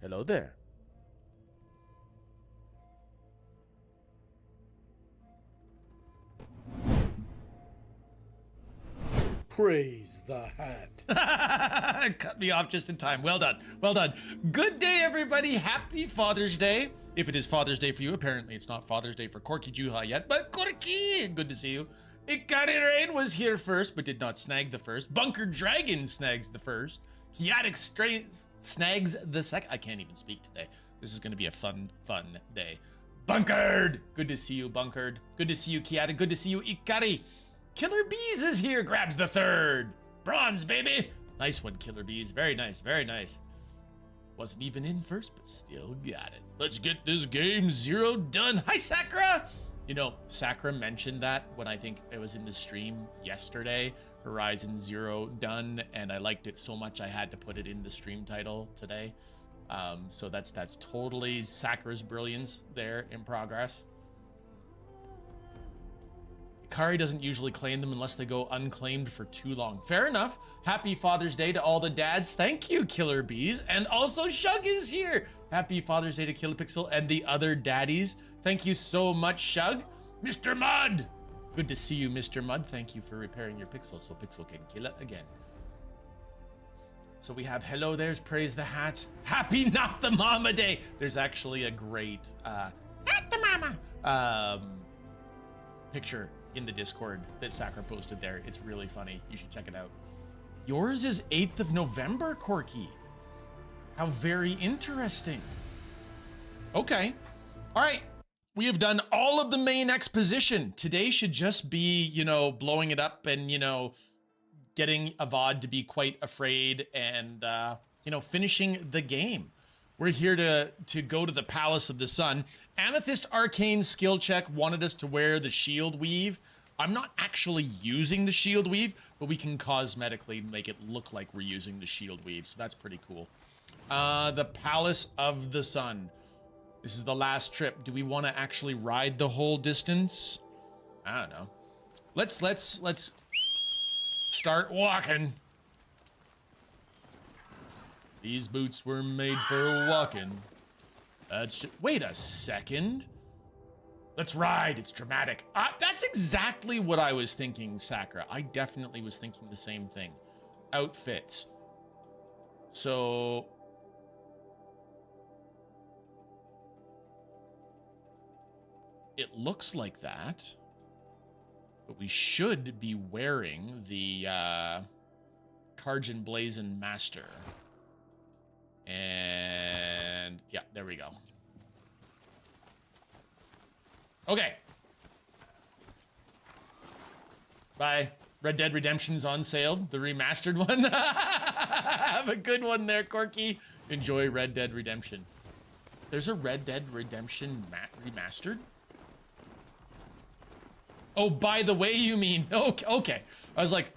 Hello there. Praise the hat. Cut me off just in time. Well done. Well done. Good day, everybody. Happy Father's Day. If it is Father's Day for you, apparently it's not Father's Day for Corky Juha yet, but Corky, good to see you. Ikari Rain was here first, but did not snag the first. Bunker Dragon snags the first. Chaotic snags the second. I can't even speak today. This is going to be a fun day. Bunkered. Good to see you, Bunkered. Good to see you, Chaotic. Good to see you, Ikari. Killer Bees is here, grabs the third. Bronze, baby. Nice one, Killer Bees. Very nice, very nice. Wasn't even in first, but still got it. Let's get this game 0 done. Hi, Sakura. You know, Sakura mentioned that when I think it was in the stream yesterday. Horizon 0 done, and I liked it so much I had to put it in the stream title today. So that's totally Sakura's brilliance there in progress. Kari doesn't usually claim them unless they go unclaimed for too long. Fair enough. Happy Father's Day to all the dads. Thank you, Killer Bees. And also Shug is here. Happy Father's Day to Killer Pixel and the other daddies. Thank you so much, Shug. Mr. Mud. Good to see you, Mr. Mud. Thank you for repairing your Pixel so Pixel can kill it again. So we have hello, there's Praise the Hat. Happy Not the Mama Day. There's actually a great Not the Mama picture in the Discord that Sakura posted there. It's really funny. You should check it out. Yours is 8th of November, Corky. How very interesting. Okay. All right. We have done all of the main exposition. Today should just be, you know, blowing it up and, you know, getting Avad to be quite afraid and, you know, finishing the game. We're here to go to the Palace of the Sun. Amethyst Arcane skill check wanted us to wear the shield weave. I'm not actually using the shield weave, but we can cosmetically make it look like we're using the shield weave, so that's pretty cool. The Palace of the Sun. This is the last trip. Do we want to actually ride the whole distance? I don't know. Let's start walking. These boots were made for walking. Wait a second. Let's ride. It's dramatic. That's exactly what I was thinking, Sakura. I definitely was thinking the same thing. Outfits. So it looks like that, but we should be wearing the Karjan Blazon Master. And yeah, there we go. Okay. Bye. Red Dead Redemption's on sale. The remastered one. Have a good one there, Corky. Enjoy Red Dead Redemption. There's a Red Dead Redemption remastered? Oh, by the way, you mean? Okay. I was like,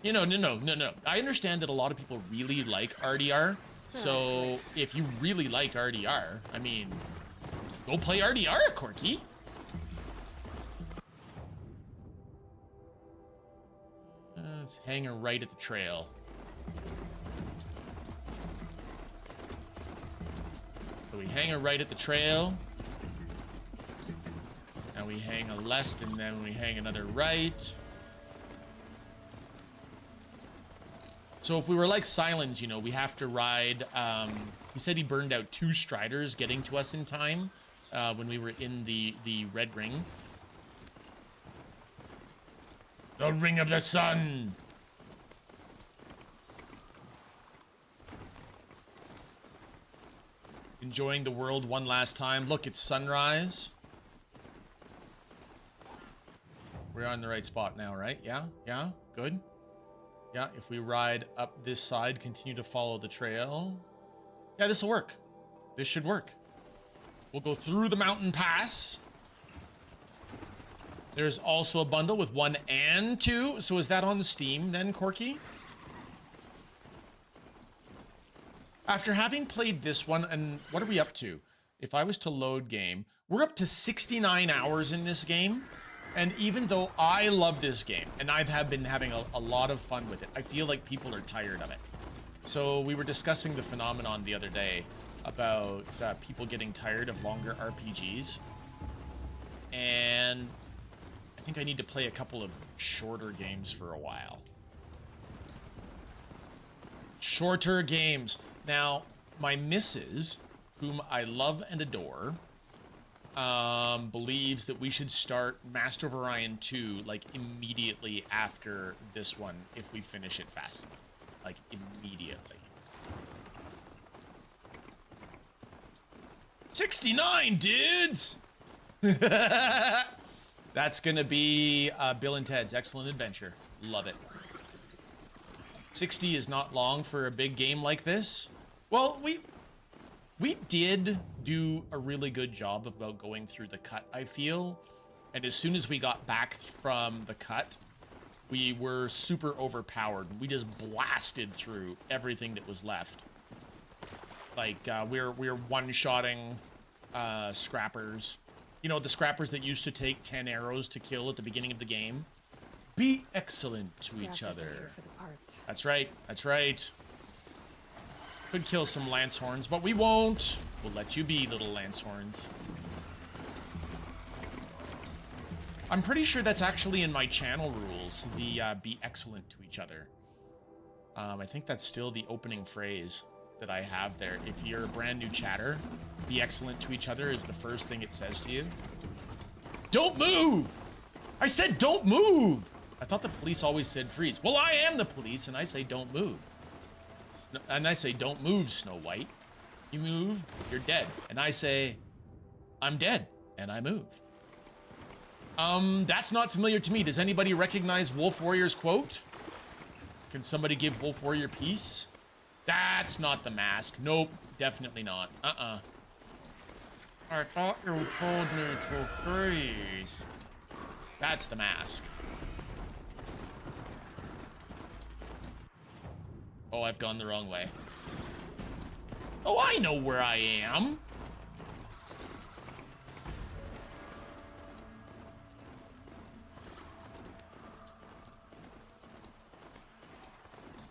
you know, no. I understand that a lot of people really like RDR. So if you really like RDR, I mean, go play RDR, Corky. Let's hang a right at the trail. So we hang a right at the trail. Now we hang a left and then we hang another right. So if we were like Silence, you know, we have to ride, he said he burned out 2 Striders getting to us in time when we were in the Red Ring. The Ring of the Sun! Enjoying the world one last time. Look, it's sunrise. We're on the right spot now, right? Yeah? Good. Yeah, if we ride up this side, continue to follow the trail. Yeah, this will work. This should work. We'll go through the mountain pass. There's also a bundle with 1 and 2. So is that on Steam then, Corky? After having played this one, and what are we up to? If I was to load game, we're up to 69 hours in this game. And even though I love this game, and I have been having a lot of fun with it, I feel like people are tired of it. So we were discussing the phenomenon the other day about people getting tired of longer RPGs. And I think I need to play a couple of shorter games for a while. Shorter games. Now, my missus, whom I love and adore, believes that we should start Master of Orion 2 like immediately after this one if we finish it fast enough. Like immediately. 69 dudes. That's gonna be Bill and Ted's Excellent Adventure. Love it. 60 is not long for a big game like this. Well, we did do a really good job about going through the cut, I feel. And as soon as we got back from the cut, we were super overpowered. We just blasted through everything that was left. Like, we're one-shotting scrappers. You know, the scrappers that used to take 10 arrows to kill at the beginning of the game? Be excellent to each other. For the parts. That's right, that's right. Could kill some lance horns, but we won't. We'll let you be, little lance horns. I'm pretty sure that's actually in my channel rules, the be excellent to each other. I think that's still the opening phrase that I have there. If you're a brand new chatter, be excellent to each other is the first thing it says to you. Don't move! I said don't move! I thought the police always said freeze. Well, I am the police, and I say don't move. And I say don't move, Snow White. You move, you're dead. And I say, I'm dead, and I move. That's not familiar to me. Does anybody recognize Wolf Warrior's quote? Can somebody give Wolf Warrior peace? That's not the mask. Nope, definitely not. I thought you told me to freeze. That's the mask. Oh, I've gone the wrong way. Oh, I know where I am.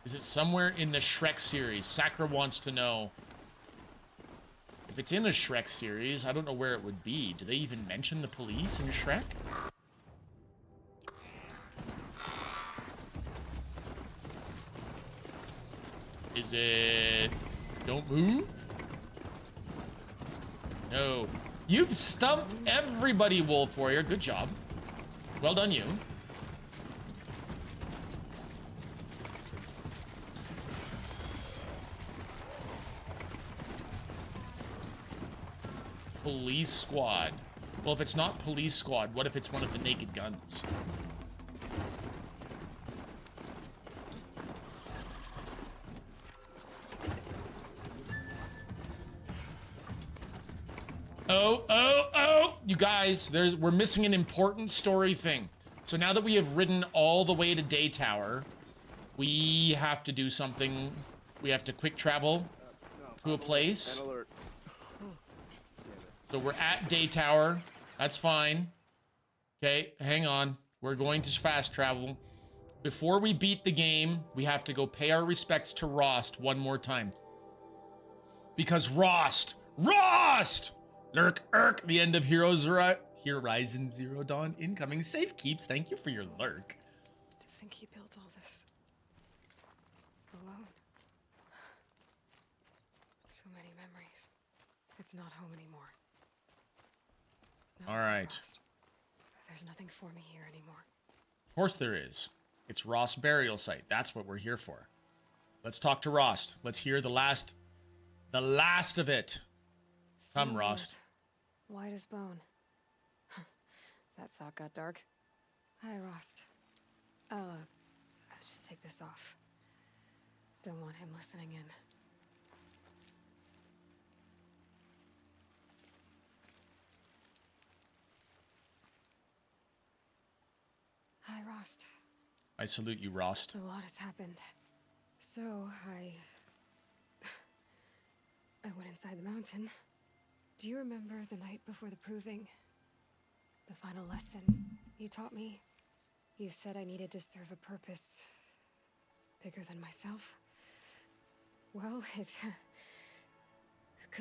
Is it somewhere in the Shrek series? Sakura wants to know. If it's in a Shrek series, I don't know where it would be. Do they even mention the police in Shrek? Is it... Don't move? No. You've stumped everybody, Wolf Warrior. Good job. Well done, you. Police squad. Well, if it's not police squad, what if it's one of the Naked Guns? Oh, you guys, we're missing an important story thing. So now that we have ridden all the way to Day Tower, we have to do something. We have to quick travel to a place. So we're at Day Tower. That's fine. Okay, hang on. We're going to fast travel. Before we beat the game, we have to go pay our respects to Rost one more time. Because Rost! Lurk, the end of Horizon Zero Dawn incoming. Safe keeps, thank you for your lurk. To think he built all this alone. So many memories. It's not home anymore. All right. Lost. There's nothing for me here anymore. Of course there is. It's Ross burial site. That's what we're here for. Let's talk to Rost. Let's hear the last of it. Come, Rost. White as bone. That thought got dark. Hi, Rost. I'll just take this off. Don't want him listening in. Hi, Rost. I salute you, Rost. A lot has happened. So, I went inside the mountain. Do you remember the night before the proving? The final lesson you taught me? You said I needed to serve a purpose bigger than myself. Well, it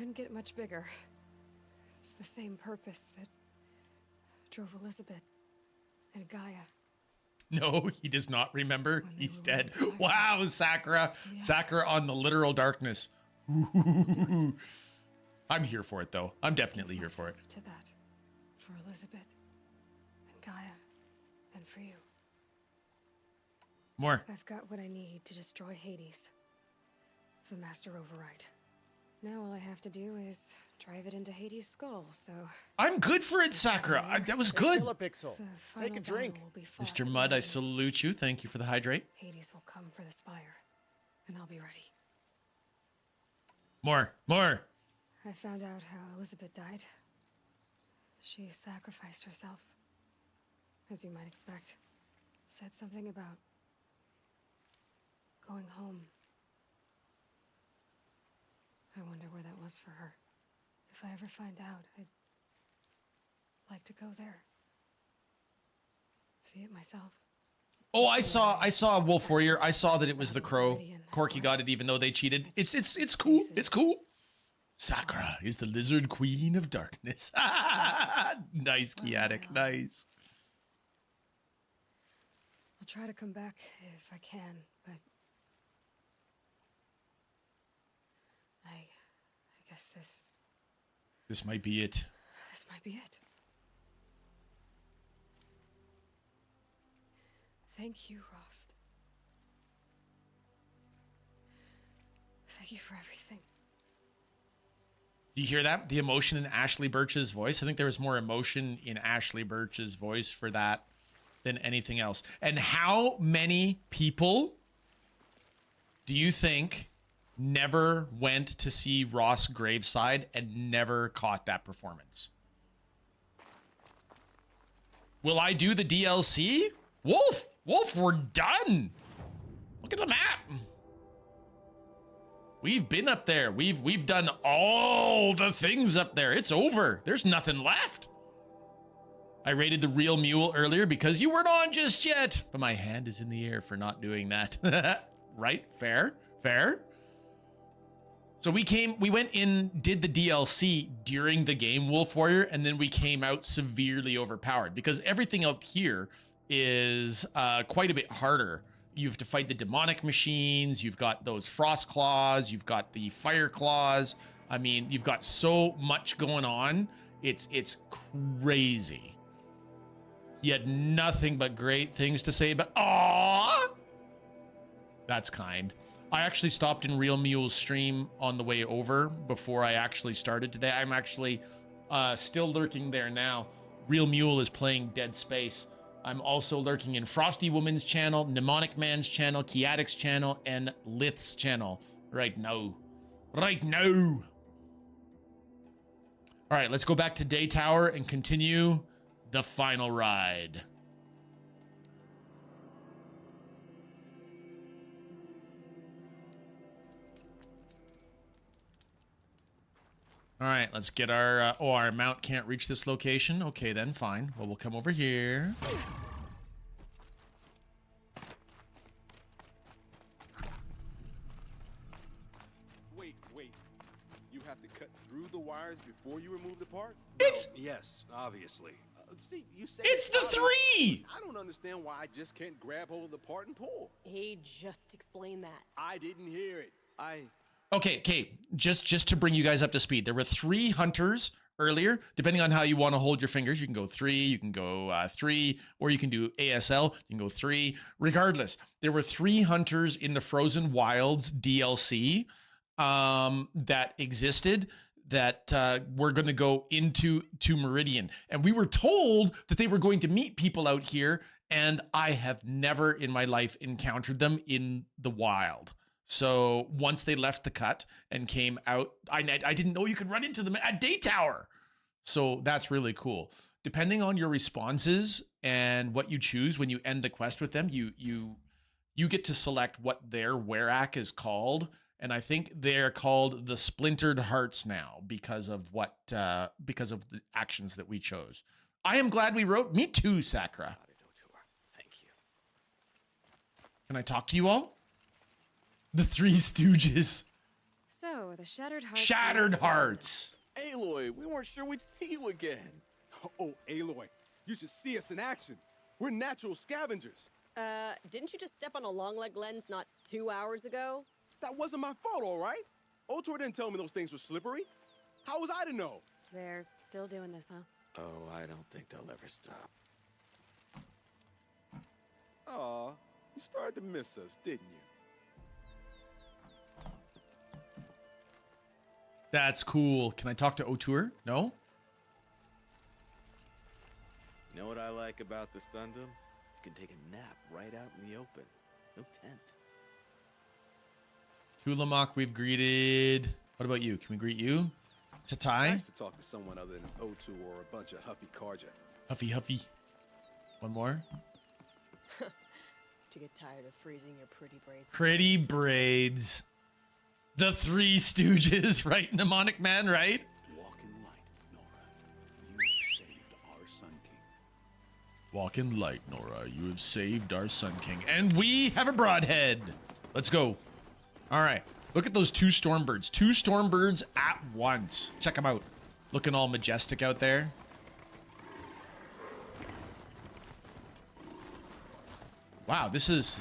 couldn't get much bigger. It's the same purpose that drove Elizabeth and Gaia. No, he does not remember. When they He's were dead. willing to die for Wow, Sakura. Yeah. Sakura on the literal darkness. Ooh. I'm here for it, though. I'm definitely here for it. To that. For Elizabeth and Gaia and for you. More. I've got what I need to destroy Hades. The Master Override. Now all I have to do is drive it into Hades' skull, so... I'm good for it, Sakura. That was good. Kilopixel. the Take final a drink. battle will be fought Mr. in Mudd, I Meridian. salute you. Thank you for the hydrate. Hades will come for the spire, and I'll be ready. More. More. I found out how Elizabeth died. She sacrificed herself. As you might expect. Said something about going home. I wonder where that was for her. If I ever find out, I'd like to go there. See it myself. Oh, I saw Wolf Warrior. I saw that it was the crow. Corky got it even though they cheated. It's cool. It's cool. Sakura is the lizard queen of darkness. Nice, Kiatic. Nice. I'll try to come back if I can, but I guess This might be it. this might be it. Thank you, Rost. Thank you for everything. Do you hear that? The emotion in Ashley Birch's voice? I think there was more emotion in Ashley Birch's voice for that than anything else. And how many people do you think never went to see Ross Graveside and never caught that performance? Will I do the DLC? Wolf, we're done. Look at the map. We've been up there. We've done all the things up there. It's over. There's nothing left. I rated the real mule earlier because you weren't on just yet, but my hand is in the air for not doing that. Right? Fair. So we went in, did the DLC during the game Wolf Warrior, and then we came out severely overpowered because everything up here is quite a bit harder. You have to fight the demonic machines. You've got those frost claws. You've got the fire claws. I mean, you've got so much going on. It's crazy. He had nothing but great things to say about. Aww, that's kind. I actually stopped in Real Mule's stream on the way over before I actually started today. I'm actually still lurking there now. Real Mule is playing Dead Space. I'm also lurking in Frosty Woman's channel, Mnemonic Man's channel, Kiatic's channel, and Lith's channel right now. Right now. All right, let's go back to Day Tower and continue the final ride. All right, let's get our, our mount can't reach this location. Okay, then fine. Well, we'll come over here. Wait. You have to cut through the wires before you remove the part? It's Yes, obviously. See, you say it's the obvious. three. I don't understand why I just can't grab hold of the part and pull. He just explained that. I didn't hear it. Okay. Just to bring you guys up to speed, there were 3 hunters earlier. Depending on how you want to hold your fingers, you can go 3, you can go 3, or you can do ASL. You can go 3. Regardless, there were 3 hunters in the Frozen Wilds DLC that existed that were going to go into Meridian, and we were told that they were going to meet people out here, and I have never in my life encountered them in the wild. So once they left the cut and came out, I didn't know you could run into them at Day Tower. So that's really cool. Depending on your responses and what you choose when you end the quest with them, you get to select what their Werak is called. And I think they're called the Splintered Hearts now because of because of the actions that we chose. I am glad we wrote. Me too, Sakura. Thank you. Can I talk to you all? The Three Stooges. So, the Shattered Hearts. Shattered Hearts. Aloy, we weren't sure we'd see you again. Oh, Aloy, you should see us in action. We're natural scavengers. Didn't you just step on a long leg lens not 2 hours ago? That wasn't my fault, all right? Otor didn't tell me those things were slippery. How was I to know? They're still doing this, huh? Oh, I don't think they'll ever stop. Aw, you started to miss us, didn't you? That's cool. Can I talk to O'Toole? No? You know what I like about the Sundom? You can take a nap right out in the open. No tent. Kulamok, we've greeted. What about you? Can we greet you? Tatai? Nice to talk to someone other than O2 or a bunch of huffy Karja. Huffy. One more. To get tired of freezing your pretty braids. Pretty braids. The Three Stooges, right? Mnemonic Man, right? Walk in light, Nora. You saved our Sun King. Walk in light, Nora. You have saved our Sun King. And we have a broadhead. Let's go. All right. Look at those two Stormbirds. Two Stormbirds at once. Check them out. Looking all majestic out there. Wow, this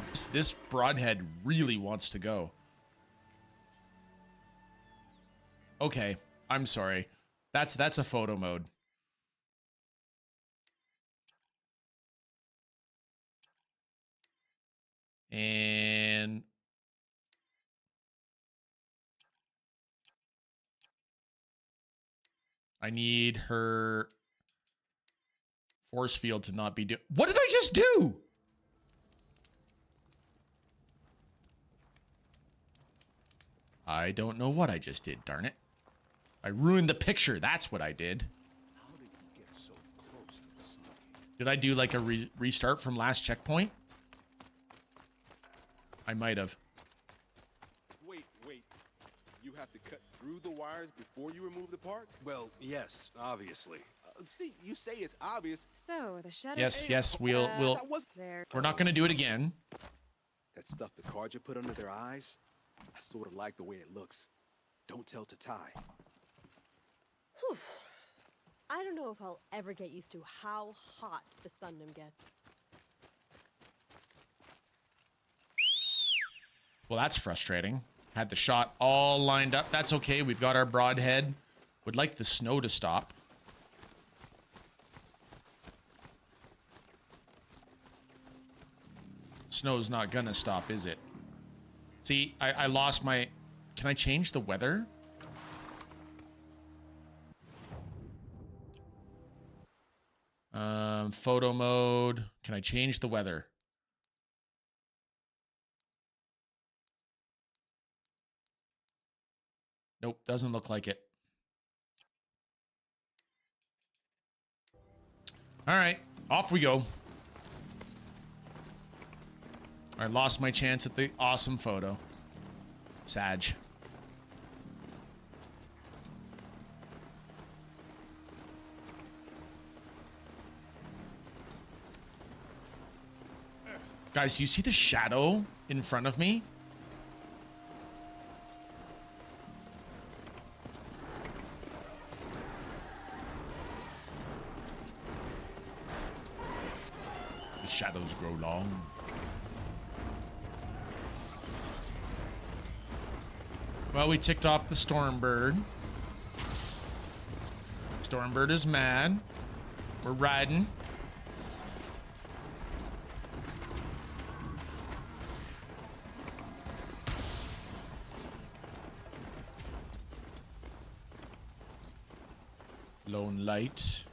broadhead really wants to go. Okay, I'm sorry. That's a photo mode. And I need her force field to not be do. What did I just do? I don't know what I just did, darn it. I ruined the picture. That's what I did. How did you get so close to the Sun King? Did I do like a restart from last checkpoint? I might have. Wait. You have to cut through the wires before you remove the part? Well, yes, obviously. See, you say it's obvious. So, the Shattered. Yes, we'll That was There. we're not gonna do it again. that stuff the Karja put under their eyes. I sort of like the way it looks. Don't tell Tatai. I don't know if I'll ever get used to how hot the Sundom gets. Well, that's frustrating. Had the shot all lined up. That's okay. We've got our broadhead. Would like the snow to stop. Snow's not gonna stop, is it? See, I lost my... Can I change the weather? Photo mode. Can I change the weather? Nope, doesn't look like it. All right, off we go. I lost my chance at the awesome photo. Sag. Guys, do you see the shadow in front of me? The shadows grow long. Well, we ticked off the Stormbird. Stormbird is mad. We're riding. Lone light.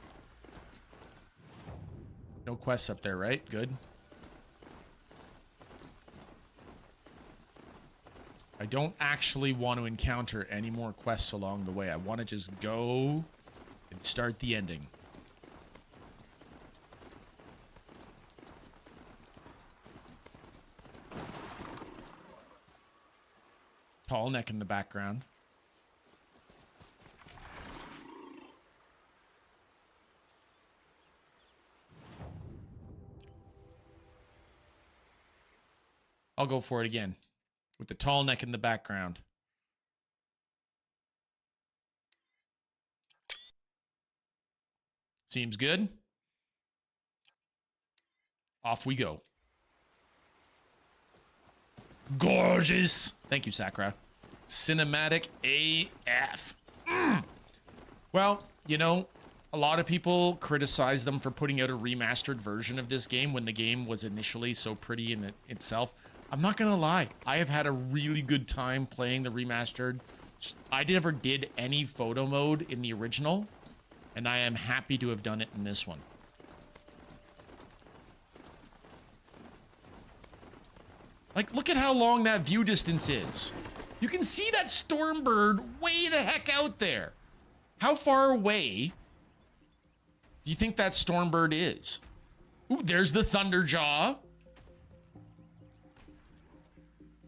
No quests up there, right? Good. I don't actually want to encounter any more quests along the way. I want to just go and start the ending. Tall neck in the background. I'll go for it again. With the tall neck in the background. Seems good. Off we go. Gorgeous. Thank you, Sakura. Cinematic AF. Well, you know, a lot of people criticize them for putting out a remastered version of this game when the game was initially so pretty in itself. I'm not gonna lie, I have had a really good time playing the remastered. I never did any photo mode in the original, and I am happy to have done it in this one. Like, look at how long that view distance is. You can see that Stormbird way the heck out there. How far away do you think that Stormbird is? Ooh, there's the Thunderjaw.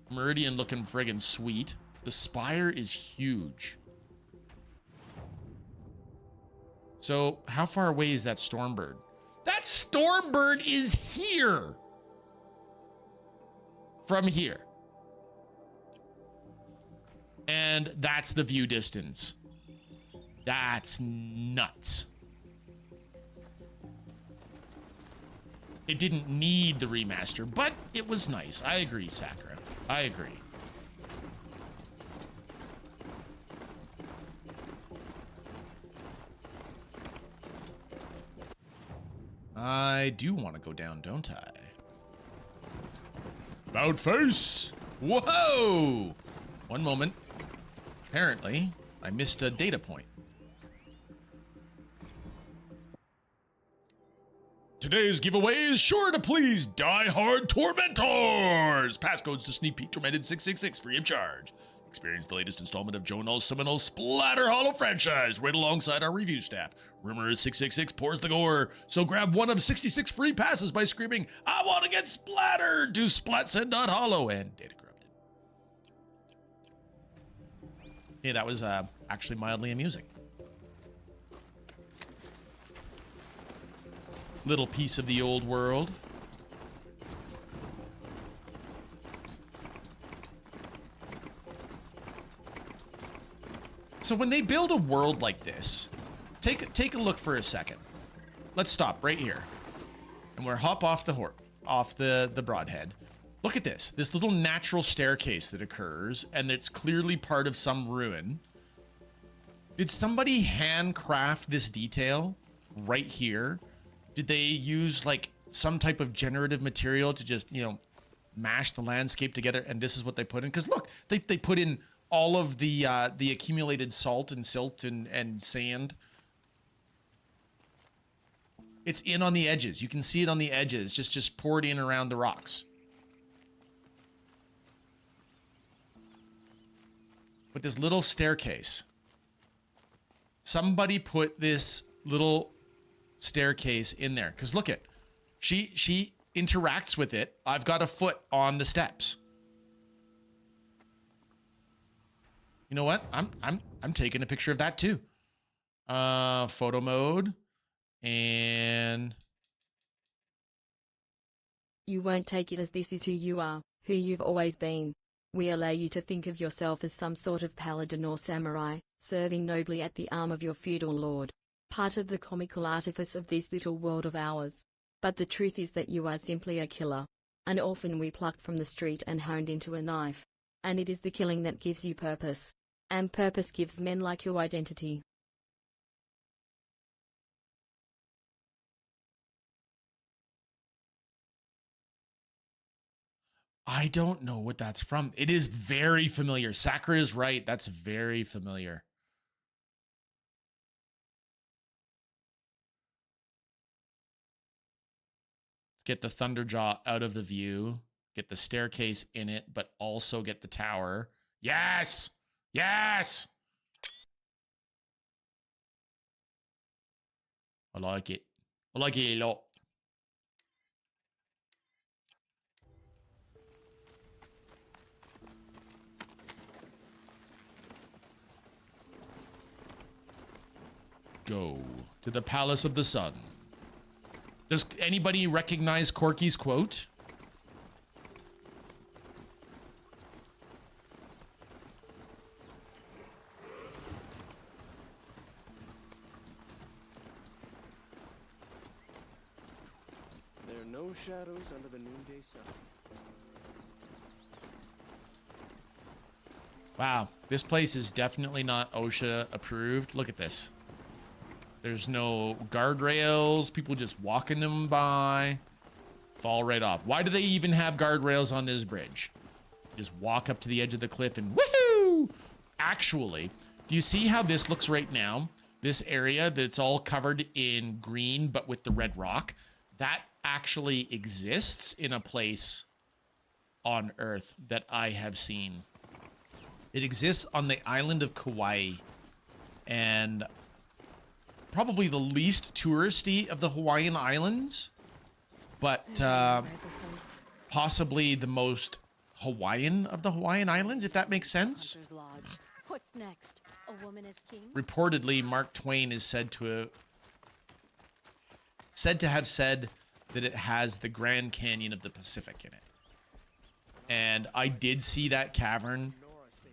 Meridian looking friggin' sweet. The spire is huge. So, how far away is that Stormbird? That Stormbird is here! From here. And that's the view distance. That's nuts. It didn't need the remaster, but it was nice. I agree, Sakura. I agree. I do want to go down, don't I? About face! Whoa! One moment. Apparently, I missed a data point. Today's giveaway is sure to please die-hard tormentors! Passcodes to Sneak Peek Tormented 666 free of charge. Experience the latest installment of Joe Null's seminal Splatter Hollow franchise right alongside our review staff. Rumor is 666 pours the gore, so grab one of 66 free passes by screaming, "I want to get splattered!" to splatsend.hollow and Data Corrupted. Yeah, that was actually mildly amusing. Little piece of the old world. So when they build a world like this, take a look for a second. Let's stop right here. And we're hop off the broadhead. Look at this little natural staircase that occurs, and it's clearly part of some ruin. Did somebody handcraft this detail right here? Did they use like some type of generative material to just, you know, mash the landscape together, and this is what they put in? Because look, they put in all of the accumulated salt and silt and sand. It's in on the edges. You can see it on the edges, just poured in around the rocks. But this little staircase. Somebody put this little staircase in there, because look at, she interacts with it. I've got a foot on the steps. You know what? I'm taking a picture of that too. Photo mode, and You won't take it as this is who you are, who you've always been. We allow you to think of yourself as some sort of paladin or samurai, serving nobly at the arm of your feudal lord. Part of the comical artifice of this little world of ours. But the truth is that you are simply a killer. An orphan we plucked from the street and honed into a knife. And it is the killing that gives you purpose. And purpose gives men like you identity. I don't know what that's from. It is very familiar. Sakura is right. That's very familiar. Let's get the Thunderjaw out of the view. Get the staircase in it, but also get the tower. Yes! Yes! I like it. I like it a lot. Go to the Palace of the Sun. Does anybody recognize Corky's quote? No shadows under the noonday sun. Wow, this place is definitely not OSHA approved. Look at this. There's no guardrails. People just walking them by. Fall right off. Why do they even have guardrails on this bridge? Just walk up to the edge of the cliff and woohoo! Actually, do you see how this looks right now? This area that's all covered in green, but with the red rock, that actually exists in a place on Earth that I have seen. It exists on the island of Kauai, and probably the least touristy of the Hawaiian Islands, but possibly the most Hawaiian of the Hawaiian Islands, if that makes sense. Hunter's Lodge. What's next? A woman as king? Reportedly, Mark Twain is said to have said that it has the Grand Canyon of the Pacific in it. And I did see that cavern.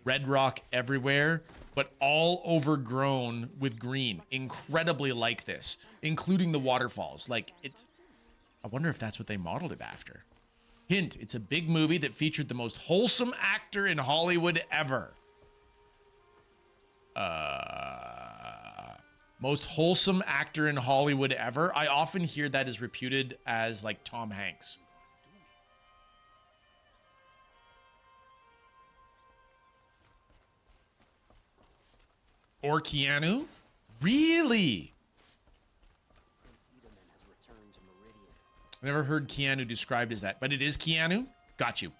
Red rock everywhere, but all overgrown with green. Incredibly like this, including the waterfalls. Like, it's... I wonder if that's what they modeled it after. Hint, it's a big movie that featured the most wholesome actor in Hollywood ever. Most wholesome actor in Hollywood ever. I often hear that is reputed as, like, Tom Hanks. Or Keanu? Really? I never heard Keanu described as that, but it is Keanu? Got you.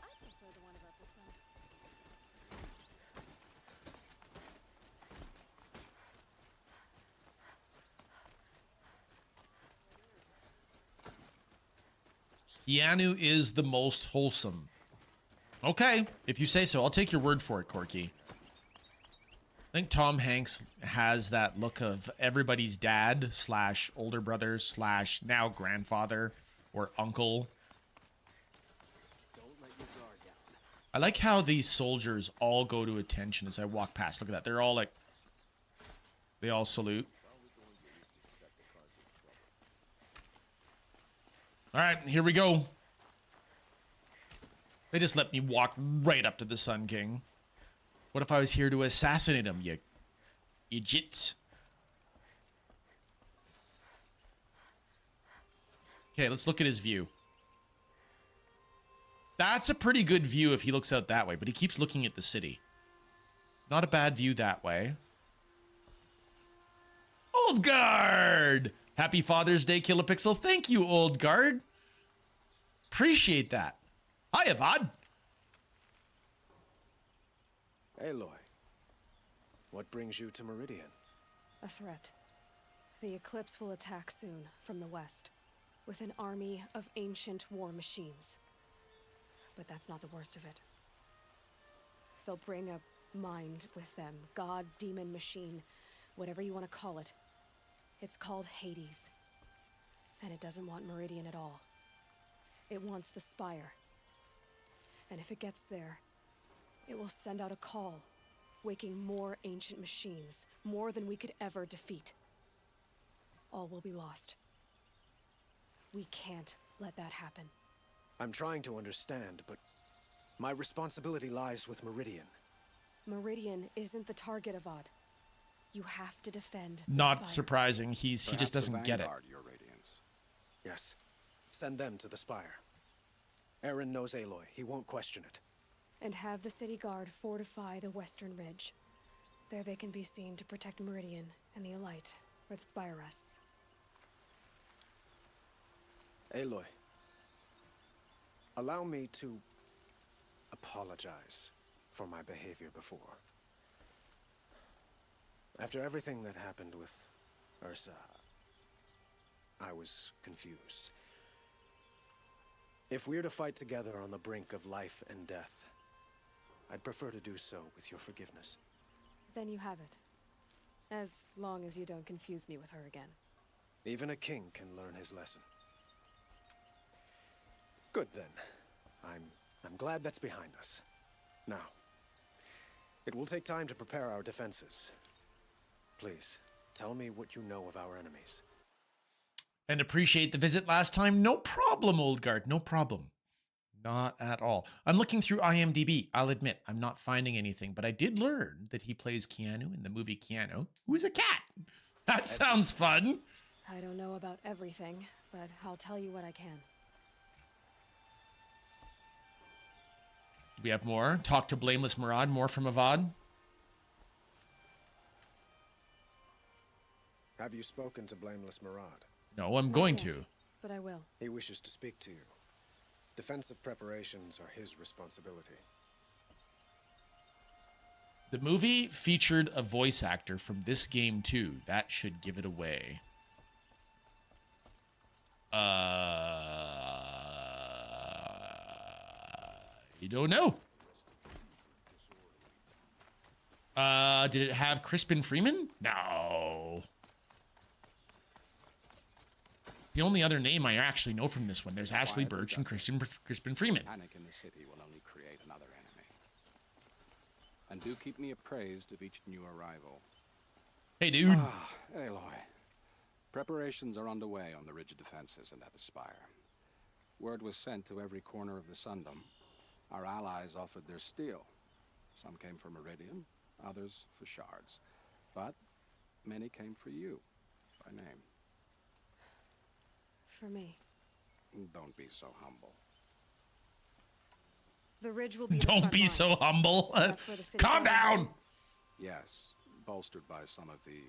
I prefer the one about the sun. Keanu is the most wholesome. Okay, if you say so. I'll take your word for it, Corky. I think Tom Hanks has that look of everybody's dad / older brother / now grandfather or uncle. Don't let your guard down. I like how these soldiers all go to attention as I walk past. Look at that. They're all like... They all salute. All right, here we go. They just let me walk right up to the Sun King. What if I was here to assassinate him, you jits? Okay, let's look at his view. That's a pretty good view if he looks out that way, but he keeps looking at the city. Not a bad view that way. Old Guard! Happy Father's Day, Kilopixel. Thank you, Old Guard. Appreciate that. Hi, Avad. Aloy, what brings you to Meridian? A threat. The Eclipse will attack soon from the west, with an army of ancient war machines. But that's not the worst of it. They'll bring a mind with them, god, demon, machine, whatever you want to call it. It's called Hades. And it doesn't want Meridian at all. It wants the Spire. And if it gets there, it will send out a call, waking more ancient machines, more than we could ever defeat. All will be lost. We can't let that happen. I'm trying to understand, but my responsibility lies with Meridian. Meridian isn't the target, Avad. You have to defend the Not Spire. surprising. He just doesn't get it. Your radiance. Yes. Send them to the Spire. Aaron knows Aloy. He won't question it. And have the city guard fortify the western ridge. There they can be seen to protect Meridian and the Elite, where the Spire rests. Aloy, allow me to apologize for my behavior before. After everything that happened with Ursa, I was confused. If we're to fight together on the brink of life and death, I'd prefer to do so with your forgiveness. Then you have it. As long as you don't confuse me with her again. Even a king can learn his lesson. Good then. I'm glad that's behind us. Now, it will take time to prepare our defenses. Please, tell me what you know of our enemies. And appreciate the visit last time. No problem, Oldgard. No problem. Not at all. I'm looking through IMDb. I'll admit, I'm not finding anything, but I did learn that he plays Keanu in the movie Keanu, who is a cat. That sounds fun. I don't know about everything, but I'll tell you what I can. We have more. Talk to Blameless Murad. More from Avad. Have you spoken to Blameless Murad? No, I'm Not going yet, to. but I will. He wishes to speak to you. Defensive preparations are his responsibility. The movie featured a voice actor from this game too. That should give it away. You don't know. Did it have Crispin Freeman? No. The only other name I actually know from this one, there's Ashley Birch and Crispin Freeman. Panic in the city will only create another enemy. And do keep me appraised of each new arrival. Hey, dude. Aloy. Preparations are underway on the ridge defenses and at the spire. Word was sent to every corner of the Sundom. Our allies offered their steel. Some came for Meridian, others for shards. But many came for you, by name. For me. Don't be so humble. The ridge will be the Don't front be line. so humble. That's where the city Calm goes. down. Yes, bolstered by some of the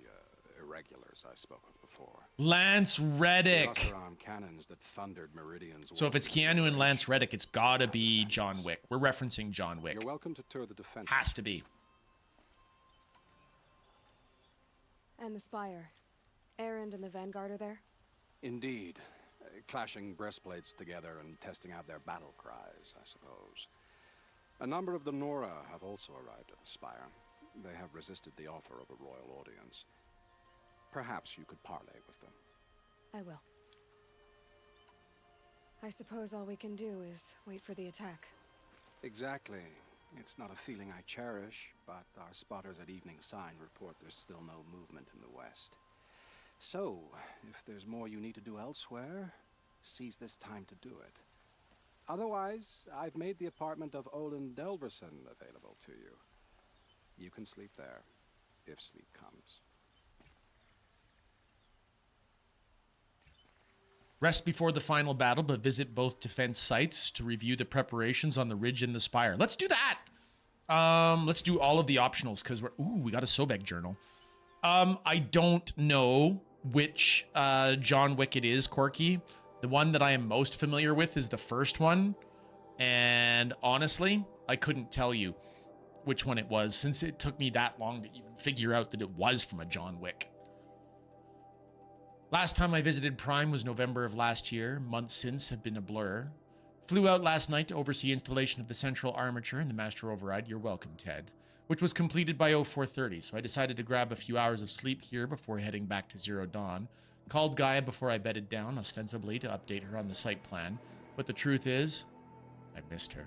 irregulars I spoke of before. Lance The Reddick. Oseram cannons that thundered Meridian's So if it's Keanu and Lance Reddick, it's gotta be John Wick. We're referencing John Wick. You're welcome to tour the defense. Has to be. And the spire. Erend and the Vanguard are there? Indeed. Clashing breastplates together and testing out their battle cries, I suppose. A number of the Nora have also arrived at the spire. They have resisted the offer of a royal audience. Perhaps you could parley with them. I will. I suppose all we can do is wait for the attack. Exactly. It's not a feeling I cherish, but our spotters at Evening Sign report there's still no movement in the west. So, if there's more you need to do elsewhere, seize this time to do it. Otherwise, I've made the apartment of Olin Delverson available to you. You can sleep there, if sleep comes. Rest before the final battle, but visit both defense sites to review the preparations on the ridge and the spire. Let's do that. Let's do all of the optionals because we got a Sobek journal. I don't know which John Wick it is, Corky. The one that I am most familiar with is the first one. And honestly, I couldn't tell you which one it was since it took me that long to even figure out that it was from a John Wick. Last time I visited Prime was November of last year. Months since have been a blur. Flew out last night to oversee installation of the central armature and the master override. You're welcome, Ted. Which was completed by 0430, so I decided to grab a few hours of sleep here before heading back to Zero Dawn. Called Gaia before I bedded down, ostensibly to update her on the site plan. But the truth is, I missed her.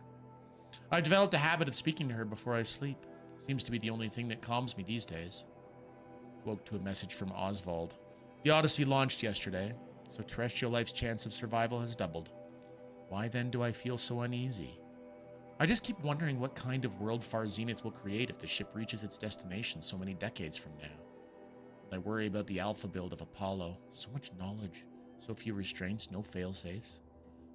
I've developed a habit of speaking to her before I sleep. Seems to be the only thing that calms me these days. Woke to a message from Oswald. The Odyssey launched yesterday, so terrestrial life's chance of survival has doubled. Why then do I feel so uneasy? I just keep wondering what kind of world Far Zenith will create if the ship reaches its destination so many decades from now. And I worry about the alpha build of Apollo. So much knowledge, so few restraints, no fail-safes.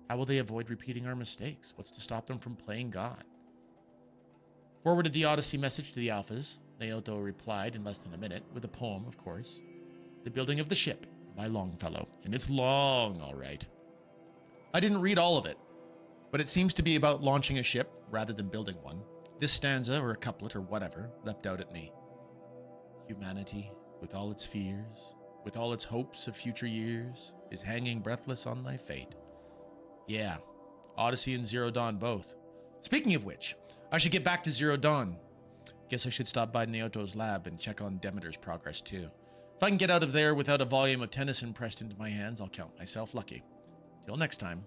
How will they avoid repeating our mistakes? What's to stop them from playing God? Forwarded the Odyssey message to the Alphas. Naoto replied in less than a minute, with a poem, of course. The Building of the Ship, by Longfellow. And it's long, all right. I didn't read all of it, but it seems to be about launching a ship rather than building one. This stanza, or a couplet, or whatever, leapt out at me. Humanity, with all its fears, with all its hopes of future years, is hanging breathless on thy fate. Yeah, Odyssey and Zero Dawn both. Speaking of which, I should get back to Zero Dawn. Guess I should stop by Naoto's lab and check on Demeter's progress too. If I can get out of there without a volume of Tennyson pressed into my hands, I'll count myself lucky. Till next time.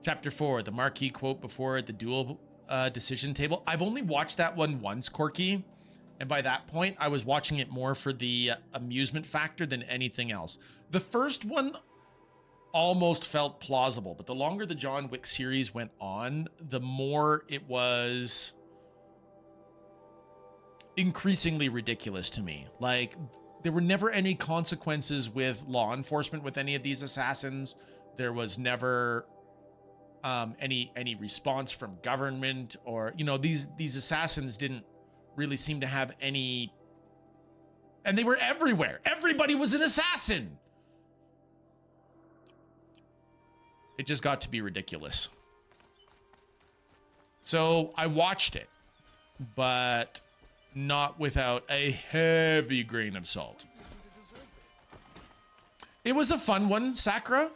Chapter 4, the marquee quote before the dual decision table. I've only watched that one once, Corky, And by that point, I was watching it more for the amusement factor than anything else. The first one almost felt plausible, but the longer the John Wick series went on, the more it was increasingly ridiculous to me. Like, there were never any consequences with law enforcement with any of these assassins. There was never any response from government, or, you know, these assassins didn't really seem to have any, and they were everywhere. Everybody was an assassin. It just got to be ridiculous. So I watched it, but not without a heavy grain of salt. It was a fun one, Sakura,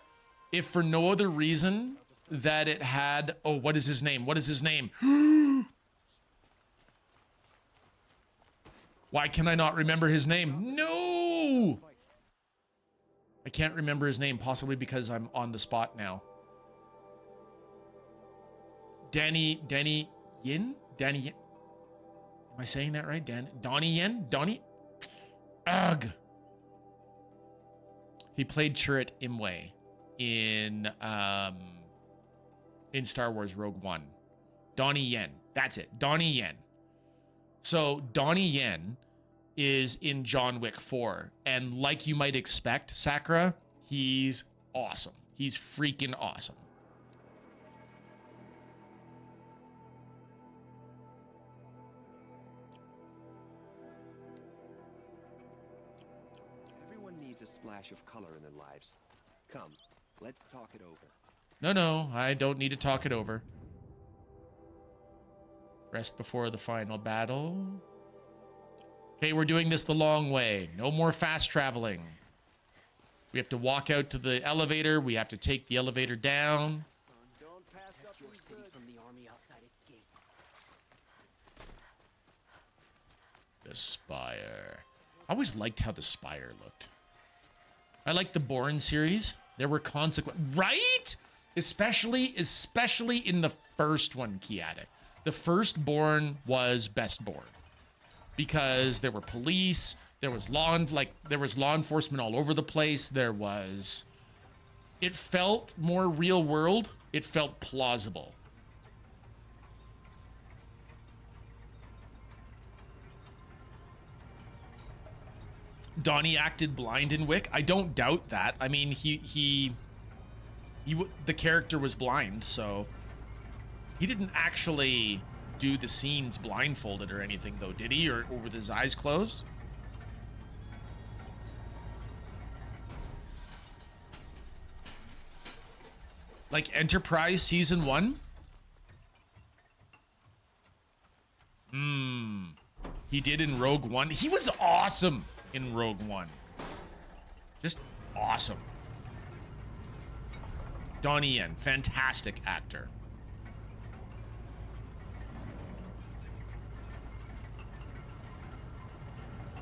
if for no other reason that it had, oh, what is his name? What is his name? Why can I not remember his name? No! I can't remember his name, possibly because I'm on the spot now. Danny Yin? Danny Yin? Am I saying that right? Donnie Yen? Donnie? Ugh. He played Chirrut Imwe in Star Wars Rogue One. Donnie Yen. That's it. Donnie Yen. So Donnie Yen is in John Wick 4. And like you might expect, Sakura, he's awesome. He's freaking awesome. Everyone needs a splash of color in their lives. Come, let's talk it over. No, I don't need to talk it over. Rest before the final battle. Okay, we're doing this the long way. No more fast traveling. We have to walk out to the elevator. We have to take the elevator down. Don't pass up your city from the army outside its gate. The Spire. I always liked how the Spire looked. I liked the Bourne series. There were consequences, right? Especially in the first one, Kiatic. The first Bourne was best Bourne because there were police, there was law enforcement all over the place. It felt more real world. It felt plausible. Donnie acted blind in Wick. I don't doubt that. I mean, the character was blind, so he didn't actually do the scenes blindfolded or anything, though, did he? Or with his eyes closed? Like Enterprise Season 1? He did in Rogue One. He was awesome in Rogue One. Just awesome. Donnie Yen, fantastic actor.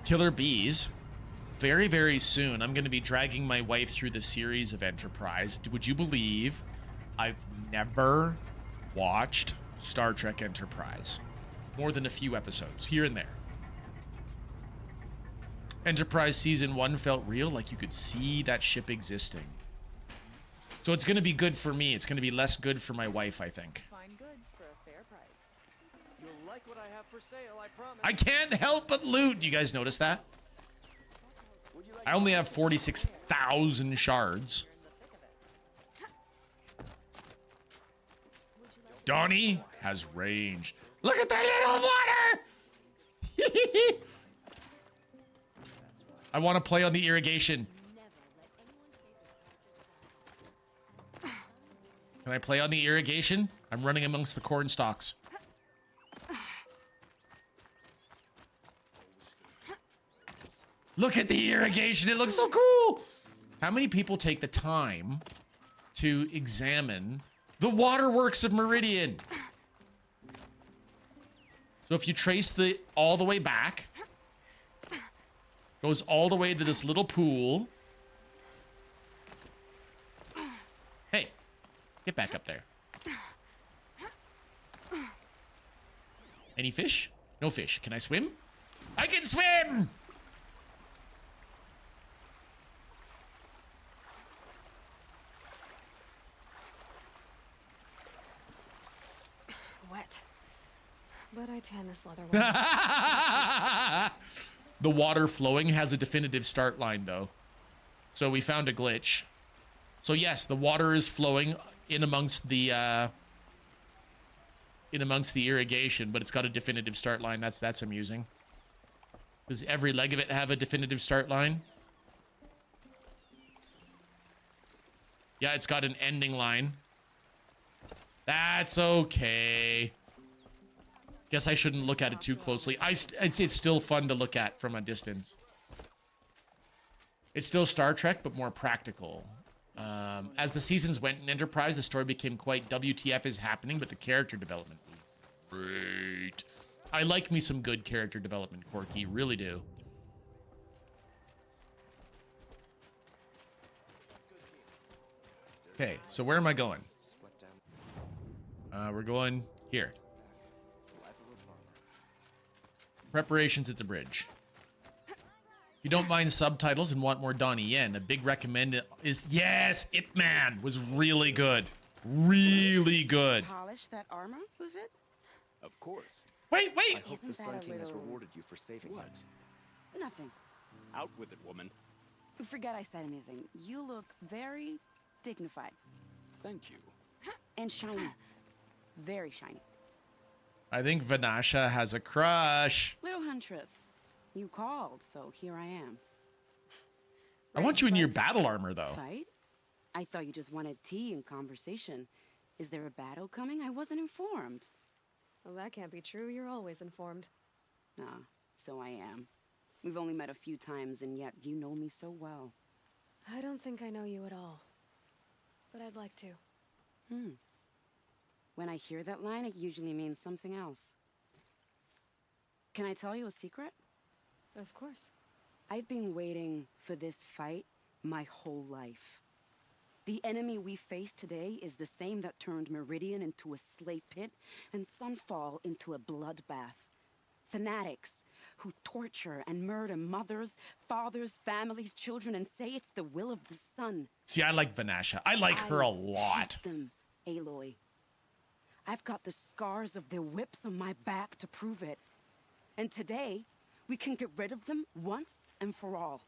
Killer Bees. Very, very soon, I'm going to be dragging my wife through the series of Enterprise. Would you believe I've never watched Star Trek Enterprise? More than a few episodes, here and there. Enterprise Season 1 felt real, like you could see that ship existing. So it's going to be good for me. It's going to be less good for my wife, I think. Fine goods for a fair price. You'll like what I have for sale, I promise. I can't help but loot. You guys notice that? I only have 46,000 shards. Donnie has range. Look at that little water! I want to play on the irrigation. Can I play on the irrigation? I'm running amongst the corn stalks. Look at the irrigation. It looks so cool. How many people take the time to examine the waterworks of Meridian? So if you trace all the way back, goes all the way to this little pool. Hey, get back up there. Any fish? No fish. Can I swim? I can swim! Wet. But I tan this leather well. The water flowing has a definitive start line, though. So we found a glitch. So yes, the water is flowing in amongst the irrigation, but it's got a definitive start line. That's amusing. Does every leg of it have a definitive start line? Yeah, it's got an ending line. That's okay. Guess I shouldn't look at it too closely. It's still fun to look at from a distance. It's still Star Trek, but more practical. As the seasons went in Enterprise, the story became quite WTF is happening, but the character development was great. I like me some good character development, Corky. Really do. Okay, so where am I going? We're going here. Preparations at the bridge. If you don't mind subtitles and want more Donnie Yen, a big recommend is, yes, Ip Man was really good. Really good. Polish that armor with it? Of course. Wait. I hope Isn't the Sun that a King has little- rewarded you for saving him. Nothing. Out with it, woman. Forget I said anything. You look very dignified. Thank you. And shiny. Very shiny. I think Vanasha has a crush. Little Huntress, you called, so here I am. I want you in your battle armor, though. Fight? I thought you just wanted tea and conversation. Is there a battle coming? I wasn't informed. Well, that can't be true. You're always informed. Ah, so I am. We've only met a few times, and yet you know me so well. I don't think I know you at all. But I'd like to. When I hear that line, it usually means something else. Can I tell you a secret? Of course. I've been waiting for this fight my whole life. The enemy we face today is the same that turned Meridian into a slave pit and Sunfall into a bloodbath. Fanatics who torture and murder mothers, fathers, families, children, and say it's the will of the sun. See, I like Vanasha. I like her a lot. Hate them, Aloy. I've got the scars of their whips on my back to prove it. And today, we can get rid of them once and for all.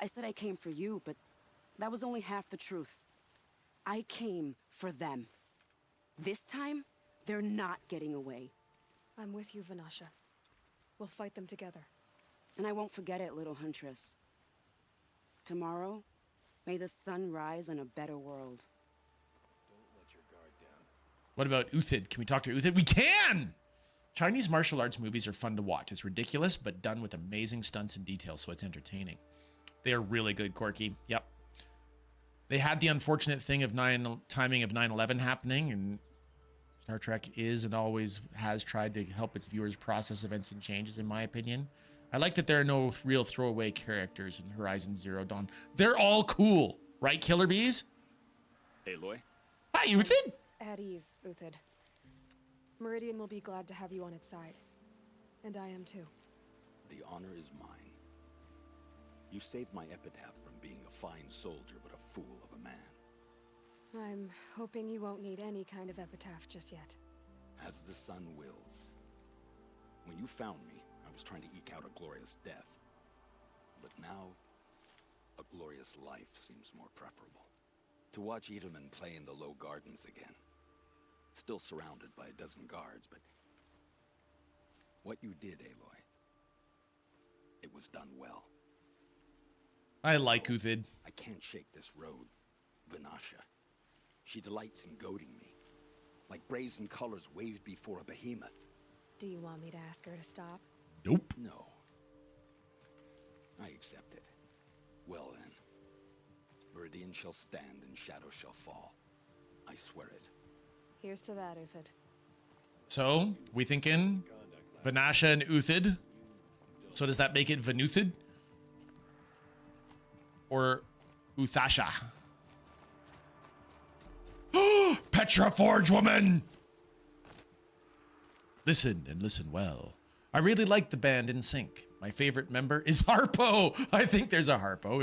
I said I came for you, but that was only half the truth. I came for them. This time, they're not getting away. I'm with you, Vanasha. We'll fight them together. And I won't forget it, little Huntress. Tomorrow, may the sun rise in a better world. What about Uthid? Can we talk to Uthid? We can! Chinese martial arts movies are fun to watch. It's ridiculous, but done with amazing stunts and details, so it's entertaining. They are really good, Corky. Yep. They had the unfortunate thing of timing of 9/11 happening, and Star Trek is and always has tried to help its viewers process events and changes, in my opinion. I like that there are no real throwaway characters in Horizon Zero Dawn. They're all cool, right, Killer Bees? Aloy? Hi, Uthid! At ease, Uthid. Meridian will be glad to have you on its side. And I am too. The honor is mine. You saved my epitaph from being a fine soldier but a fool of a man. I'm hoping you won't need any kind of epitaph just yet. As the sun wills. When you found me, I was trying to eke out a glorious death. But now, a glorious life seems more preferable. To watch Edelman play in the low gardens again. Still surrounded by a dozen guards, but what you did, Aloy, it was done well. I like Uthid. I can't shake this road, Vanasha. She delights in goading me, like brazen colors waved before a behemoth. Do you want me to ask her to stop? Nope. No. I accept it. Well then, Meridian shall stand and shadow shall fall. I swear it. Here's to that, Uthid. So, we thinking Vanasha and Uthid? So does that make it Vanuthid? Or Uthasha? Petra Forge woman! Listen and listen well. I really like the band In Sync. My favorite member is Harpo. I think there's a Harpo.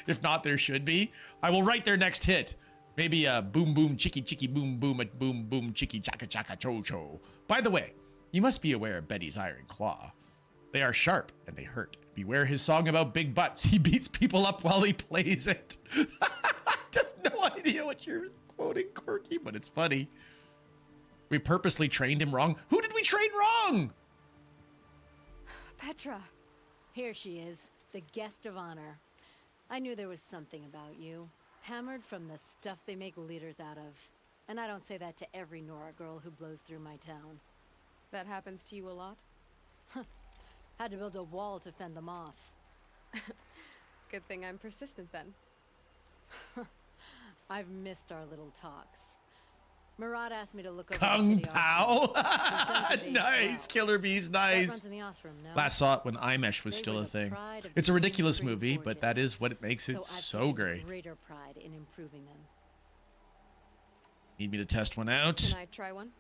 If not, there should be. I will write their next hit. Maybe a boom boom chicky chicky boom boom at boom boom chicky chaka chaka cho cho. By the way, you must be aware of Betty's Iron Claw. They are sharp and they hurt. Beware his song about big butts. He beats people up while he plays it. I have no idea what you're quoting, Corky, but it's funny. We purposely trained him wrong. Who did we train wrong? Petra. Here she is, the guest of honor. I knew there was something about you. Hammered from the stuff they make leaders out of. And I don't say that to every Nora girl who blows through my town. That happens to you a lot? Had to build a wall to fend them off. Good thing I'm persistent then. I've missed our little talks. Murad asked me to look over Kung the city Pao. arsenal. Nice. Killer Bees, That nice. runs in the Ostrom, no? Last saw it when iMesh was They still were a the thing. pride of It's a the ridiculous mainstream movie, but that forges. is what makes it I've so taken great. greater pride in improving them. Need me to test one out? Can I try one?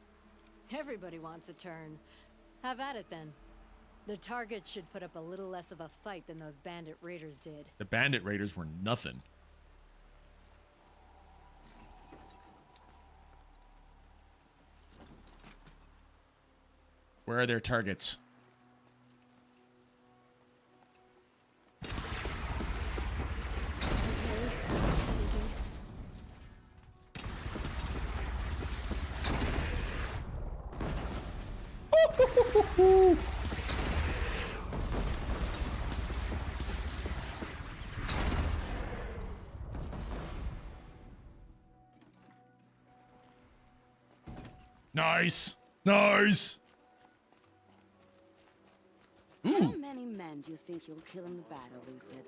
Everybody wants a turn. Have at it then. The target should put up a little less of a fight than those bandit raiders did. The Bandit Raiders were nothing. Where are their targets? Nice. Nice. How many men do you think you'll kill in the battle, Lucid?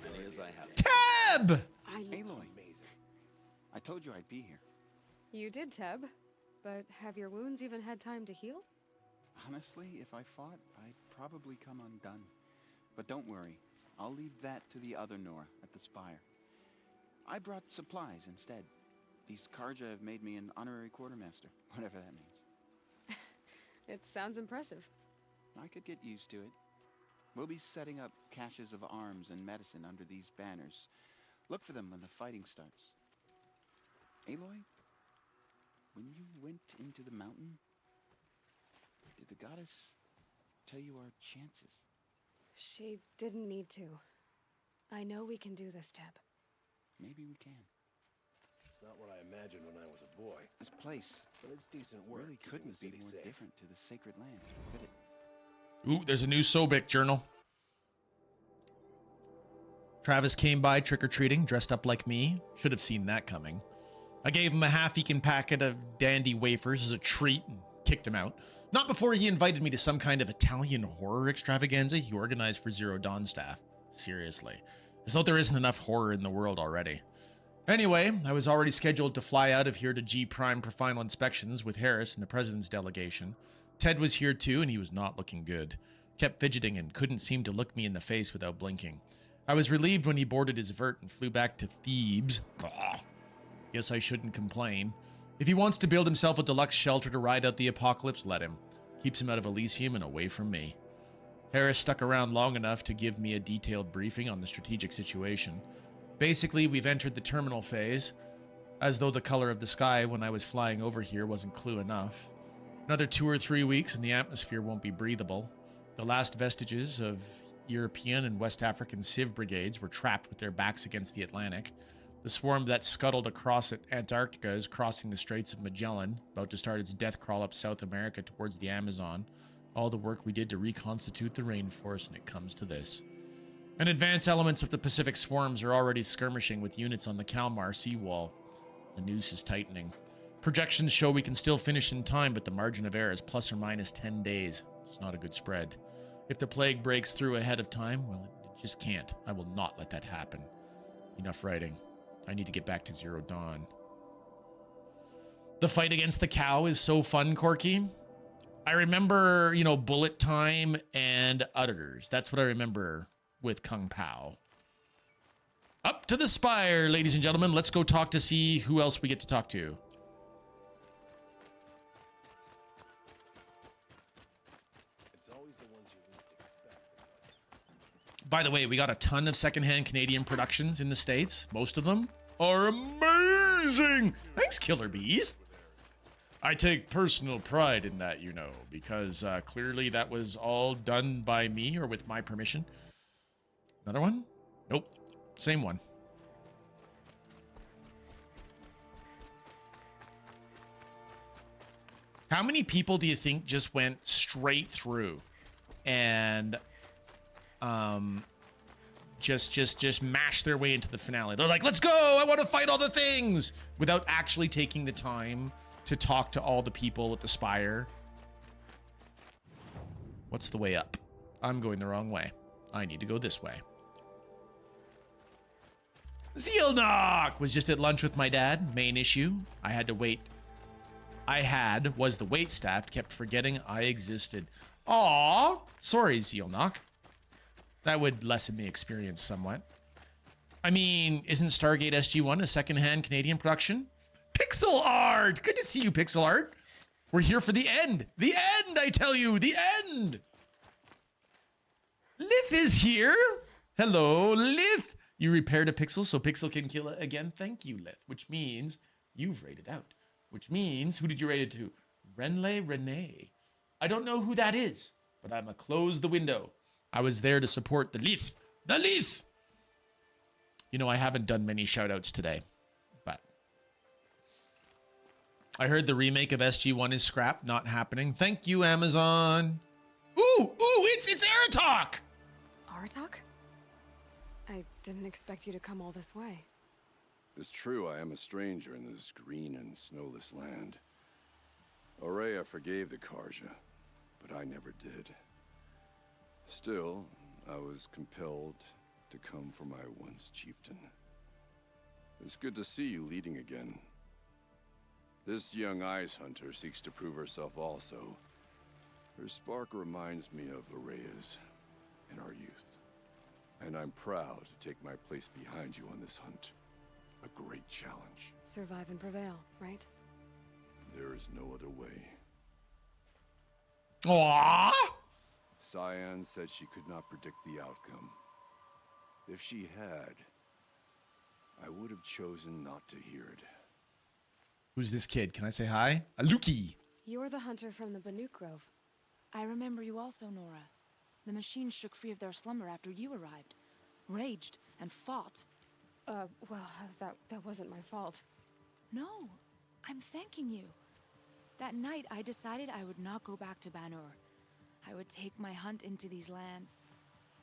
Many as I have. Tab! Aloy, I told you I'd be here. You did, Teb. But have your wounds even had time to heal? Honestly, if I fought, I'd probably come undone. But don't worry, I'll leave that to the other Nora at the Spire. I brought supplies instead. These Karja have made me an honorary quartermaster, whatever that means. It sounds impressive. I could get used to it. We'll be setting up caches of arms and medicine under these banners. Look for them when the fighting starts. Aloy, when you went into the mountain, did the goddess tell you our chances? She didn't need to. I know we can do this, Teb. Maybe we can. It's not what I imagined when I was a boy. This place But it's decent work. really keeping couldn't the be city more safe. different to the sacred lands, could it? Ooh, there's a new Sobek journal. Travis came by trick-or-treating, dressed up like me. Should have seen that coming. I gave him a half-eaten packet of dandy wafers as a treat and kicked him out. Not before he invited me to some kind of Italian horror extravaganza he organized for Zero Dawn staff. Seriously. As though there isn't enough horror in the world already. Anyway, I was already scheduled to fly out of here to G Prime for final inspections with Harris and the president's delegation. Ted was here too, and he was not looking good. Kept fidgeting and couldn't seem to look me in the face without blinking. I was relieved when he boarded his vert and flew back to Thebes. Ugh. Guess I shouldn't complain. If he wants to build himself a deluxe shelter to ride out the apocalypse, let him. Keeps him out of Elysium and away from me. Harris stuck around long enough to give me a detailed briefing on the strategic situation. Basically, we've entered the terminal phase, as though the color of the sky when I was flying over here wasn't clue enough. Another 2 or 3 weeks and the atmosphere won't be breathable. The last vestiges of European and West African civ brigades were trapped with their backs against the Atlantic. The swarm that scuttled across at Antarctica is crossing the Straits of Magellan, about to start its death crawl up South America towards the Amazon. All the work we did to reconstitute the rainforest, and it comes to this. And advanced elements of the Pacific swarms are already skirmishing with units on the Kalmar seawall. The noose is tightening. Projections show we can still finish in time, but the margin of error is plus or minus 10 days. It's not a good spread. If the plague breaks through ahead of time, well, it just can't. I will not let that happen. Enough writing. I need to get back to Zero Dawn. The fight against the cow is so fun, Corky. I remember, bullet time and udders. That's what I remember with Kung Pao. Up to the spire, ladies and gentlemen. Let's go talk to see who else we get to talk to. always the ones you least expect. By the way, we got a ton of secondhand Canadian productions in the States. Most of them are amazing. Thanks, Killer Bees. I take personal pride in that, you know, because clearly that was all done by me or with my permission. Another one? Nope. Same one. How many people do you think just went straight through and just mashed their way into the finale? They're like, let's go, I want to fight all the things, without actually taking the time to talk to all the people at the spire. What's the way up? I'm going the wrong way. I need to go this way. Zealnock was just at lunch with my dad. Main issue, I had to wait. Was the wait staff kept forgetting I existed. Aw, sorry, Zealnock. That would lessen the experience somewhat. I mean, isn't Stargate SG-1 a secondhand Canadian production? Pixel Art! Good to see you, Pixel Art. We're here for the end. The end, I tell you, the end! Lith is here. Hello, Lith. You repaired a pixel so Pixel can kill it again. Thank you, Lith. Which means you've raided out. Which means, who did you raid it to? Renley Renee. I don't know who that is, but I'ma close the window. I was there to support the Lith. The Lith! You know, I haven't done many shoutouts today, but I heard the remake of SG-1 is scrapped, not happening. Thank you, Amazon. Ooh, it's Aratok! Aratok? I didn't expect you to come all this way. It's true, I am a stranger in this green and snowless land. Aurea forgave the Karja, but I never did. Still, I was compelled to come for my once chieftain. It's good to see you leading again. This young ice hunter seeks to prove herself also. Her spark reminds me of Aurea's in our youth. And I'm proud to take my place behind you on this hunt. A great challenge. Survive and prevail, right? There is no other way. Aww! Cyan said she could not predict the outcome. If she had, I would have chosen not to hear it. Who's this kid? Can I say hi? Aluki! You're the hunter from the Banuk Grove. I remember you also, Nora. The machines shook free of their slumber after you arrived. Raged and fought. Well, that wasn't my fault. No, I'm thanking you. That night, I decided I would not go back to Banur. I would take my hunt into these lands.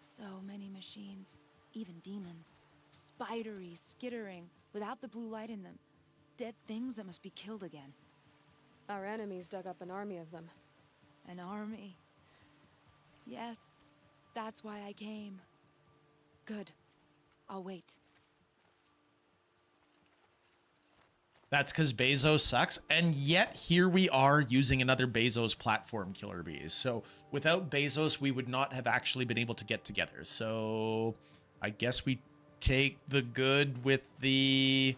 So many machines, even demons. Spidery, skittering, without the blue light in them. Dead things that must be killed again. Our enemies dug up an army of them. An army? Yes, that's why I came. Good. I'll wait. That's because Bezos sucks, and yet here we are using another Bezos platform, Killer Bees. So without Bezos, we would not have actually been able to get together. So I guess we take the good with the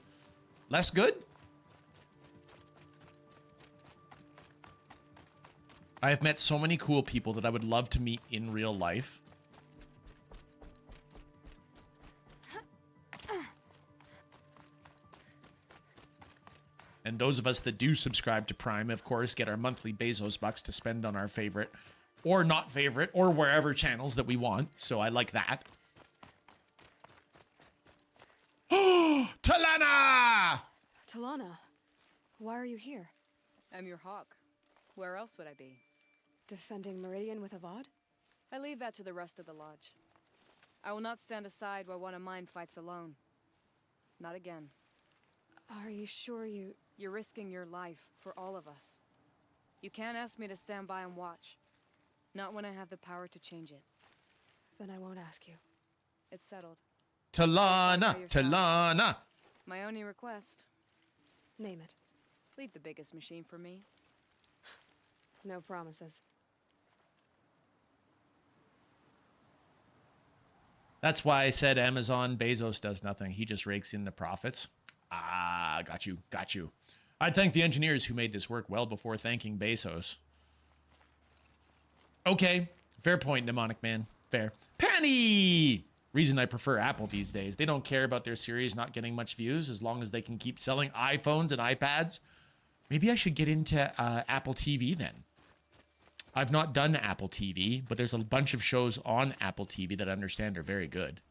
less good? I have met so many cool people that I would love to meet in real life. And those of us that do subscribe to Prime, of course, get our monthly Bezos bucks to spend on our favorite or not favorite or wherever channels that we want. So I like that. Talana! Talana, why are you here? I'm your hawk. Where else would I be? Defending Meridian with Avad? I leave that to the rest of the lodge. I will not stand aside while one of mine fights alone. Not again. Are you sure you... You're risking your life for all of us. You can't ask me to stand by and watch. Not when I have the power to change it. Then I won't ask you. It's settled. Talana! Talana! My only request. Name it. Leave the biggest machine for me. No promises. That's why I said Amazon Bezos does nothing. He just rakes in the profits. Ah, got you, got you. I'd thank the engineers who made this work well before thanking Bezos. Okay, Fair point, Mnemonic Man. Fair. Penny! Reason I prefer Apple these days. They don't care about their series not getting much views as long as they can keep selling iPhones and iPads. Maybe I should get into Apple TV then. I've not done Apple TV, but there's a bunch of shows on Apple TV that I understand are very good.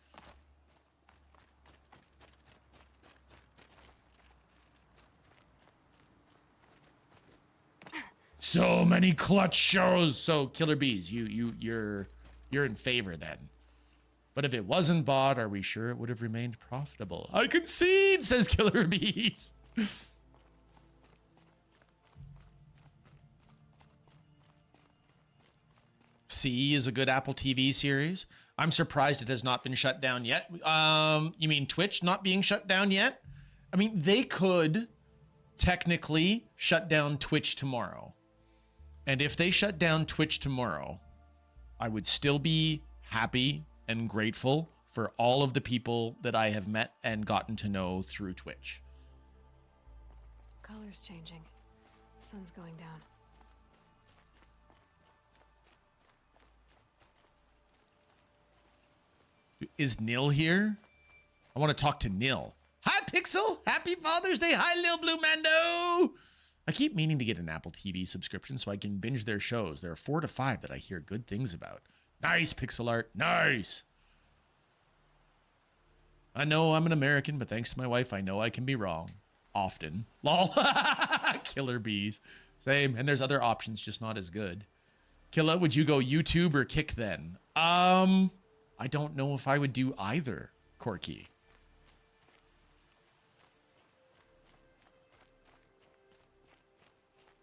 So many clutch shows. So Killer Bees, you're in favor then. But if it wasn't bought, are we sure it would have remained profitable? I concede, says Killer Bees. C is a good Apple TV series. I'm surprised it has not been shut down yet. You mean Twitch not being shut down yet? I mean, they could technically shut down Twitch tomorrow. And if they shut down Twitch tomorrow, I would still be happy and grateful for all of the people that I have met and gotten to know through Twitch. Color's changing. Sun's going down. Is Nil here? I want to talk to Nil. Hi, Pixel. Happy Father's Day. Hi, Lil Blue Mando. I keep meaning to get an Apple TV subscription so I can binge their shows. There are 4 to 5 that I hear good things about. Nice, Pixel Art. Nice. I know I'm an American, but thanks to my wife, I know I can be wrong. Often. Lol. Killer Bees. Same. And there's other options, just not as good. Killa, would you go YouTube or Kick then? I don't know if I would do either, Corky.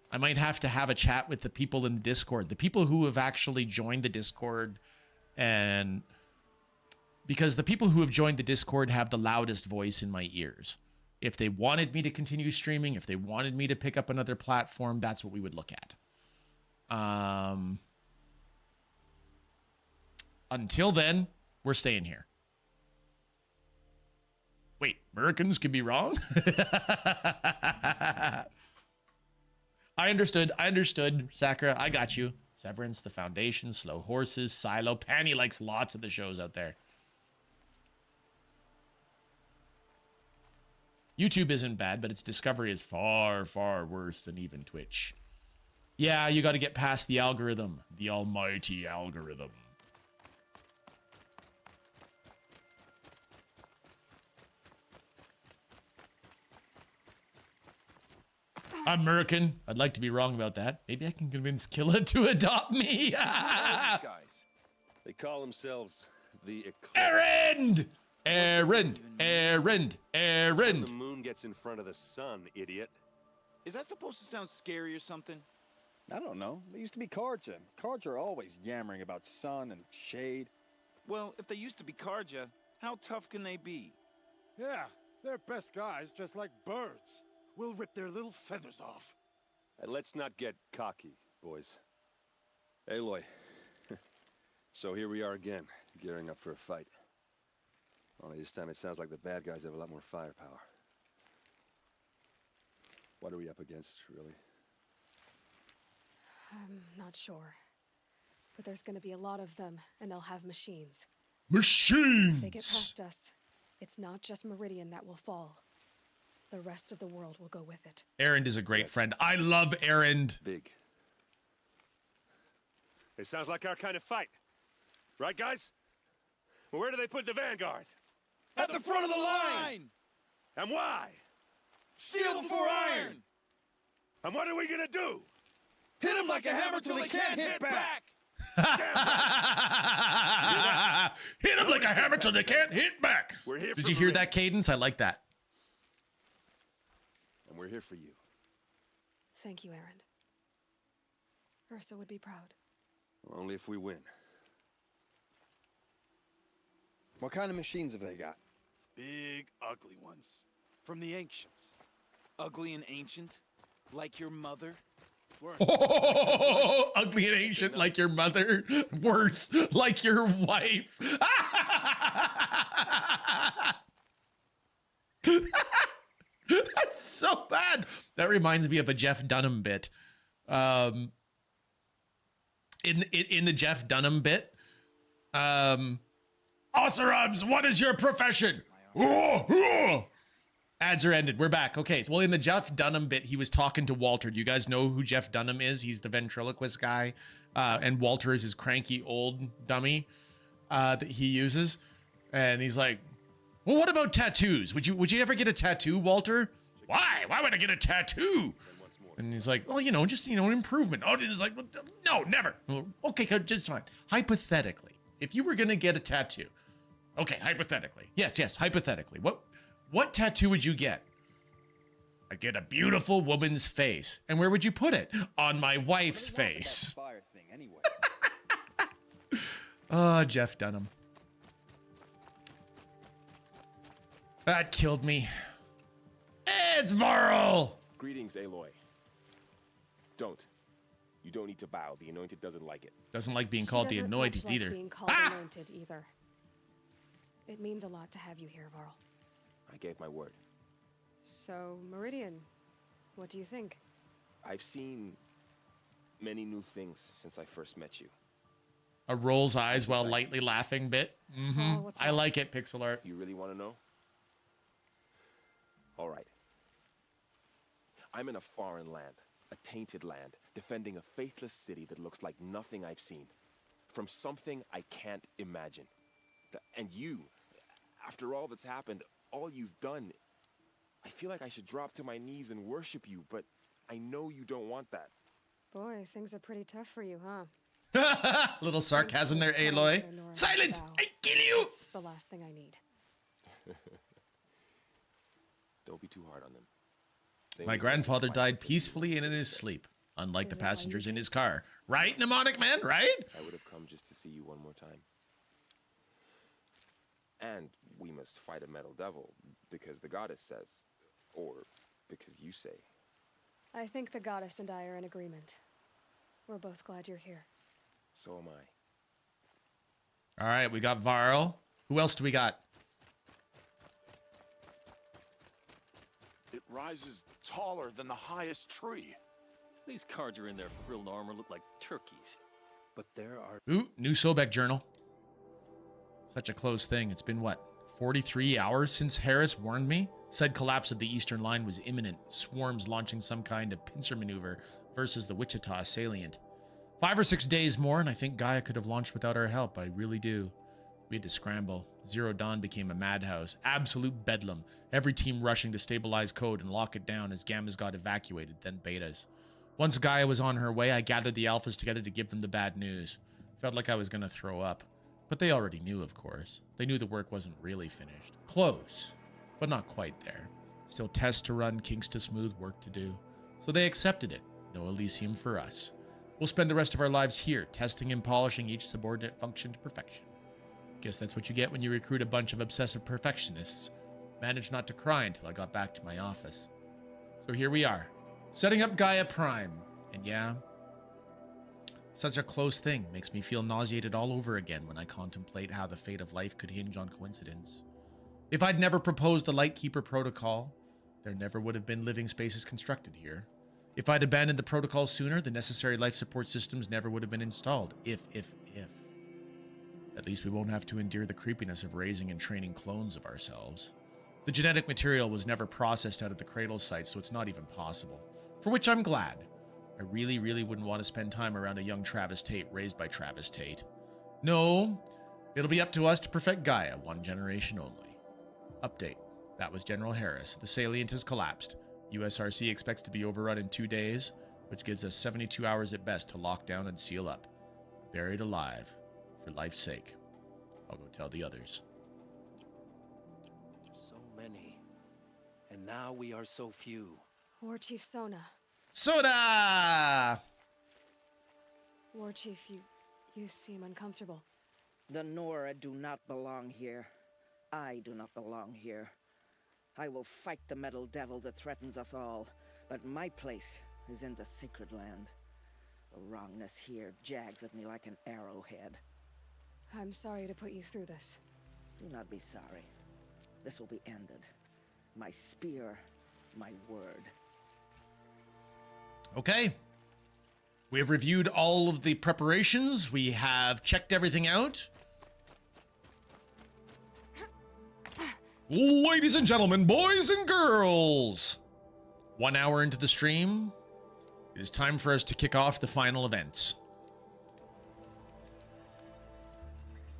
I might have to have a chat with the people in the Discord, the people who have actually joined the Discord, and because the people who have joined the Discord have the loudest voice in my ears. If they wanted me to continue streaming, if they wanted me to pick up another platform, that's what we would look at. Until then, we're staying here. Wait, Americans can be wrong? I understood. Sakura, I got you. Severance, The Foundation, Slow Horses, Silo. Panny likes lots of the shows out there. YouTube isn't bad, but its discovery is far, far worse than even Twitch. Yeah, you got to get past the algorithm. The almighty algorithm. I'm American. I'd like to be wrong about that. Maybe I can convince Killa to adopt me. These guys. They call themselves the Eclipse. Errand! The moon gets in front of the sun, idiot. Is that supposed to sound scary or something? I don't know. They used to be Karja. Karja are always yammering about sun and shade. Well, if they used to be Karja, how tough can they be? Yeah, they're best guys just like birds. We'll rip their little feathers off. And let's not get cocky, boys. Aloy. So here we are again, gearing up for a fight. Only this time it sounds like the bad guys have a lot more firepower. What are we up against, really? I'm not sure. But there's gonna be a lot of them, and they'll have machines. Machines! If they get past us, it's not just Meridian that will fall. The rest of the world will go with it. Erend is a great friend. I love Erend. Big. It sounds like our kind of fight. Right, guys? Well, where do they put the vanguard? At the front of the line! And why? Steel before iron! And what are we gonna do? Hit them like a hammer till they can't hit back! Hit them like a hammer till they can't hit back. We're here. Did you hear that cadence? I like that. And we're here for you. Thank you, Erend. Ursa would be proud. Only if we win. What kind of machines have they got? Big, ugly ones. From the ancients. Ugly and ancient? Like your mother? Worse. Oh, ugly and ancient like your mother. Worse, like your wife. That's so bad. That reminds me of a Jeff Dunham bit. in the Jeff Dunham bit. Oserums, what is your profession? Ads are ended. We're back. Okay, so well, in the Jeff Dunham bit, he was talking to Walter. Do you guys know who Jeff Dunham is? He's the ventriloquist guy, and Walter is his cranky old dummy that he uses. And he's like, "Well, what about tattoos? Would you ever get a tattoo, Walter? Why? Why would I get a tattoo?" And he's like, "Well, just improvement." Oh, he's like, "No, never." Well, okay, just fine. Hypothetically, if you were gonna get a tattoo, okay, hypothetically, yes, hypothetically, what tattoo would you get? I'd get a beautiful woman's face. And where would you put it? On my wife's face. Anyway. Oh, Jeff Dunham. That killed me. It's Varl! Greetings, Aloy. You don't need to bow. The Anointed doesn't like it. Doesn't like being called the Anointed much like either. being called Anointed either. It means a lot to have you here, Varl. I gave my word. So, Meridian, what do you think? I've seen many new things since I first met you. A rolls eyes while lightly laughing bit. Mm-hmm. I like it, pixel art. You really want to know? All right. I'm in a foreign land, a tainted land, defending a faithless city that looks like nothing I've seen. From something I can't imagine. And you, after all that's happened, all you've done, I feel like I should drop to my knees and worship you, but I know you don't want that. Boy, things are pretty tough for you, huh? Little sarcasm there, Aloy. Silence! I kill you! That's the last thing I need. Don't be too hard on them. My grandfather died peacefully and in his sleep, unlike the passengers in his car. Right, Mnemonic Man, right? I would have come just to see you one more time. And we must fight a metal devil, because the goddess says, or because you say. I think the goddess and I are in agreement. We're both glad you're here. So am I. All right, we got Varl. Who else do we got? It rises taller than the highest tree. These Carja in their frilled armor look like turkeys. But there are... Ooh, new Sobek journal. Such a close thing. It's been, what, 43 hours since Harris warned me? Said collapse of the Eastern Line was imminent. Swarms launching some kind of pincer maneuver versus the Wichita salient. 5 or 6 days more, and I think Gaia could have launched without our help. I really do. We had to scramble. Zero Dawn became a madhouse. Absolute bedlam. Every team rushing to stabilize code and lock it down as Gammas got evacuated, then Betas. Once Gaia was on her way, I gathered the Alphas together to give them the bad news. Felt like I was going to throw up. But they already knew, of course. They knew the work wasn't really finished. Close, but not quite there. Still tests to run, kinks to smooth, work to do. So they accepted it. No Elysium for us. We'll spend the rest of our lives here, testing and polishing each subordinate function to perfection. Guess that's what you get when you recruit a bunch of obsessive perfectionists. Managed not to cry until I got back to my office. So here we are, setting up Gaia Prime. And yeah, such a close thing makes me feel nauseated all over again when I contemplate how the fate of life could hinge on coincidence. If I'd never proposed the Lightkeeper Protocol, there never would have been living spaces constructed here. If I'd abandoned the protocol sooner, the necessary life support systems never would have been installed. If. At least we won't have to endure the creepiness of raising and training clones of ourselves. The genetic material was never processed out of the cradle site, so it's not even possible. For which I'm glad. I really, really wouldn't want to spend time around a young Travis Tate raised by Travis Tate. No, it'll be up to us to perfect Gaia, one generation only. Update. That was General Harris. The salient has collapsed. USRC expects to be overrun in 2 days, which gives us 72 hours at best to lock down and seal up. Buried alive. For life's sake. I'll go tell the others. So many. And now we are so few. War Chief Sona. Soda! War Chief, you seem uncomfortable. The Nora do not belong here. I do not belong here. I will fight the metal devil that threatens us all, but my place is in the sacred land. The wrongness here jags at me like an arrowhead. I'm sorry to put you through this. Do not be sorry. This will be ended. My spear, my word. Okay. We have reviewed all of the preparations. We have checked everything out. Ladies and gentlemen, boys and girls, 1 hour into the stream, it is time for us to kick off the final events.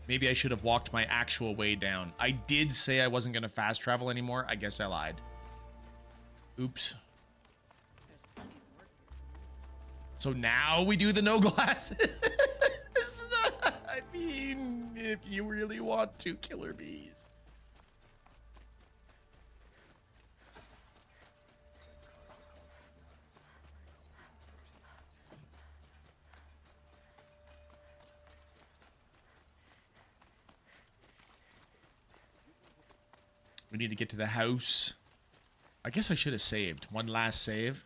Maybe I should have walked my actual way down. I did say I wasn't going to fast travel anymore. I guess I lied. Oops. So now we do the no glasses. I mean, if you really want to, killer bees. We need to get to the house. I guess I should have saved. One last save.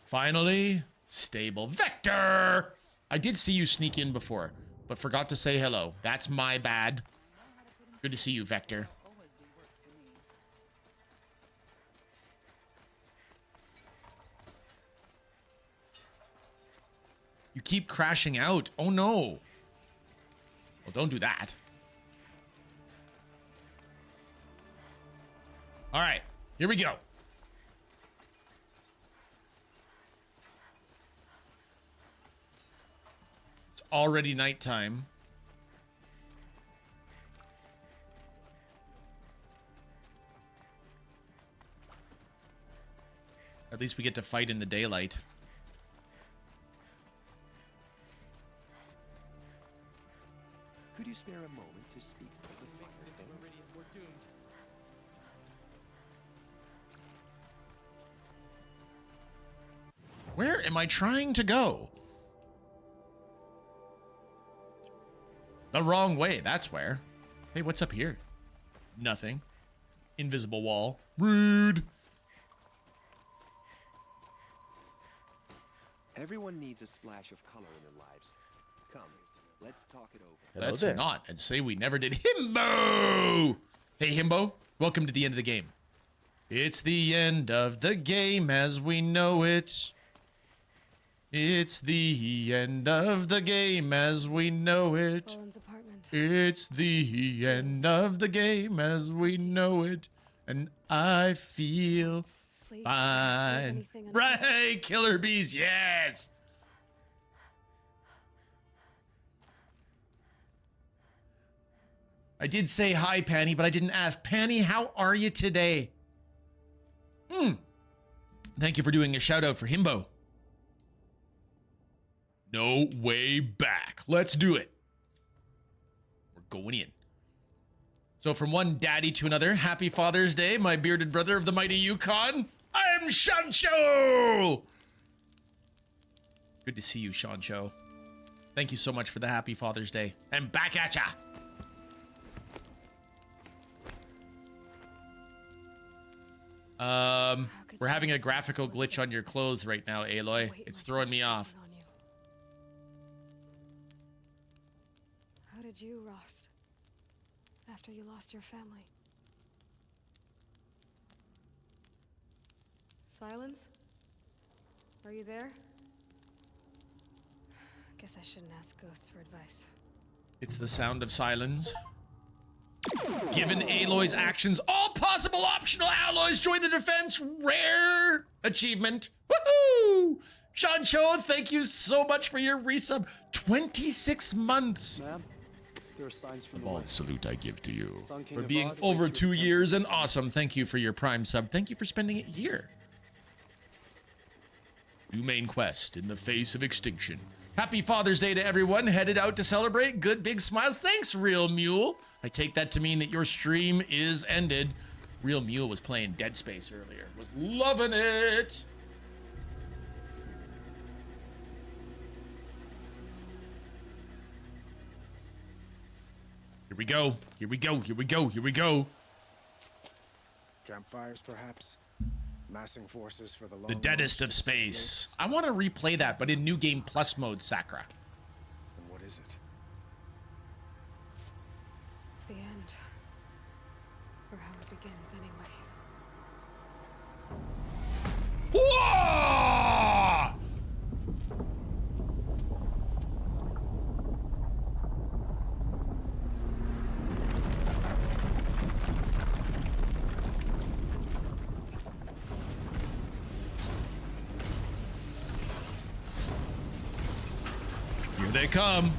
Finally, stable. Vector! I did see you sneak in before, but forgot to say hello. That's my bad. Good to see you, Vector. You keep crashing out. Oh no. Well, don't do that. All right, here we go. It's already nighttime. At least we get to fight in the daylight. Could you spare a moment to speak of the finer things? We're doomed. Where am I trying to go? The wrong way, that's where. Hey, what's up here? Nothing. Invisible wall. Rude. Everyone needs a splash of color in their lives. Come, let's talk it over. Let's not and say we never did. Himbo! Hey, Himbo. Welcome to the end of the game. It's the end of the game as we know it. It's the end of the game as we know it. Roland's apartment. It's the end of the game as we know it. And I feel fine. Right, killer bees, yes! I did say hi, Panny, but I didn't ask. Panny, how are you today? Thank you for doing a shout out for Himbo. No way back. Let's do it. We're going in. So from one daddy to another, happy Father's Day, my bearded brother of the mighty Yukon. I'm Shancho! Good to see you, Shancho. Thank you so much for the happy Father's Day. And back at ya! We're having a graphical glitch on your clothes right now, Aloy. It's throwing me off. How did you, Rost? After you lost your family? Silence? Are you there? Guess I shouldn't ask ghosts for advice. It's the sound of silence. Given Aloy's actions, all possible optional alloys join the defense. Rare achievement. Woohoo! Shancho, thank you so much for your resub. 26 months. Ma'am, there are signs from The the bald west. salute I give to you. Sun King For of being Oz over waits your 2 years and temperance. awesome. Thank you for your prime sub. Thank you for spending it here. New main quest in the face of extinction. Happy Father's Day to everyone headed out to celebrate. Good big smiles. Thanks, Real Mule. I take that to mean that your stream is ended. Real Mule was playing Dead Space earlier. Was loving it. Here we go. Here we go. Here we go. Here we go. Campfires, perhaps? Massing forces for the long The deadest of space. I want to replay that, but in New Game Plus mode, Sakura. And what is it? The end. Or how it begins, anyway. Whoa! Here they come.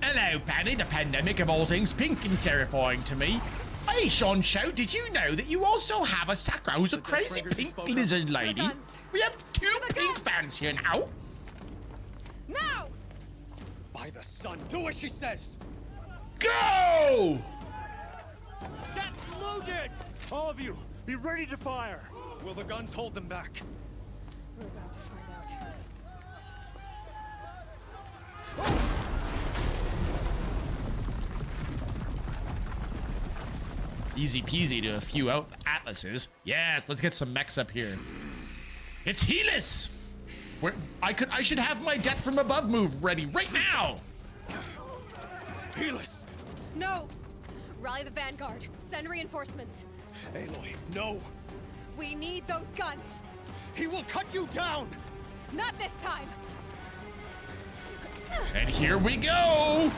Hello, Paddy, the pandemic of all things pink and terrifying to me. Hey, Sean Show, did you know that you also have a Sacro's a crazy pink lizard lady? We have 2 pink fans here now. Now! By the sun, do as she says! Go! Set loaded! All of you, be ready to fire! Will the guns hold them back? We're about to find out. Easy peasy to a few out atlases. Yes, let's get some mechs up here. It's Helis! Where I should have my death from above move ready right now! Helis! No! Rally the vanguard. Send reinforcements. Aloy, no! We need those guns. He will cut you down! Not this time! And here we go!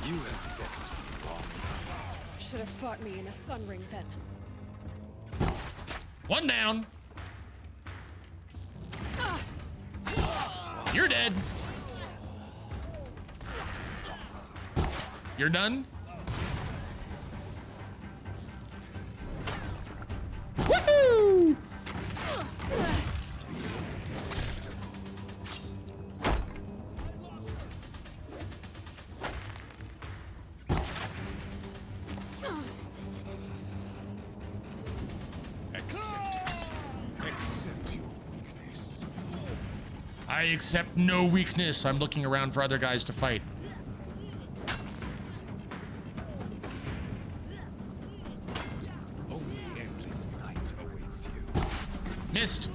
You have fixed me long enough. Should have fought me in a sun ring then. One down. You're dead. You're done? Woohoo! I accept no weakness. I'm looking around for other guys to fight. Only endless night awaits you. Missed.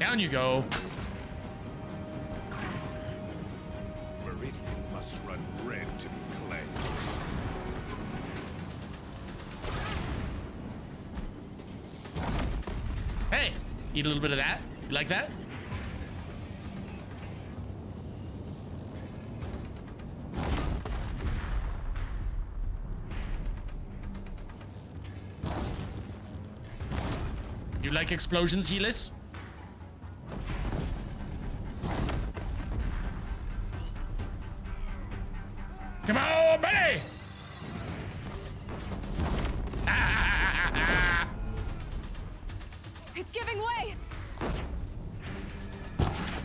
Down you go. Meridian must run red to be cleansed. Hey, eat a little bit of that. You like that? You like explosions, Helis? Come on, buddy! It's giving way!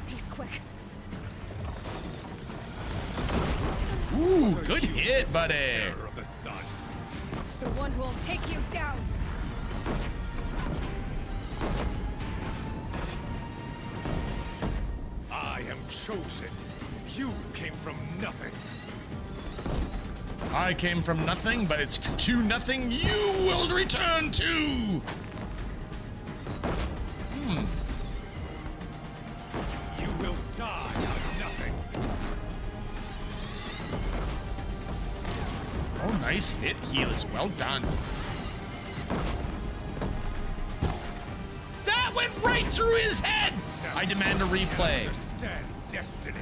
He's quick. Ooh, good hit, buddy. Of the sun. The one who will take you down. I am chosen. You came from nothing. I came from nothing, but it's to nothing you will return to. You will die of nothing. Oh, nice hit, Helis. Well done. That went right through his head. I demand a replay. Understand destiny.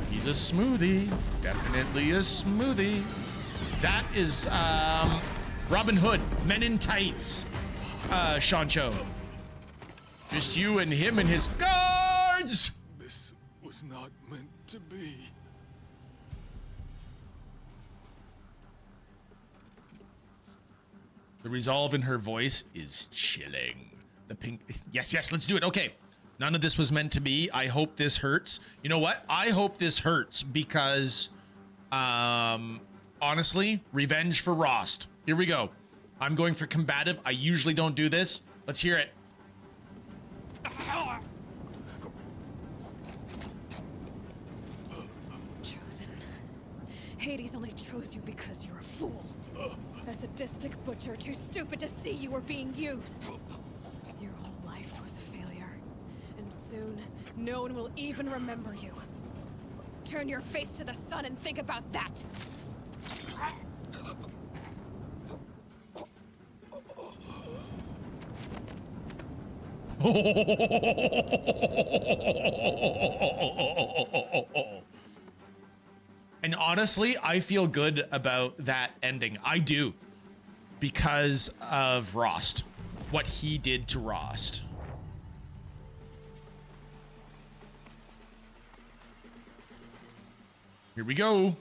He's a smoothie. Definitely a smoothie. That is Robin Hood, Men in Tights, Shancho. Just you and him and his guards. This was not meant to be. The resolve in her voice is chilling. The pink. Yes, yes, let's do it. Okay. None of this was meant to be. I hope this hurts. You know what? I hope this hurts because, honestly, revenge for Rost. Here we go. I'm going for combative. I usually don't do this. Let's hear it. Chosen. Hades only chose you because you're a fool. A sadistic butcher too stupid to see you were being used. Your whole life was a failure. And No one will even remember you. Turn your face to the sun and think about that! And honestly, I feel good about that ending. I do. Because of Rost. What he did to Rost. Here we go.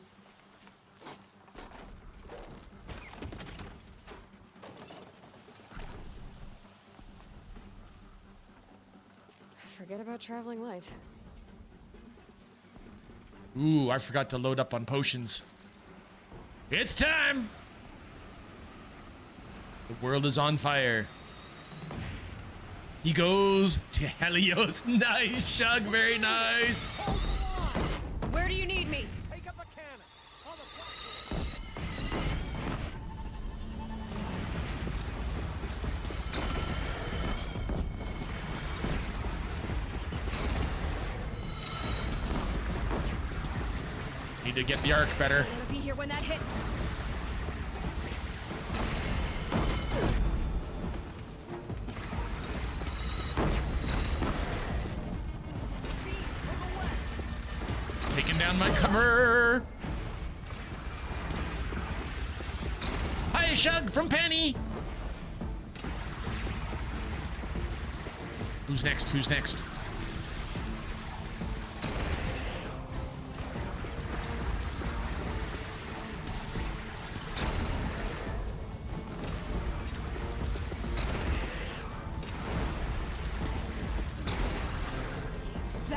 Forget about traveling light. Ooh, I forgot to load up on potions. It's time! The world is on fire. He goes to Helios. Nice, Shug, very nice. Where do you need me? Take up a cannon. On the Need to get the arc better. I gotta be here when that hits. Taking down my cover. Hi, Shug from Penny. Who's next? Who's next?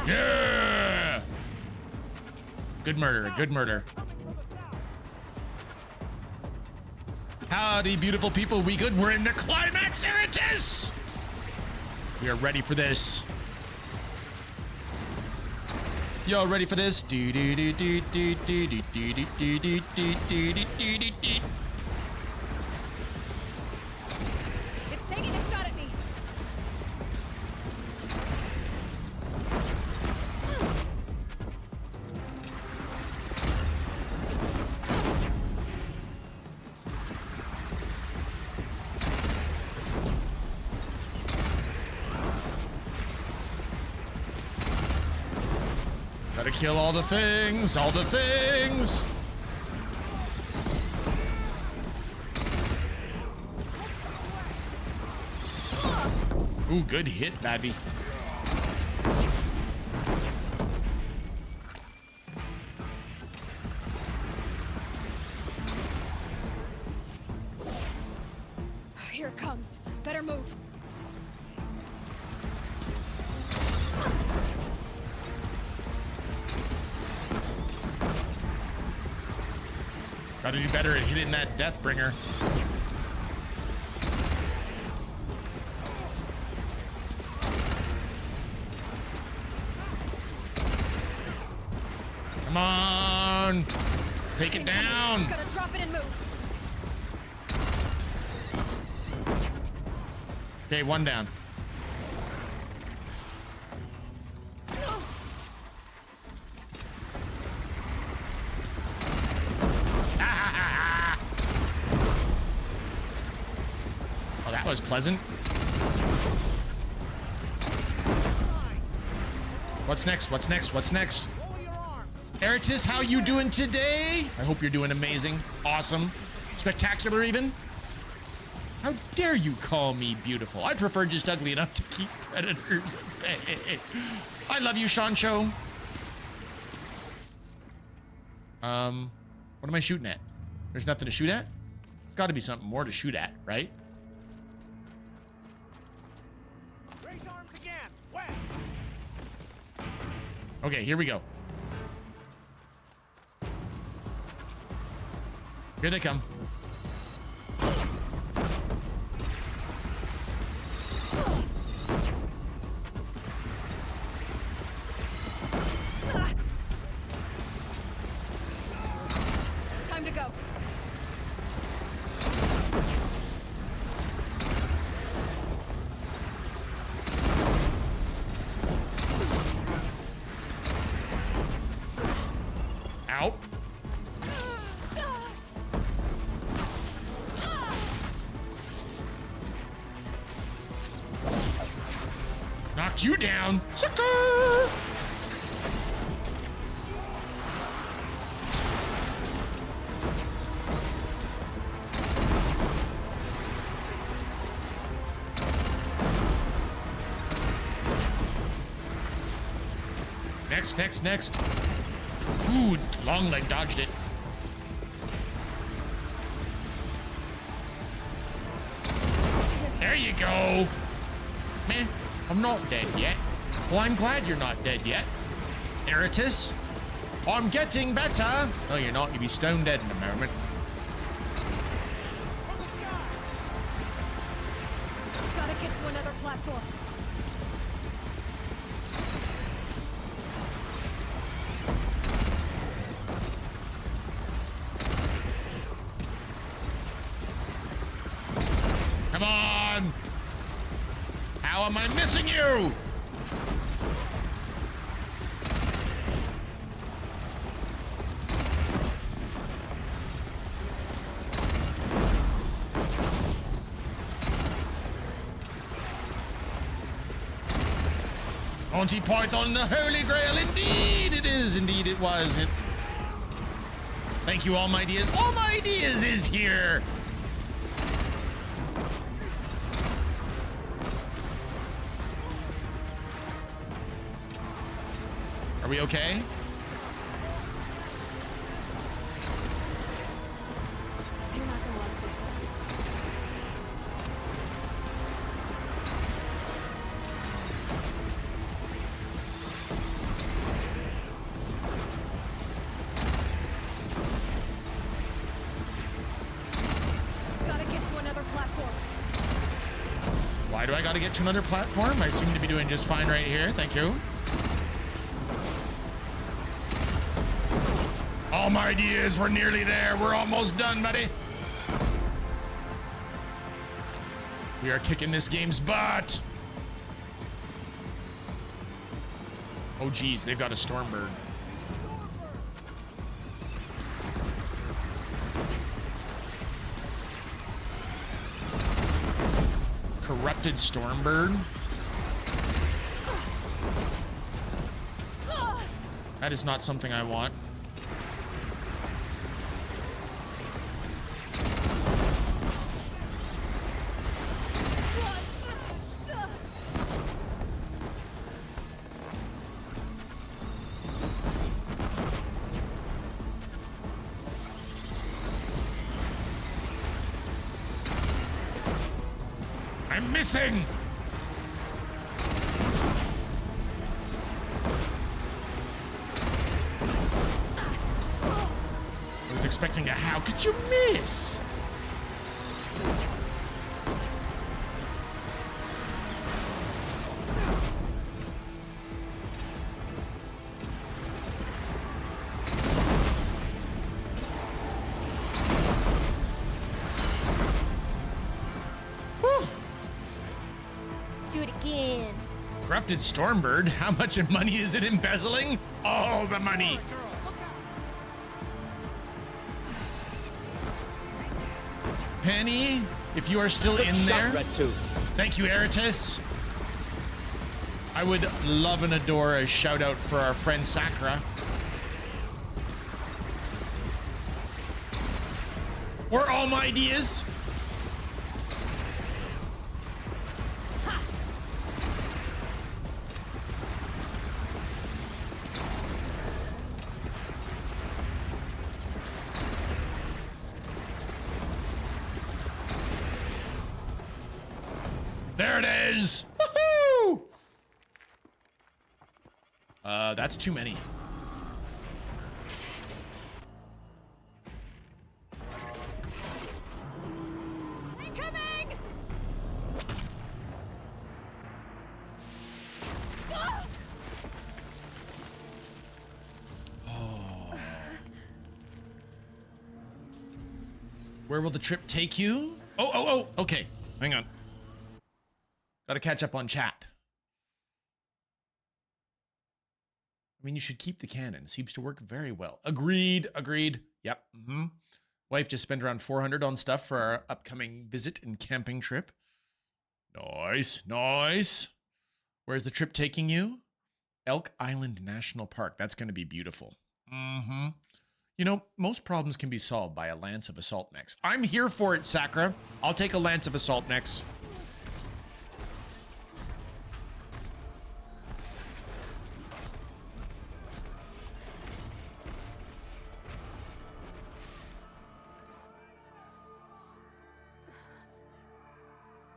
Yeah! Good murder, good murder. Howdy, beautiful people. We good? We're in the climax. Here it is. We are ready for this. Y'all ready for this? It's taking a shot at me. Gotta kill all the things, all the things. Ooh, good hit, Babby. Here it comes. Better move. Gotta do better at hitting that Deathbringer. Come on! Take it down! Gotta drop it and move. Okay, one down. Oh, that was pleasant. What's next? What's next? What's next? Eritis, how you doing today? I hope you're doing amazing. Awesome. Spectacular even. How dare you call me beautiful? I prefer just ugly enough to keep predators at bay. I love you, Shancho. What am I shooting at? There's nothing to shoot at? Gotta be something more to shoot at, right? Raise arms again. West. Okay, here we go. Here they come. Time to go. Ow. Knocked you down. Sucker! Next. Ooh, long leg dodged it. There you go. Meh, I'm not dead yet. Well, I'm glad you're not dead yet. Eritus, I'm getting better. No, you're not. You'll be stone dead in a moment. Gotta get to another platform. Come on! How am I missing you? Monty Python, the Holy Grail, indeed it is, indeed it was. Thank you, All My Ideas. All My Ideas is here. Are we okay? Gotta get to another platform. Why do I gotta get to another platform? I seem to be doing just fine right here. Thank you. All My Ideas, we're nearly there. We're almost done, buddy. We are kicking this game's butt. Oh, geez, they've got a Stormbird. Corrupted Stormbird? That is not something I want. I'm missing! I was expecting a how could you miss? Do it again. Corrupted Stormbird? How much money is it embezzling? All the money! Penny, if you are still in there. Thank you, Eritus. I would love and adore a shout out for our friend Sakura. Or All My Ideas. There it is! Woohoo! That's too many. Incoming! Oh. Where will the trip take you? Oh, okay. Hang on. Gotta catch up on chat. I mean, you should keep the cannon. Seems to work very well. Agreed. Agreed. Yep. Wife just spent around 400 on stuff for our upcoming visit and camping trip. Nice. Nice. Where's the trip taking you? Elk Island National Park. That's going to be beautiful. You know, most problems can be solved by a lance of assault mechs. I'm here for it, Sakura. I'll take a lance of assault mechs.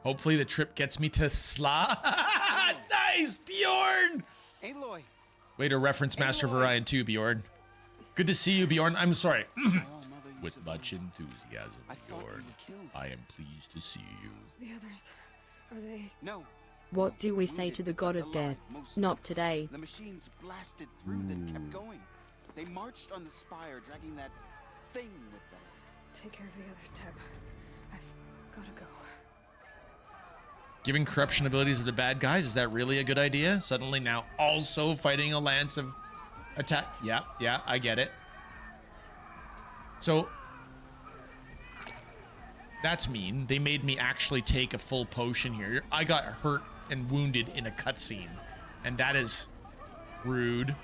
Hopefully the trip gets me to Sla. Nice, Bjorn! Aloy. Way to reference Master of Orion too, Bjorn. Good to see you, Bjorn. I'm sorry. With much enthusiasm, Bjorn. I am pleased to see you. The others, are they? No. What do we say to the god of death? Not today. The machines blasted through, then kept going. They marched on the spire, dragging that thing with them. Take care of the others, Teb. I've gotta go. Giving corruption abilities to the bad guys, is that really a good idea? Suddenly now also fighting a lance of attack. Yeah, I get it. So that's mean. They made me actually take a full potion here. I got hurt and wounded in a cutscene, and that is rude.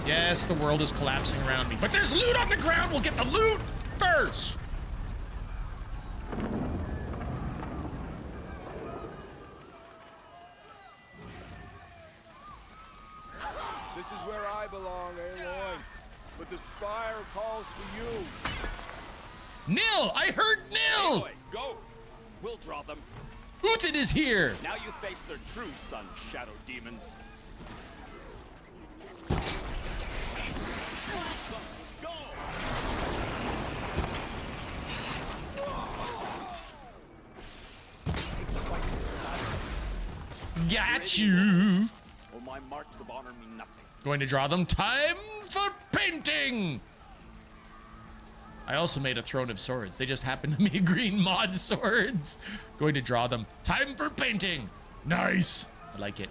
Yes, the world is collapsing around me, but there's loot on the ground. We'll get the loot first. This is where I belong, Aloy. But the spire calls for you. Nil! I heard Nil! Aloy, go! We'll draw them. Uthin is here! Now you face their true son, shadow demons. Got you! Or my marks of honor mean nothing. Going to draw them. Time for painting! I also made a throne of swords. They just happen to be green mod swords. Going to draw them. Time for painting! Nice! I like it.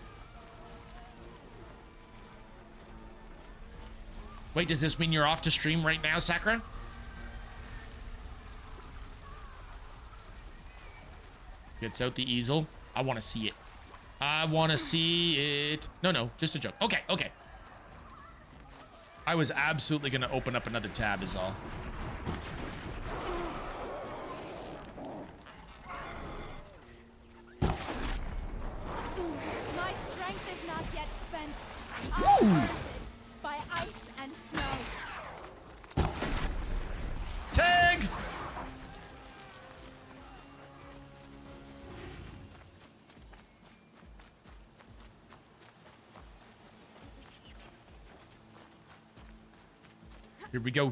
Wait, does this mean you're off to stream right now, Sakura? Gets out the easel. I want to see it. I want to see it. No, just a joke. Okay. I was absolutely going to open up another tab is all. My strength is not yet spent. I earned it by ice and snow. Tag! Here we go,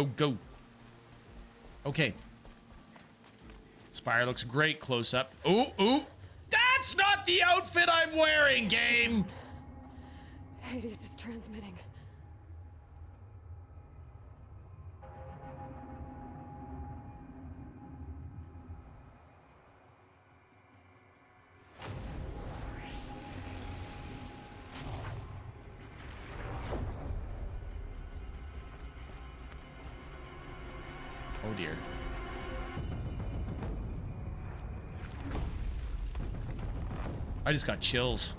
go. Okay. Spire looks great close up. Ooh. That's not the outfit I'm wearing, game! Hades is transmitting. Oh dear. I just got chills.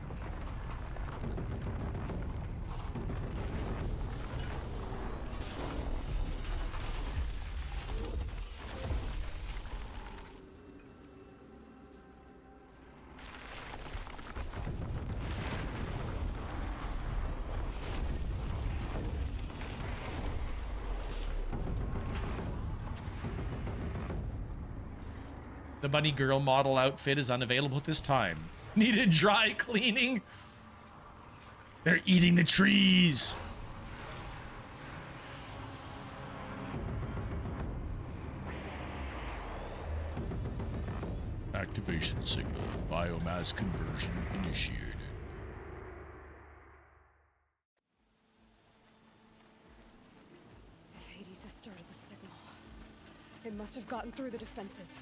The bunny girl model outfit is unavailable at this time. Needed dry cleaning. They're eating the trees. Activation signal. Biomass conversion initiated. If Hades has started the It must have gotten through the defenses.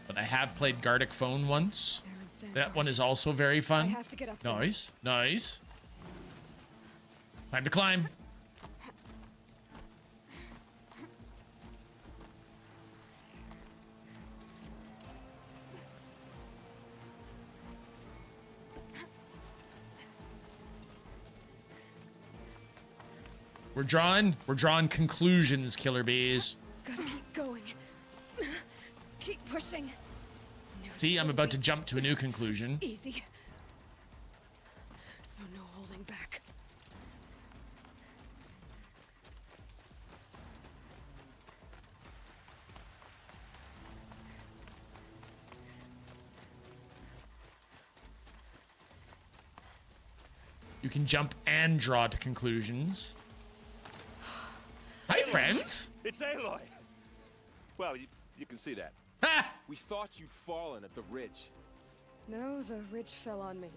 But I have played Gartic Phone once. Aaron's van That one is also very I fun. have to get up there. Nice, nice. Time to climb. We're drawing conclusions, Killer Bees. Gotta keep going. Keep pushing. See, I'm about to jump to a new conclusion. Easy. So no holding back. You can jump and draw to conclusions. Hi, friends. It's Aloy. Well, you can see that. We thought you'd fallen at the ridge. No, the ridge fell on me.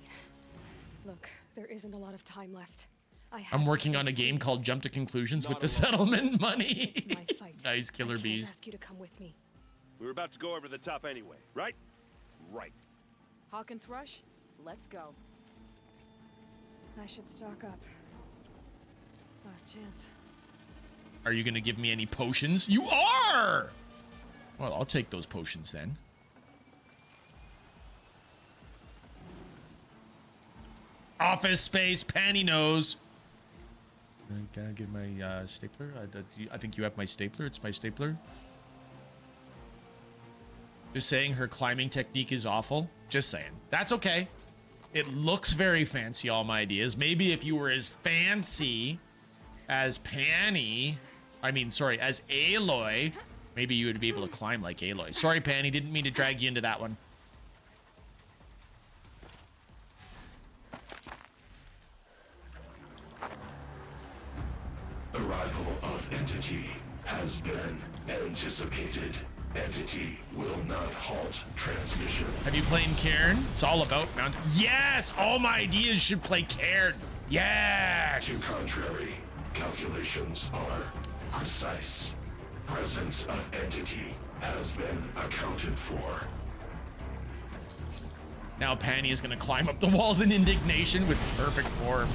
Look, there isn't a lot of time left. I'm working on a game called Jump to Conclusions with the settlement money. It's my fight. Nice, Killer I can't Bees. ask you to come with me. We were about to go over the top anyway, right? Right. Hawk and Thrush, let's go. I should stock up. Last chance. Are you gonna give me any potions? You are! Well, I'll take those potions then. Office space, panty nose. Can I get my stapler? I think you have my stapler. It's my stapler. Just saying her climbing technique is awful. Just saying. That's okay. It looks very fancy, all my ideas. Maybe if you were as fancy as Panny, as Aloy, maybe you would be able to climb like Aloy. Sorry, Panny, didn't mean to drag you into that one. Arrival of Entity has been anticipated. Entity will not halt transmission. Have you played Cairn? It's all about Mount. Yes! All my ideas should play Cairn. Yes! To contrary, calculations are precise. Presence of Entity has been accounted for. Now Panny is gonna climb up the walls in indignation with perfect form.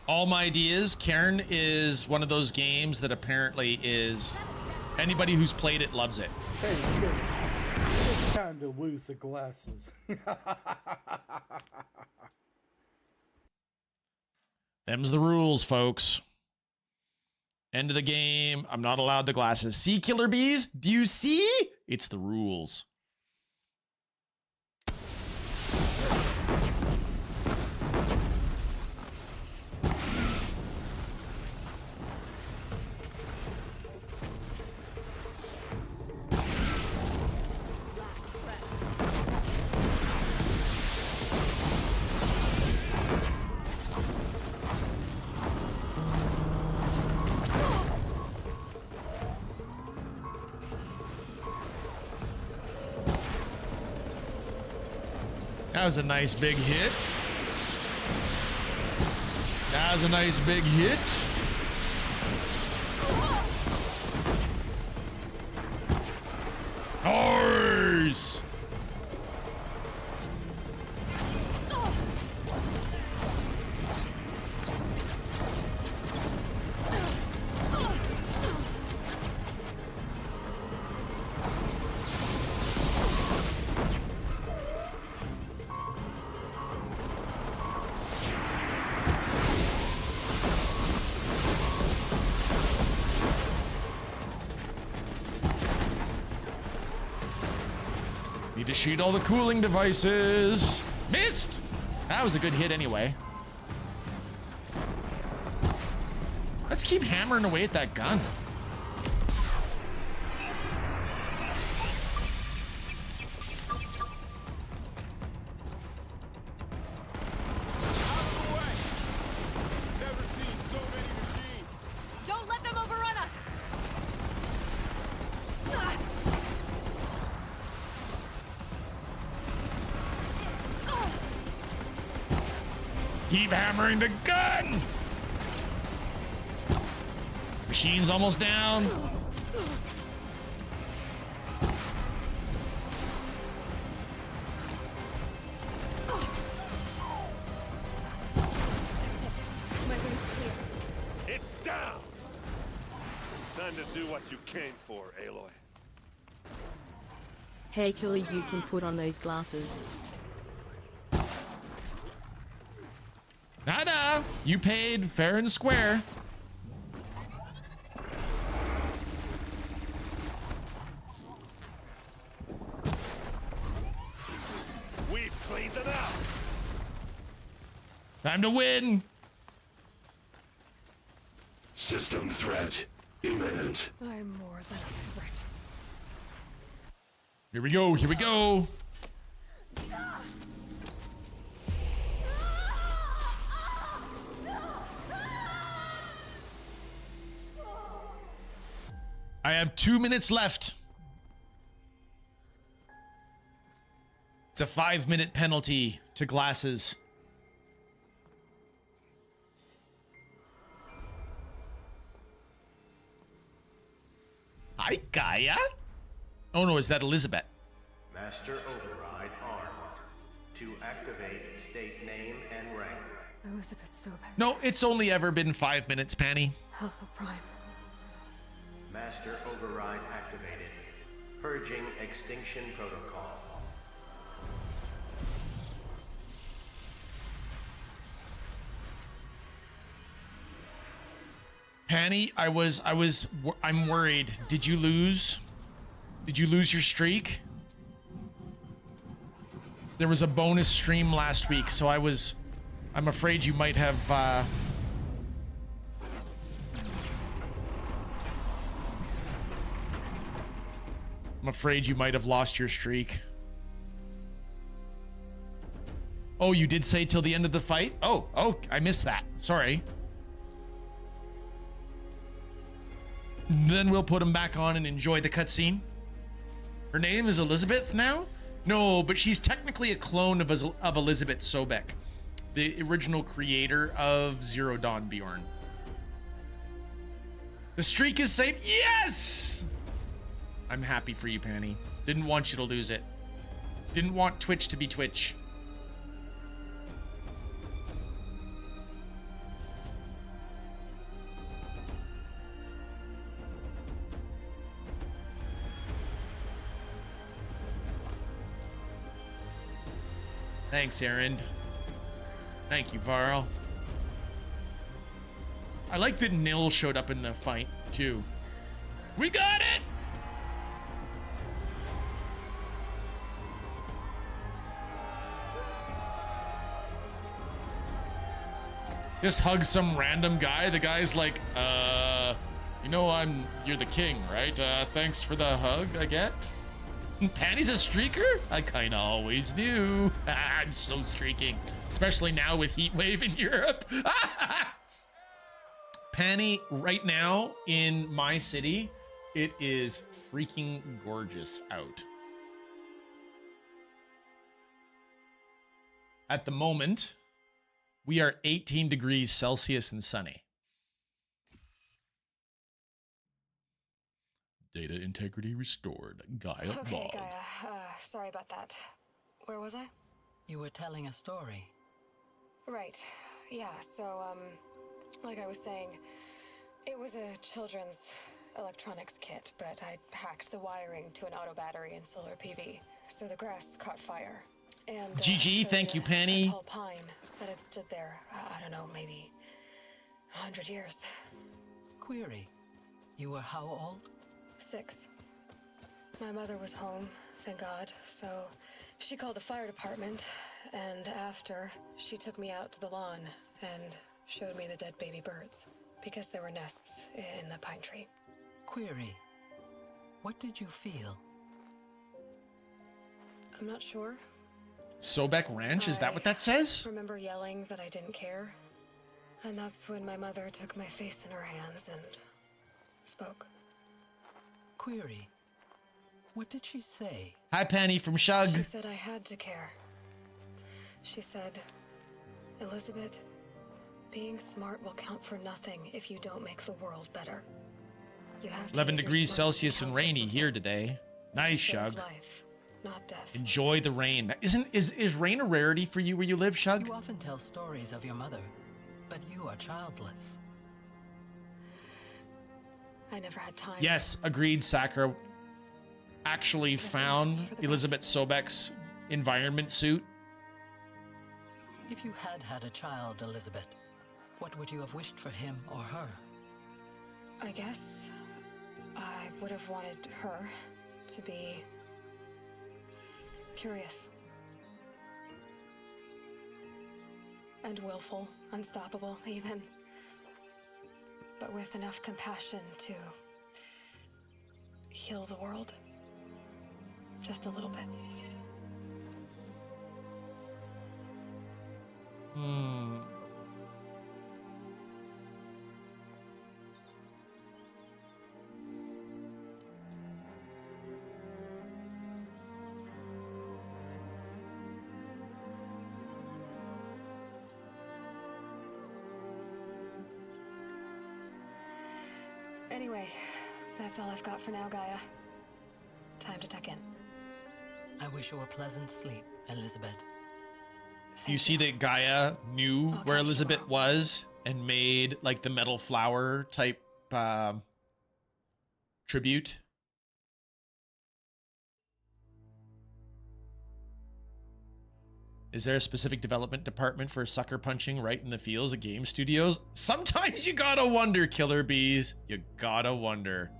All my ideas. Cairn is one of those games that apparently is anybody who's played it loves it. Hey, you kind of lose the glasses. Them's the rules, folks. End of the game. I'm not allowed the glasses. See, Killer Bees? Do you see? It's the rules. That was a nice big hit. That was a nice big hit. Nice. Need to shoot all the cooling devices. Missed! That was a good hit anyway. Let's keep hammering away at that gun. Don't let them overrun us! Keep hammering the gun! Machine's almost down. It's down! Time to do what you came for, Aloy. Hey Killy, you can put on those glasses. Nah, you paid fair and square. We've cleaned them out. Time to win. System threat imminent. I'm more than a threat. Here we go, here we go. I have 2 minutes left. It's a 5-minute penalty to glasses. Hi, Gaia. Oh no, is that Elizabeth? Master Override armed. To activate, state name and rank. Elizabeth Sobek. No, it's only ever been 5 minutes, Panny. Alpha Prime. Master Override activated. Purging extinction protocol. Panny, I'm worried. Did you lose? Did you lose your streak? There was a bonus stream last week, so I'm afraid you might have, I'm afraid you might have lost your streak. Oh, you did say till the end of the fight? Oh, I missed that. Sorry. Then we'll put him back on and enjoy the cutscene. Her name is Elizabeth now? No, but she's technically a clone of Elizabeth Sobek, the original creator of Zero Dawn Bjorn. The streak is safe. Yes! I'm happy for you, Panny. Didn't want you to lose it. Didn't want Twitch to be Twitch. Thanks, Aaron. Thank you, Varl. I like that Nil showed up in the fight, too. We got it! Just hug some random guy. The guy's like, you know, you're the king, right? Thanks for the hug I get. Panny's a streaker? I kinda always knew. I'm so streaking. Especially now with heat wave in Europe. Panny, right now in my city, it is freaking gorgeous out. At the moment, we are 18 degrees Celsius and sunny. Data integrity restored. Gaia Okay, log. Gaia. Sorry about that. Where was I? You were telling a story. Right. Yeah, so, like I was saying, it was a children's electronics kit, but I hacked the wiring to an auto battery and solar PV, so the grass caught fire. And GG, so thank you, Panny. A tall pine that had stood there, I don't know, maybe 100 years. Query. You were how old? 6. My mother was home, thank God, so she called the fire department, and after, she took me out to the lawn and showed me the dead baby birds, because there were nests in the pine tree. Query. What did you feel? I'm not sure. Sobek Ranch, is that what that says? I remember yelling that I didn't care, and that's when my mother took my face in her hands and spoke. Query. What did she say? Hi, Penny from Shug. She said I had to care. She said, Elizabeth, being smart will count for nothing if you don't make the world better. You have to 11 use your degrees smarts Celsius to and count for rainy something. here today. Nice, To save Shug. life, not death. Enjoy the rain. Is rain a rarity for you where you live, Shug? You often tell stories of your mother, but you are childless. I never had time. Yes, agreed, Sakura. Actually found Elizabeth Sobek's environment suit. If you had had a child, Elizabeth, what would you have wished for him or her? I guess I would have wanted her to be curious and willful, unstoppable even, but with enough compassion to heal the world just a little bit. Anyway, that's all I've got for now, Gaia. Time to tuck in. I wish you a pleasant sleep, Elizabeth. You see that Gaia knew where Elizabeth was and made like the metal flower type tribute. Is there a specific development department for sucker punching right in the feels of game studios? Sometimes you gotta wonder, Killer Bees. You gotta wonder.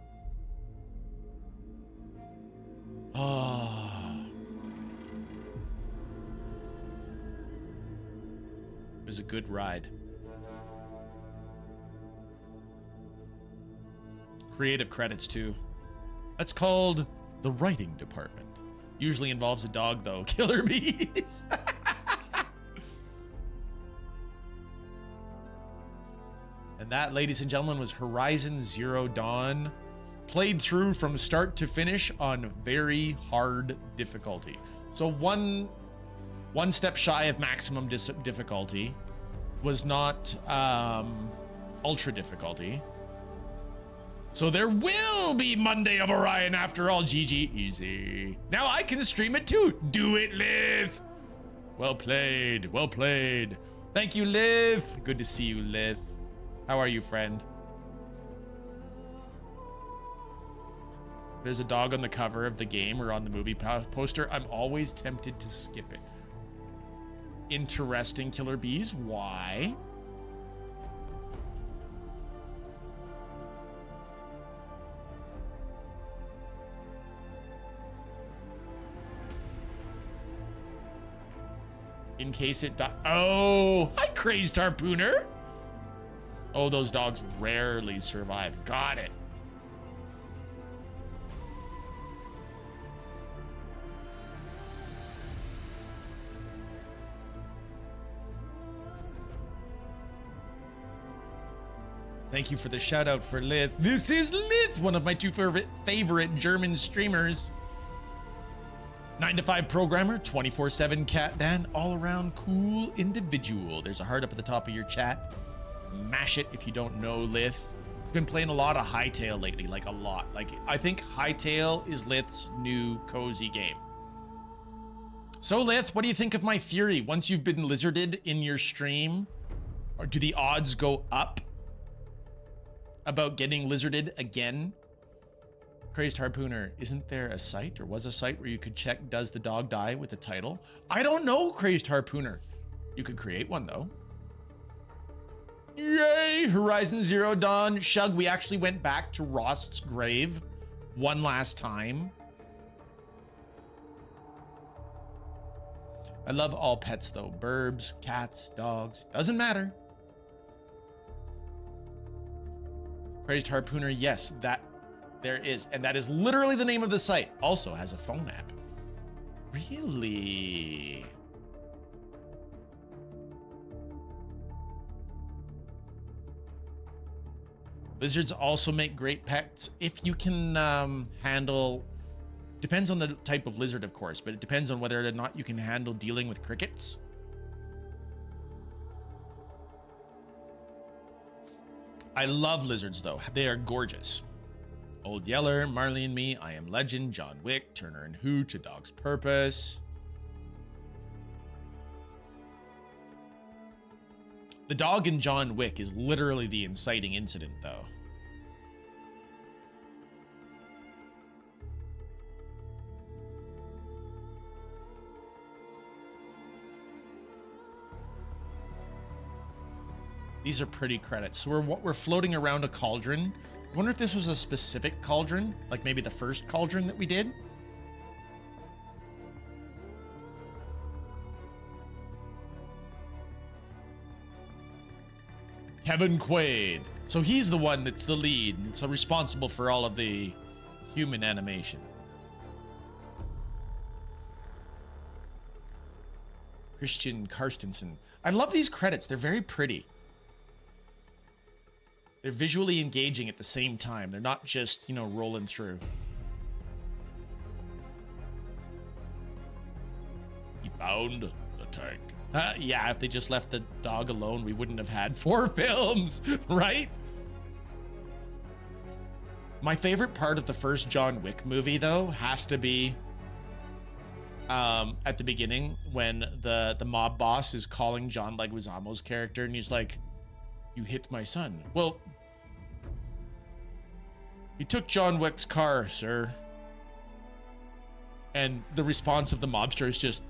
Oh. It was a good ride. Creative credits too. That's called the writing department. Usually involves a dog though. Killer Bees. And that, ladies and gentlemen, was Horizon Zero Dawn. Played through from start to finish on very hard difficulty. So one step shy of maximum difficulty. Was not ultra difficulty. So there will be Monday of Orion after all. GG, easy. Now I can stream it too. Do it, Lith. Well played, well played. Thank you, Lith. Good to see you, Lith. How are you, friend? There's a dog on the cover of the game or on the movie poster. I'm always tempted to skip it. Interesting, Killer Bees. Why? In case it dies. Oh, hi, Crazed Harpooner. Oh, those dogs rarely survive. Got it. Thank you for the shout out for Lith. This is Lith, one of my two favorite German streamers. 9 to 5 programmer, 24/7 cat Dan, all around cool individual. There's a heart up at the top of your chat. Mash it if you don't know Lith. He's been playing a lot of Hytale lately, like a lot. Like I think Hytale is Lith's new cozy game. So Lith, what do you think of my theory? Once you've been lizarded in your stream, or do the odds go up about getting lizarded again? Crazed Harpooner, isn't there a site or was a site where you could check does the dog die with the title? I don't know, Crazed Harpooner. You could create one though. Yay, Horizon Zero Dawn. Shug, we actually went back to Rost's grave one last time. I love all pets though. Burbs, cats, dogs, doesn't matter. Crazed Harpooner, yes, that there is. And that is literally the name of the site. Also has a phone app. Really? Lizards also make great pets if you can handle, depends on the type of lizard, of course, but it depends on whether or not you can handle dealing with crickets. I love lizards, though. They are gorgeous. Old Yeller, Marley and Me, I Am Legend, John Wick, Turner and Hooch, A Dog's Purpose. The dog in John Wick is literally the inciting incident, though. These are pretty credits. So we're floating around a cauldron. I wonder if this was a specific cauldron, like maybe the first cauldron that we did. Kevin Quaid. So he's the one that's the lead, and so responsible for all of the human animation. Christian Karstensen. I love these credits. They're very pretty. They're visually engaging at the same time. They're not just, you know, rolling through. He found the tank. Yeah, if they just left the dog alone, we wouldn't have had 4 films, right? My favorite part of the first John Wick movie, though, has to be at the beginning when the mob boss is calling John Leguizamo's character, and he's like, "You hit my son." Well, he took John Wick's car, sir. And the response of the mobster is just,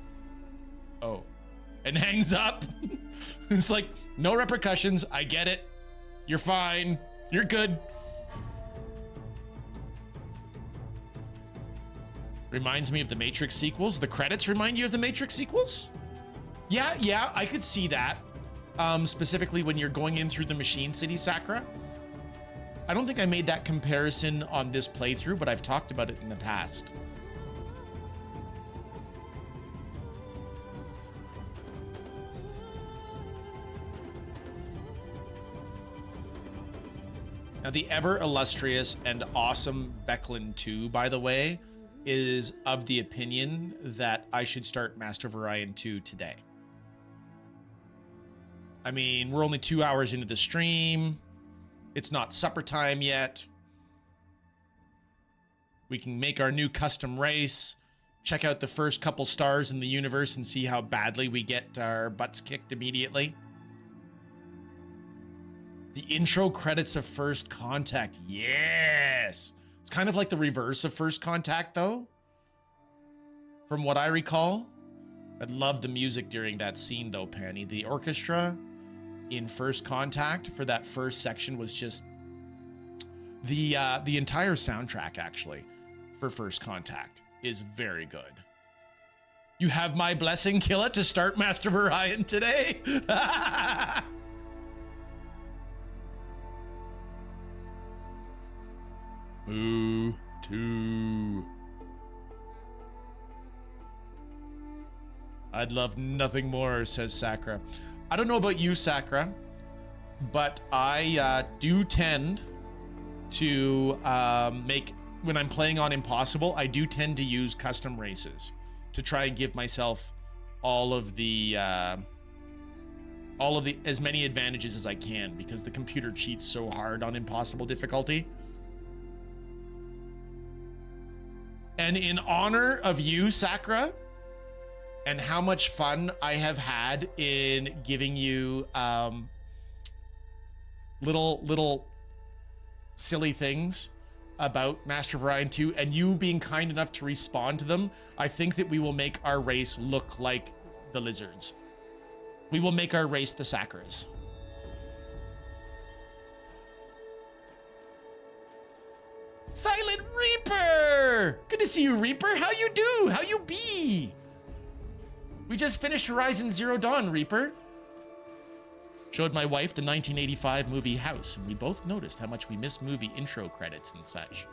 "Oh," and hangs up. It's like, no repercussions. I get it. You're fine. You're good. Reminds me of the Matrix sequels. The credits remind you of the Matrix sequels? Yeah, I could see that. Specifically when you're going in through the Machine City, Sakura. I don't think I made that comparison on this playthrough, but I've talked about it in the past. Now, the ever illustrious and awesome Becklin 2, by the way, is of the opinion that I should start Master of Orion 2 today. I mean, we're only 2 hours into the stream. It's not supper time yet. We can make our new custom race, check out the first couple stars in the universe, and see how badly we get our butts kicked immediately. The intro credits of First Contact. Yes! It's kind of like the reverse of First Contact, though. From what I recall. I love the music during that scene, though, Panny. The orchestra in First Contact for that first section was just... The entire soundtrack, actually, for First Contact is very good. You have my blessing, Killa, to start Master of Orion today? Moo 2. I'd love nothing more, says Sakura. I don't know about you, Sakura, but I do tend to make, when I'm playing on Impossible, I do tend to use custom races to try and give myself all of the as many advantages as I can, because the computer cheats so hard on Impossible difficulty. And in honor of you, Sakura, and how much fun I have had in giving you little silly things about Master of Orion 2, and you being kind enough to respond to them, I think that we will make our race look like the lizards. We will make our race the Sakuras. Silent Reaper! Good to see you, Reaper. How you do? How you be? We just finished Horizon Zero Dawn, Reaper. Showed my wife the 1985 movie House, and we both noticed how much we miss movie intro credits and such.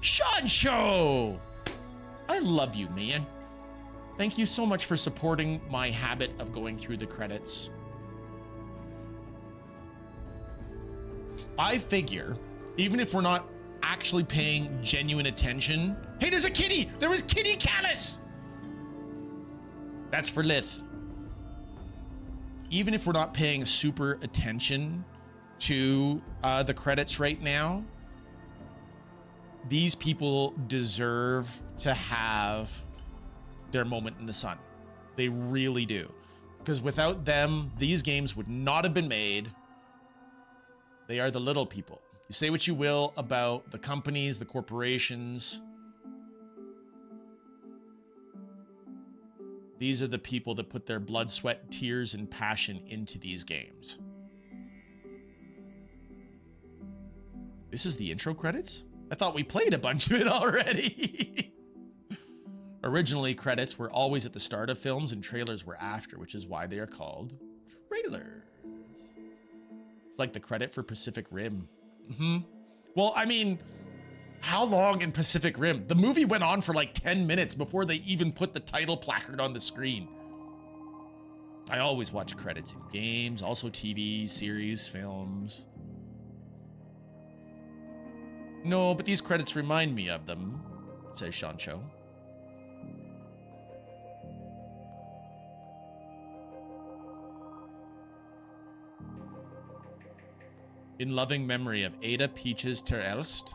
Sean Show! I love you, man. Thank you so much for supporting my habit of going through the credits. I figure, even if we're not actually paying genuine attention... Hey, there's a kitty! There was Kitty Callus! That's for Lith. Even if we're not paying super attention to the credits right now. These people deserve to have their moment in the sun. They really do. Because without them, these games would not have been made. They are the little people. You say what you will about the companies, the corporations. These are the people that put their blood, sweat, tears, and passion into these games. This is the intro credits? I thought we played a bunch of it already. Originally, credits were always at the start of films and trailers were after, which is why they are called trailers. It's like the credit for Pacific Rim. Well, I mean, how long in Pacific Rim? The movie went on for like 10 minutes before they even put the title placard on the screen. I always watch credits in games, also TV, series, films. No, but these credits remind me of them, says Shancho. In loving memory of Ada Peaches ter Elst.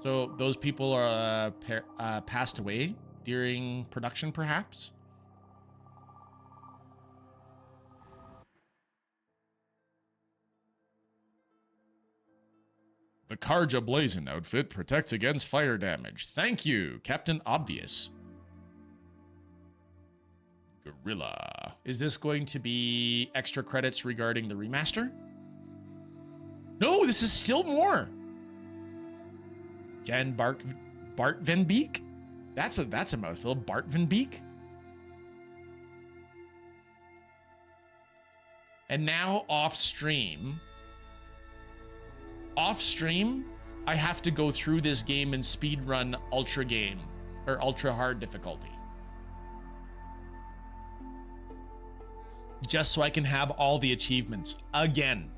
So those people are passed away during production, perhaps? The Karja Blazon outfit protects against fire damage. Thank you, Captain Obvious. Gorilla. Is this going to be extra credits regarding the remaster? No, this is still more. Jan Bart Van Beek? That's a mouthful. Bart Van Beek? And now off stream, I have to go through this game and speed run ultra game or ultra hard difficulty. Just so I can have all the achievements again.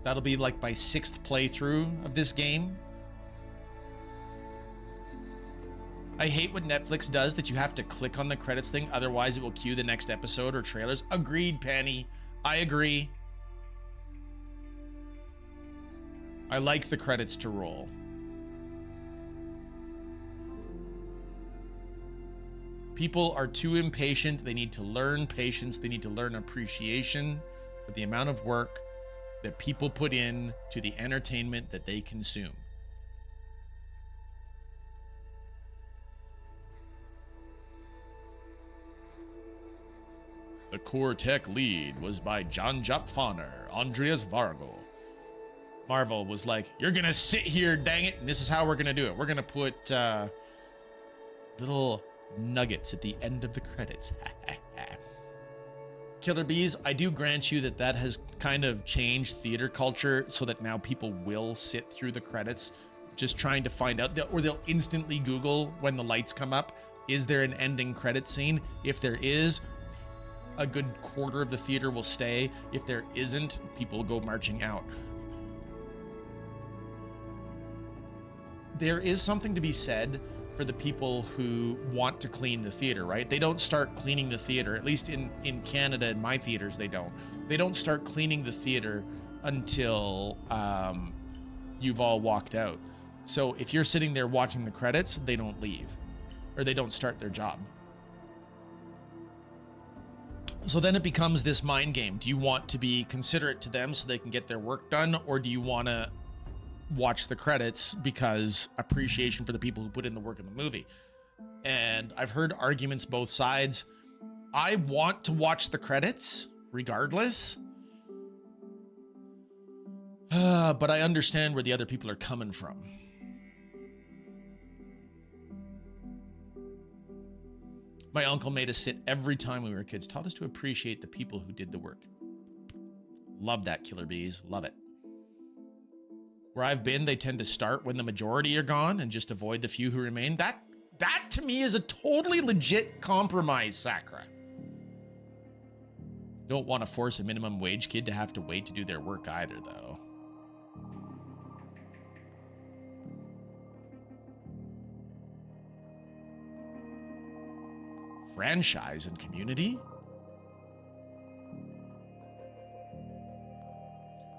That'll be like my 6th playthrough of this game. I hate what Netflix does that you have to click on the credits thing, otherwise it will cue the next episode or trailers. Agreed, Penny. I agree. I like the credits to roll. People are too impatient. They need to learn patience. They need to learn appreciation for the amount of work that people put in to the entertainment that they consume. The core tech lead was by John Jop Fauner, Andreas Vargo. Marvel was like, you're gonna sit here, dang it, and this is how we're gonna do it. We're gonna put little nuggets at the end of the credits. Killer Bees, I do grant you that has kind of changed theater culture so that now people will sit through the credits just trying to find out, or they'll instantly Google when the lights come up, is there an ending credit scene? If there is, a good quarter of the theater will stay. If there isn't, people go marching out. There is something to be said for the people who want to clean the theater, right? They don't start cleaning the theater, at least in Canada, in my theaters, they don't. They don't start cleaning the theater until you've all walked out. So if you're sitting there watching the credits, they don't leave, or they don't start their job. So then it becomes this mind game. Do you want to be considerate to them so they can get their work done, or do you want to watch the credits because appreciation for the people who put in the work in the movie? And I've heard arguments both sides. I want to watch the credits regardless, but I understand where the other people are coming from. My uncle made us sit every time we were kids, taught us to appreciate the people who did the work. Love that, Killer Bees. Love it. Where I've been, they tend to start when the majority are gone and just avoid the few who remain. That to me is a totally legit compromise, Sakura. Don't want to force a minimum wage kid to have to wait to do their work either, though. Franchise and community?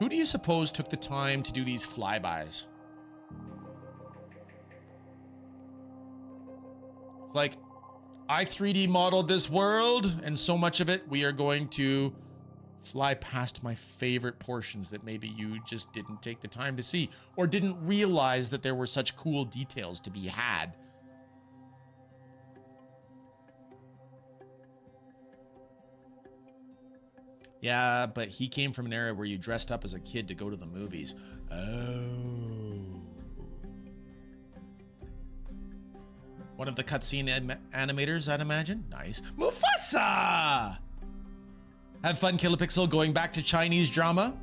Who do you suppose took the time to do these flybys? Like, I 3D modeled this world, and so much of it we are going to fly past my favorite portions that maybe you just didn't take the time to see, or didn't realize that there were such cool details to be had. Yeah, but he came from an era where you dressed up as a kid to go to the movies. Oh. One of the cutscene animators, I'd imagine. Nice. Mufasa! Have fun, Kilopixel, going back to Chinese drama.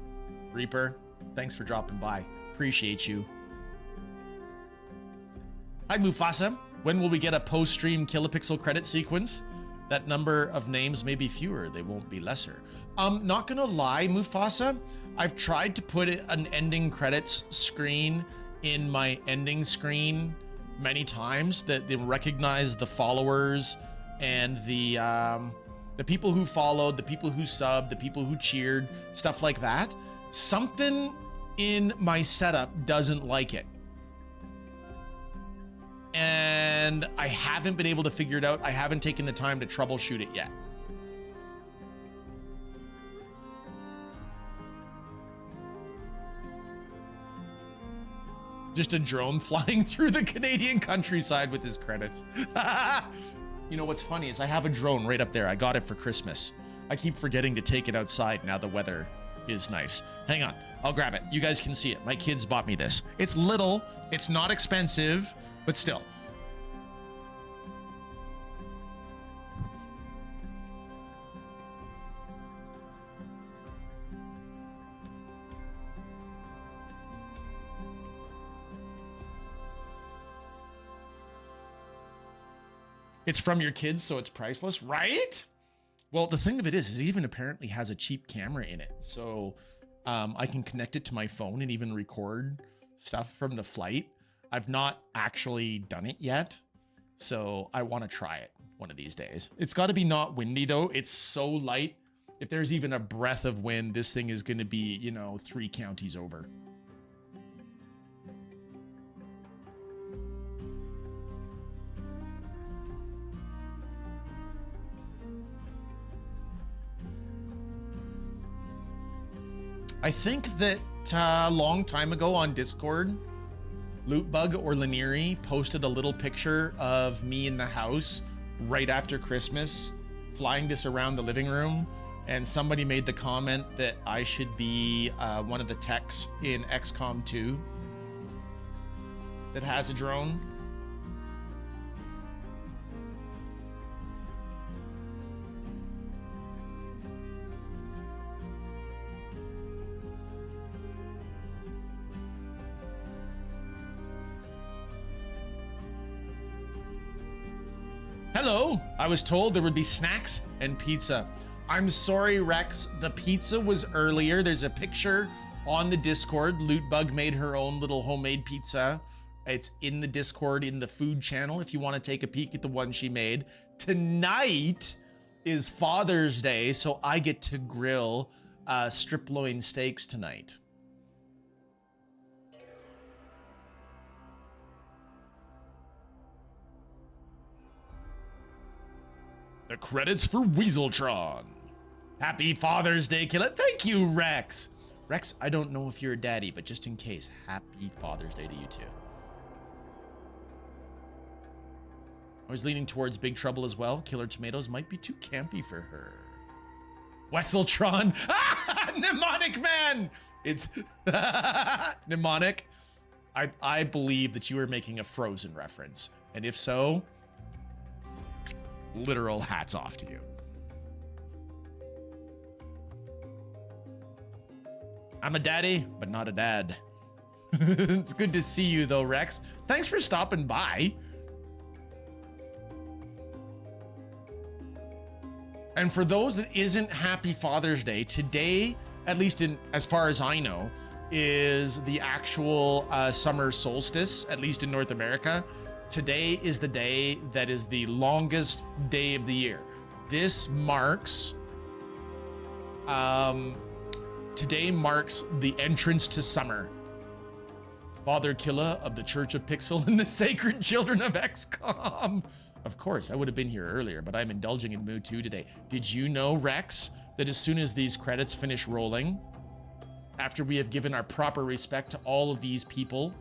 Reaper, thanks for dropping by. Appreciate you. Hi, Mufasa. When will we get a post-stream Kilopixel credit sequence? That number of names may be fewer. They won't be lesser. Not gonna lie, Mufasa. I've tried to put an ending credits screen in my ending screen many times that they recognize the followers and the people who followed, the people who subbed, the people who cheered, stuff like that. Something in my setup doesn't like it. And I haven't been able to figure it out. I haven't taken the time to troubleshoot it yet. Just a drone flying through the Canadian countryside with his credits. You know what's funny is I have a drone right up there. I got it for Christmas. I keep forgetting to take it outside now the weather is nice. Hang on, I'll grab it. You guys can see it. My kids bought me this. It's little, it's not expensive, but still. It's from your kids, so it's priceless, right? Well, the thing of it is it even apparently has a cheap camera in it. So I can connect it to my phone and even record stuff from the flight. I've not actually done it yet, so I want to try it one of these days. It's got to be not windy, though. It's so light. If there's even a breath of wind, this thing is going to be, you know, 3 counties over. I think that a long time ago on Discord, Lootbug or Lanieri posted a little picture of me in the house right after Christmas, flying this around the living room, and somebody made the comment that I should be one of the techs in XCOM 2 that has a drone. Hello, I was told there would be snacks and pizza. I'm sorry, Rex, the pizza was earlier. There's a picture on the Discord. Lootbug made her own little homemade pizza. It's in the Discord, in the food channel, if you want to take a peek at the one she made. Tonight is Father's Day, so I get to grill strip loin steaks tonight. The credits for Weaseltron. Happy Father's Day, Killer. Thank you, Rex. Rex, I don't know if you're a daddy, but just in case, happy Father's Day to you too. I was leaning towards Big Trouble as well. Killer Tomatoes might be too campy for her. Weaseltron. Mnemonic Man. It's Mnemonic. I believe that you are making a Frozen reference. And if so, literal hats off to you. I'm a daddy, but not a dad. It's good to see you though, Rex. Thanks for stopping by. And for those that isn't happy Father's Day, today, at least in as far as I know, is the actual summer solstice, at least in North America. Today is the day that is the longest day of the year. This marks Today marks the entrance to summer. Father Killa of the Church of Pixel and the Sacred Children of XCOM. Of course, I would have been here earlier, but I'm indulging in mood 2 today. Did you know, Rex, that as soon as these credits finish rolling, after we have given our proper respect to all of these people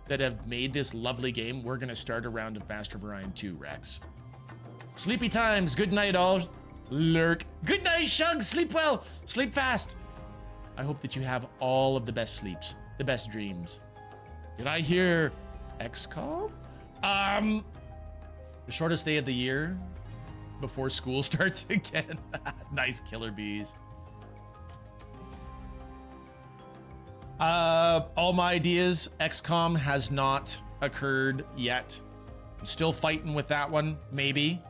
that have made this lovely game, we're going to start a round of Master of Orion 2, Rex. Sleepy times. Good night, all. Lurk. Good night, Shug. Sleep well. Sleep fast. I hope that you have all of the best sleeps, the best dreams. Did I hear XCOM? The shortest day of the year before school starts again. Nice, Killer Bees. All my ideas, XCOM has not occurred yet. I'm still fighting with that one, maybe.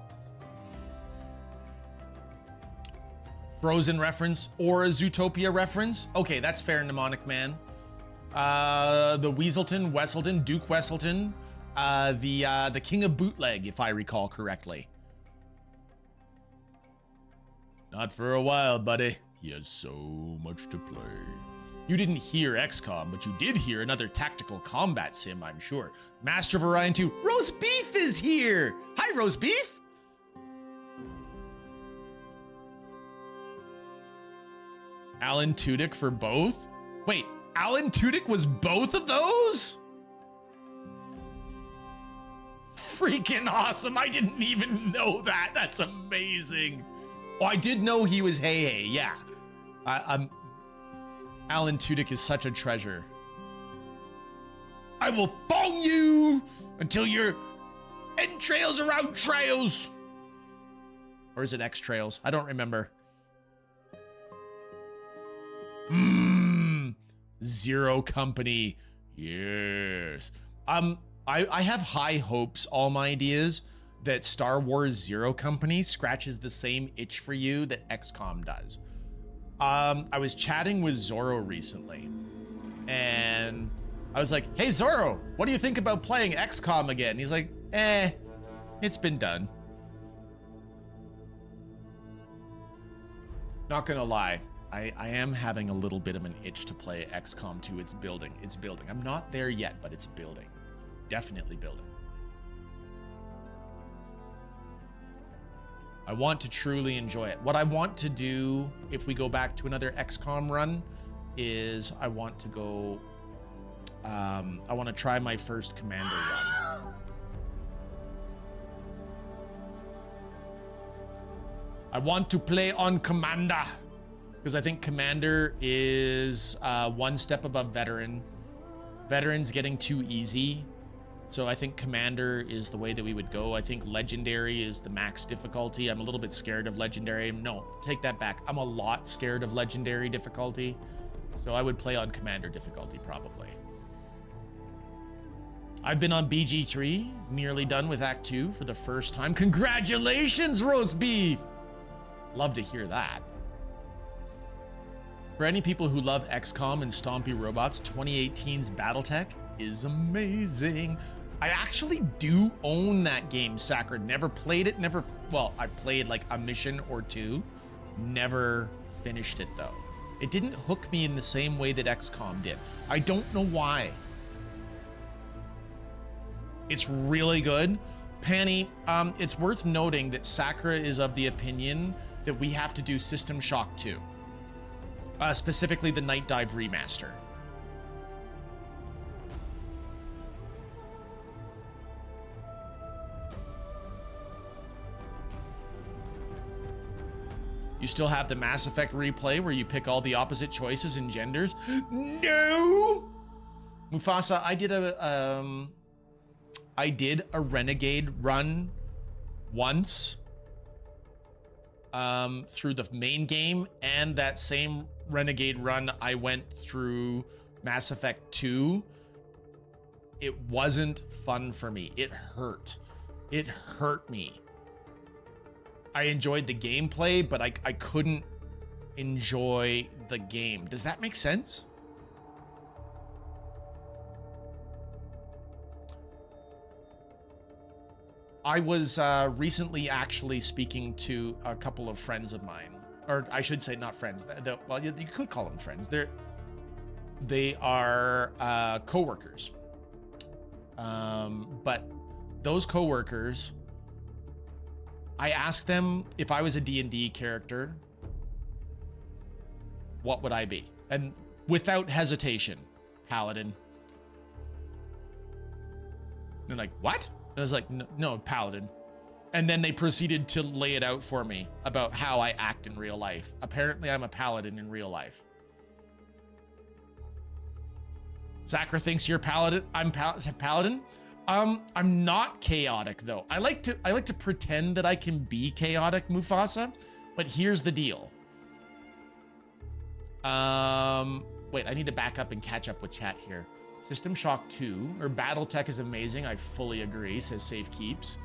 Frozen reference or a Zootopia reference. Okay, that's fair, Mnemonic Man. The Weaselton, Wesselton, Duke Wesselton, the King of Bootleg, if I recall correctly. Not for a while, buddy. He has so much to play. You didn't hear XCOM, but you did hear another tactical combat sim, I'm sure. Master of Orion 2. Roast Beef is here! Hi, Roast Beef! Alan Tudyk for both? Wait, Alan Tudyk was both of those? Freaking awesome. I didn't even know that. That's amazing. Oh, I did know he was Hey, yeah. Alan Tudyk is such a treasure. I will phone you until your entrails are out trails. Or is it X-Trails? I don't remember. Zero Company. Yes. I have high hopes, all my ideas, that Star Wars Zero Company scratches the same itch for you that XCOM does. I was chatting with Zorro recently, and I was like, hey Zorro, what do you think about playing XCOM again? He's like, it's been done. Not gonna lie, I am having a little bit of an itch to play XCOM 2. It's building. I'm not there yet, but it's building. Definitely building. I want to truly enjoy it. What I want to do, if we go back to another XCOM run, is I want to go, I want to try my first Commander run. I want to play on Commander, because I think Commander is one step above Veteran. Veteran's getting too easy. So I think Commander is the way that we would go. I think Legendary is the max difficulty. I'm a little bit scared of Legendary. No, take that back. I'm a lot scared of Legendary difficulty. So I would play on Commander difficulty, probably. I've been on BG3, nearly done with Act 2 for the first time. Congratulations, Roast Beef! Love to hear that. For any people who love XCOM and Stompy Robots, 2018's Battletech is amazing. I actually do own that game, Sacred. Never played it, well, I played like a mission or two. Never finished it though. It didn't hook me in the same way that XCOM did. I don't know why. It's really good. Panny, it's worth noting that Sakura is of the opinion that we have to do System Shock 2. Specifically the Night Dive Remaster. You still have the Mass Effect replay where you pick all the opposite choices and genders? No! Mufasa, I did a Renegade run once through the main game, and that same Renegade run I went through Mass Effect 2. It wasn't fun for me. It hurt. It hurt me. I enjoyed the gameplay, but I couldn't enjoy the game. Does that make sense? I was recently actually speaking to a couple of friends of mine, or I should say not friends. Well, you could call them friends. They are co-workers. But those co-workers, I asked them if I was a D&D character, what would I be? And without hesitation, Paladin. And they're like, what? And I was like, no, Paladin. And then they proceeded to lay it out for me about how I act in real life. Apparently, I'm a Paladin in real life. Zachar thinks you're Paladin. I'm Paladin. I'm not chaotic though. I like to pretend that I can be chaotic, Mufasa. But here's the deal. Wait, I need to back up and catch up with chat here. System Shock 2 or BattleTech is amazing. I fully agree, says Safe Keeps.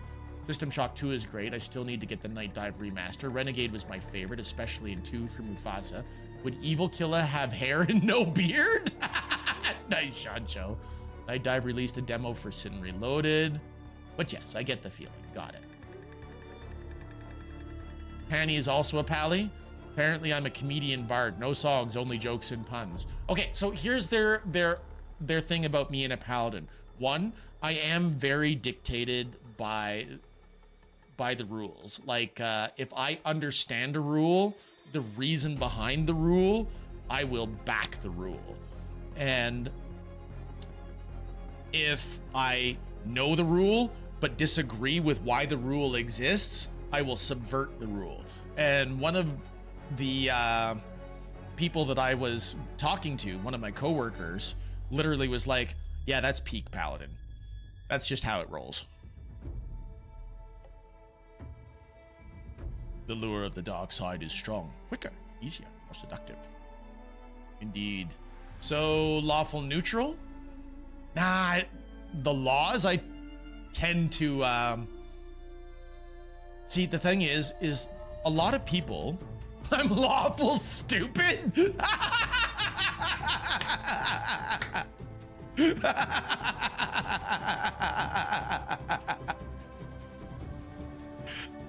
System Shock 2 is great. I still need to get the Night Dive remaster. Renegade was my favorite, especially in 2 for Mufasa. Would Evil Killa have hair and no beard? Nice, Shancho. Night Dive released a demo for Sin Reloaded. But yes, I get the feeling. Got it. Panny is also a pally. Apparently, I'm a comedian bard. No songs, only jokes and puns. Okay, so here's their thing about me and a paladin. One, I am very dictated by the rules. Like, if I understand a rule, the reason behind the rule, I will back the rule. And if I know the rule but disagree with why the rule exists, I will subvert the rule. And one of the people that I was talking to, one of my coworkers, literally was like, yeah, that's peak paladin. That's just how it rolls. The lure of the dark side is strong, quicker, easier, more seductive. Indeed. So, lawful neutral? Nah, the laws, I tend to, see, the thing is a lot of people, I'm lawful stupid?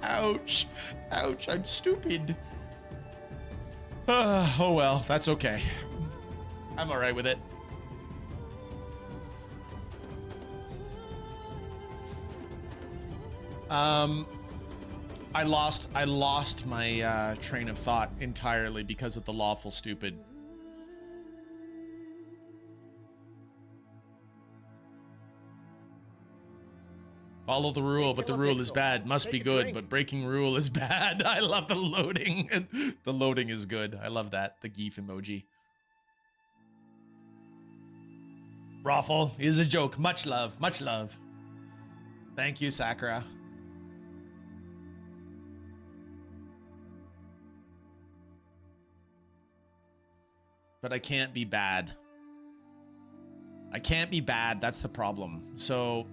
Ouch. Ouch, I'm stupid. Oh well, that's okay. I'm all right with it. I lost my train of thought entirely because of the lawful stupid. Follow the rule, but the rule is bad. Must be good, but breaking rule is bad. I love the loading. The loading is good. I love that. The geef emoji. Raffle is a joke. Much love. Much love. Thank you, Sakura. But I can't be bad. I can't be bad. That's the problem. So,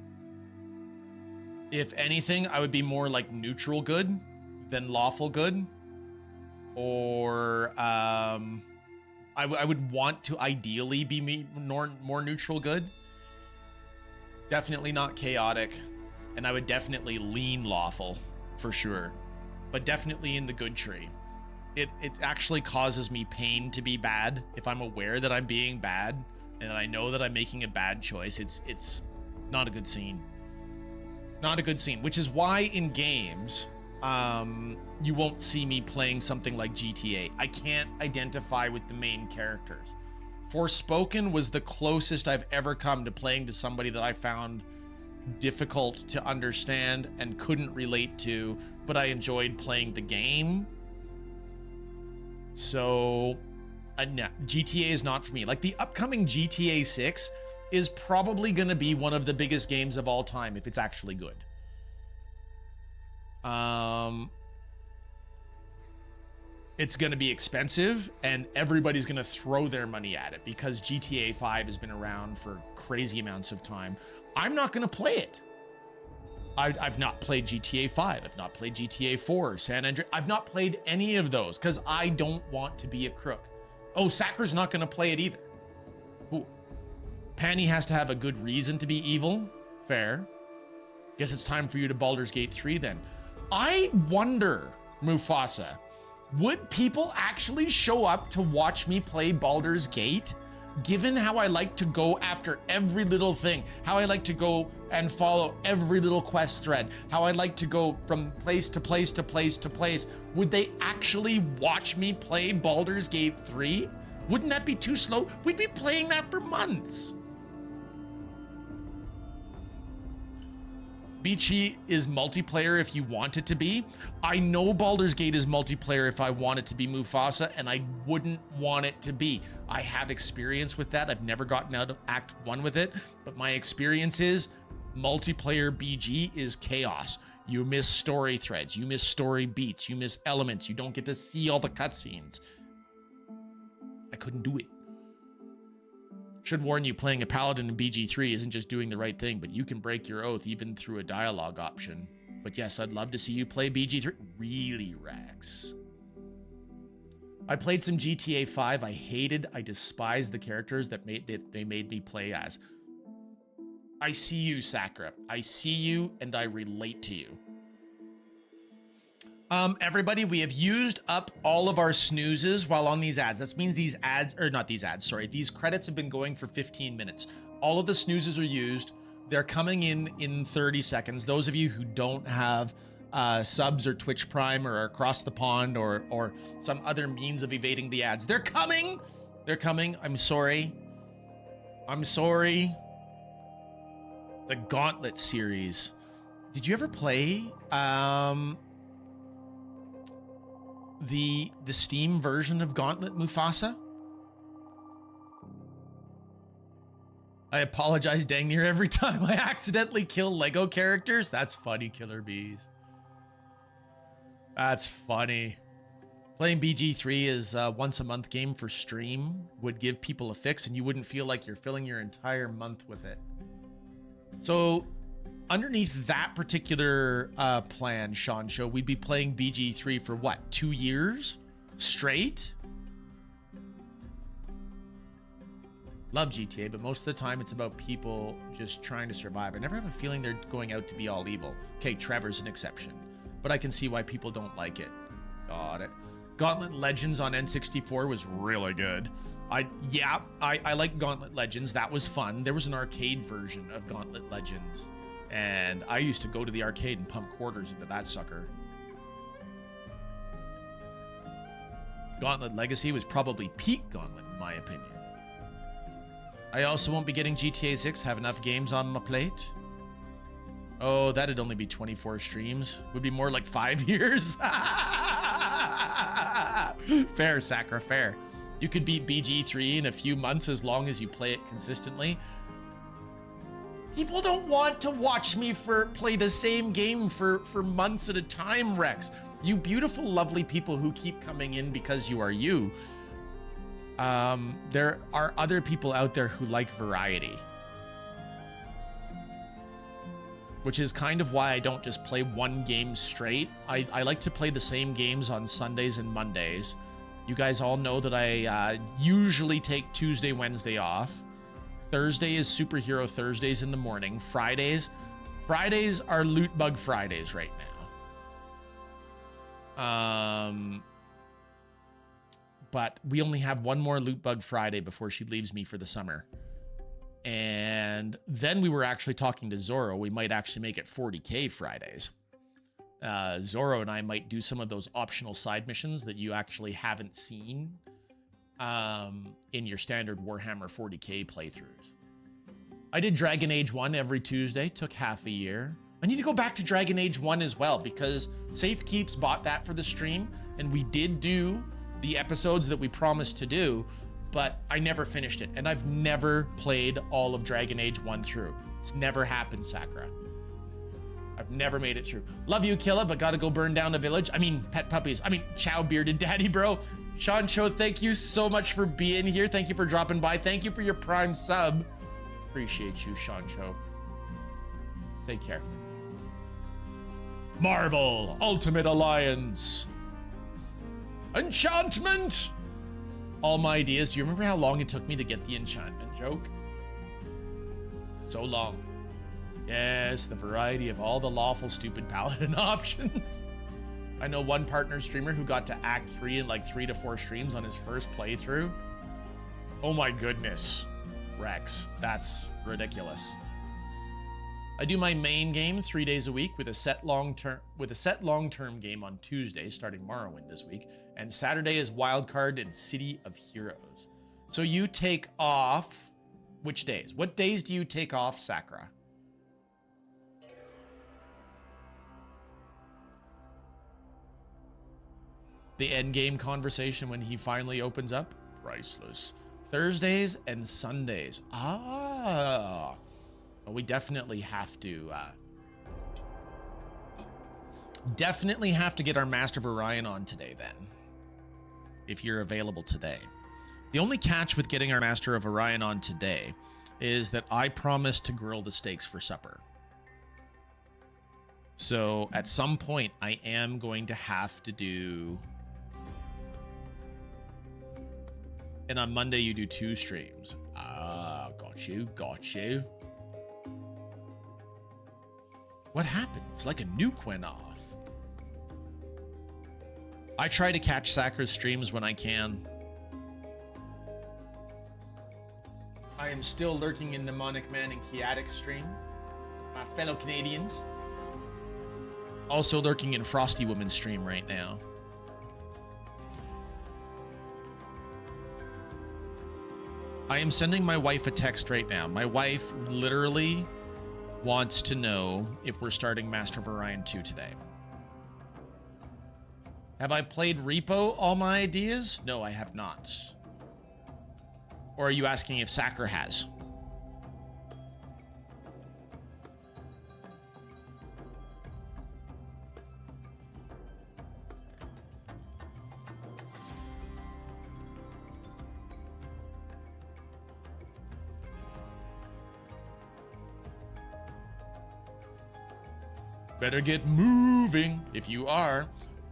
if anything, I would be more like neutral good than lawful good. Or I would want to ideally be more neutral good. Definitely not chaotic. And I would definitely lean lawful for sure. But definitely in the good tree. It actually causes me pain to be bad if I'm aware that I'm being bad and I know that I'm making a bad choice. It's not a good scene. Not a good scene, which is why in games, you won't see me playing something like GTA. I can't identify with the main characters. Forspoken was the closest I've ever come to playing to somebody that I found difficult to understand and couldn't relate to, but I enjoyed playing the game. So, no, GTA is not for me. Like, the upcoming GTA 6 is probably going to be one of the biggest games of all time if it's actually good. It's going to be expensive, and everybody's going to throw their money at it because GTA 5 has been around for crazy amounts of time. I'm not going to play it. I've not played GTA 5. I've not played GTA 4, San Andreas. I've not played any of those because I don't want to be a crook. Oh, Sakur's not going to play it either. Ooh. Panny has to have a good reason to be evil. Fair. Guess it's time for you to Baldur's Gate 3 then. I wonder, Mufasa, Would people actually show up to watch me play Baldur's Gate? Given how I like to go after every little thing, how I like to go and follow every little quest thread, how I like to go from place to place to place to place, would they actually watch me play Baldur's Gate 3? Wouldn't that be too slow? We'd be playing that for months. Beachy is multiplayer if you want it to be. I know Baldur's Gate is multiplayer if I want it to be Mufasa, and I wouldn't want it to be. I have experience with that. I've never gotten out of Act 1 with it, but my experience is multiplayer BG is chaos. You miss story threads, you miss story beats, you miss elements, you don't get to see all the cutscenes. I couldn't do it. Should warn you, playing a paladin in BG3 isn't just doing the right thing, but you can break your oath even through a dialogue option. But yes, I'd love to see you play BG3. Really, Rex? I played some GTA 5. I despised the characters that they made me play as. I see you, Sakura. I see you, and I relate to you. Everybody, we have used up all of our snoozes while on these ads. That means these ads, or not these ads, sorry. These credits have been going for 15 minutes. All of the snoozes are used. They're coming in 30 seconds. Those of you who don't have subs or Twitch Prime or across the pond or some other means of evading the ads, they're coming. They're coming. I'm sorry. I'm sorry. The Gauntlet series. Did you ever play the Steam version of Gauntlet, Mufasa? I apologize dang near every time I accidentally kill Lego characters. That's funny, Killer Bees. That's funny. Playing BG3 is a once a month game for stream would give people a fix, and you wouldn't feel like you're filling your entire month with it. So underneath that particular plan, Sean Show, we'd be playing BG3 for what, 2 years straight? Love GTA, but most of the time it's about people just trying to survive. I never have a feeling they're going out to be all evil. Okay, Trevor's an exception, but I can see why people don't like it. Got it. Gauntlet Legends on N64 was really good. I like Gauntlet Legends. That was fun. There was an arcade version of Gauntlet Legends, and I used to go to the arcade and pump quarters into that sucker. Gauntlet Legacy was probably peak Gauntlet, in my opinion. I also won't be getting GTA 6, have enough games on my plate. Oh, that'd only be 24 streams. Would be more like 5 years. Fair, Sakura, fair. You could beat BG3 in a few months as long as you play it consistently. People don't want to watch me play the same game for months at a time, Rex. You beautiful, lovely people who keep coming in because you are you. There are other people out there who like variety. Which is kind of why I don't just play one game straight. I like to play the same games on Sundays and Mondays. You guys all know that I usually take Tuesday, Wednesday off. Thursday is Superhero Thursdays in the morning. Fridays are Loot Bug Fridays right now. But we only have one more Loot Bug Friday before she leaves me for the summer. And then we were actually talking to Zorro. We might actually make it 40K Fridays. Zorro and I might do some of those optional side missions that you actually haven't seen in your standard Warhammer 40K playthroughs. I did Dragon Age 1 every Tuesday, took half a year. I need to go back to Dragon Age 1 as well because Safekeeps bought that for the stream, and we did do the episodes that we promised to do, but I never finished it, and I've never played all of Dragon Age 1 through. It's never happened, Sakura. I've never made it through. Love you, Killa, but gotta go burn down a village. I mean, pet puppies. I mean, chow bearded daddy, bro. Sean Cho, thank you so much for being here. Thank you for dropping by. Thank you for your Prime sub. Appreciate you, Sean Cho. Take care. Marvel Ultimate Alliance. Enchantment! All my ideas. Do you remember how long it took me to get the enchantment joke? So long. Yes, the variety of all the lawful stupid paladin options. I know one partner streamer who got to Act 3 in like 3 to 4 streams on his first playthrough. Oh my goodness, Rex, that's ridiculous. I do my main game 3 days a week with a set long-term game on Tuesday, starting Morrowind this week, and Saturday is Wildcard and City of Heroes. So you take off which days? What days do you take off, Sakura? The end game conversation when he finally opens up? Priceless. Thursdays and Sundays. Ah. Well, we definitely have to get our Master of Orion on today then. If you're available today. The only catch with getting our Master of Orion on today is that I promised to grill the steaks for supper. So at some point I am going to have to do... And on Monday you do 2 streams. Ah, got you. What happened? It's like a nuke went off. I try to catch Sakura's streams when I can. I am still lurking in Mnemonic Man and Chaotic's stream. My fellow Canadians. Also lurking in Frosty Woman's stream right now. I am sending my wife a text right now. My wife literally wants to know if we're starting Master of Orion 2 today. Have I played Repo all my ideas? No, I have not. Or are you asking if Sakura has? Better get moving if you are.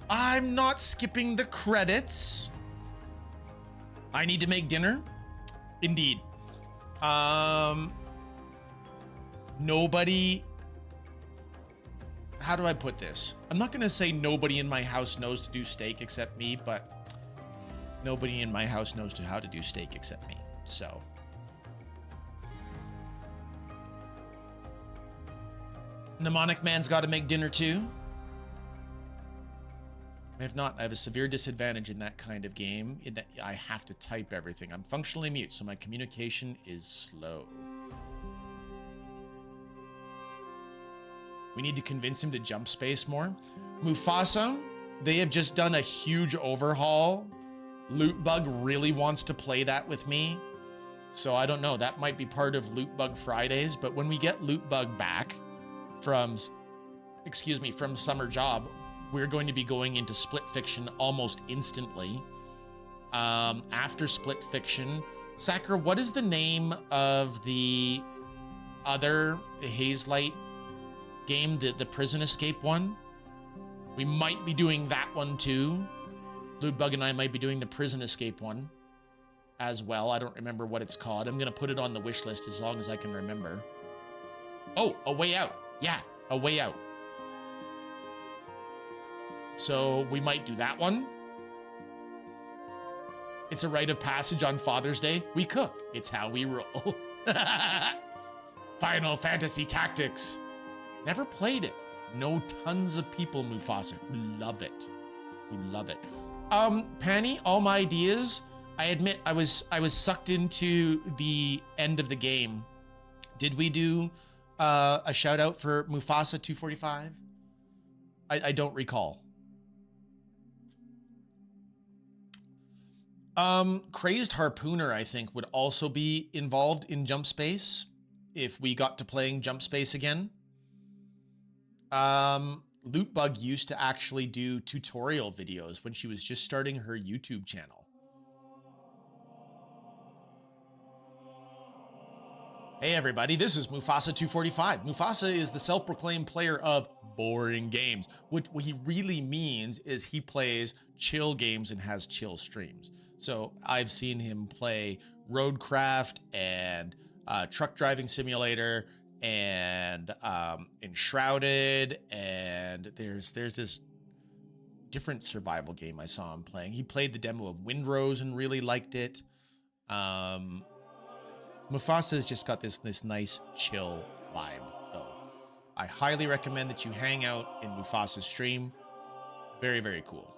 I'm not skipping the credits. I need to make dinner. Indeed. Nobody... How do I put this? I'm not going to say nobody in my house knows to do steak except me, but nobody in my house knows how to do steak except me. So... Mnemonic Man's got to make dinner too. If not, I have a severe disadvantage in that kind of game in that I have to type everything. I'm functionally mute, so my communication is slow. We need to convince him to jump space more. Mufasa, they have just done a huge overhaul. Loot Bug really wants to play that with me. So I don't know, that might be part of Loot Bug Fridays, but when we get Loot Bug back from Summer Job, we're going to be going into Split Fiction almost instantly. After Split Fiction, Sakura, what is the name of the other Hazelight game, the Prison Escape one? We might be doing that one too. Lootbug and I might be doing the Prison Escape one as well. I don't remember what it's called. I'm gonna put it on the wish list as long as I can remember. Oh, A Way Out. Yeah, A Way Out. So we might do that one. It's a rite of passage on Father's Day. We cook. It's how we roll. Final Fantasy Tactics. Never played it. Know tons of people, Mufasa, who love it. Panny, all my ideas. I admit I was sucked into the end of the game. Did we do a shout out for Mufasa 245? I don't recall. Crazed Harpooner, I think, would also be involved in Jump Space if we got to playing Jump Space again. Lootbug used to actually do tutorial videos when she was just starting her YouTube channel. Hey everybody, this is Mufasa 245. Mufasa is the self-proclaimed player of boring games. What he really means is he plays chill games and has chill streams. So I've seen him play Roadcraft and Truck Driving Simulator and Enshrouded, and there's this different survival game I saw him playing. He played the demo of Windrose and really liked it. Mufasa's just got this nice chill vibe, though. I highly recommend that you hang out in Mufasa's stream. Very, very cool.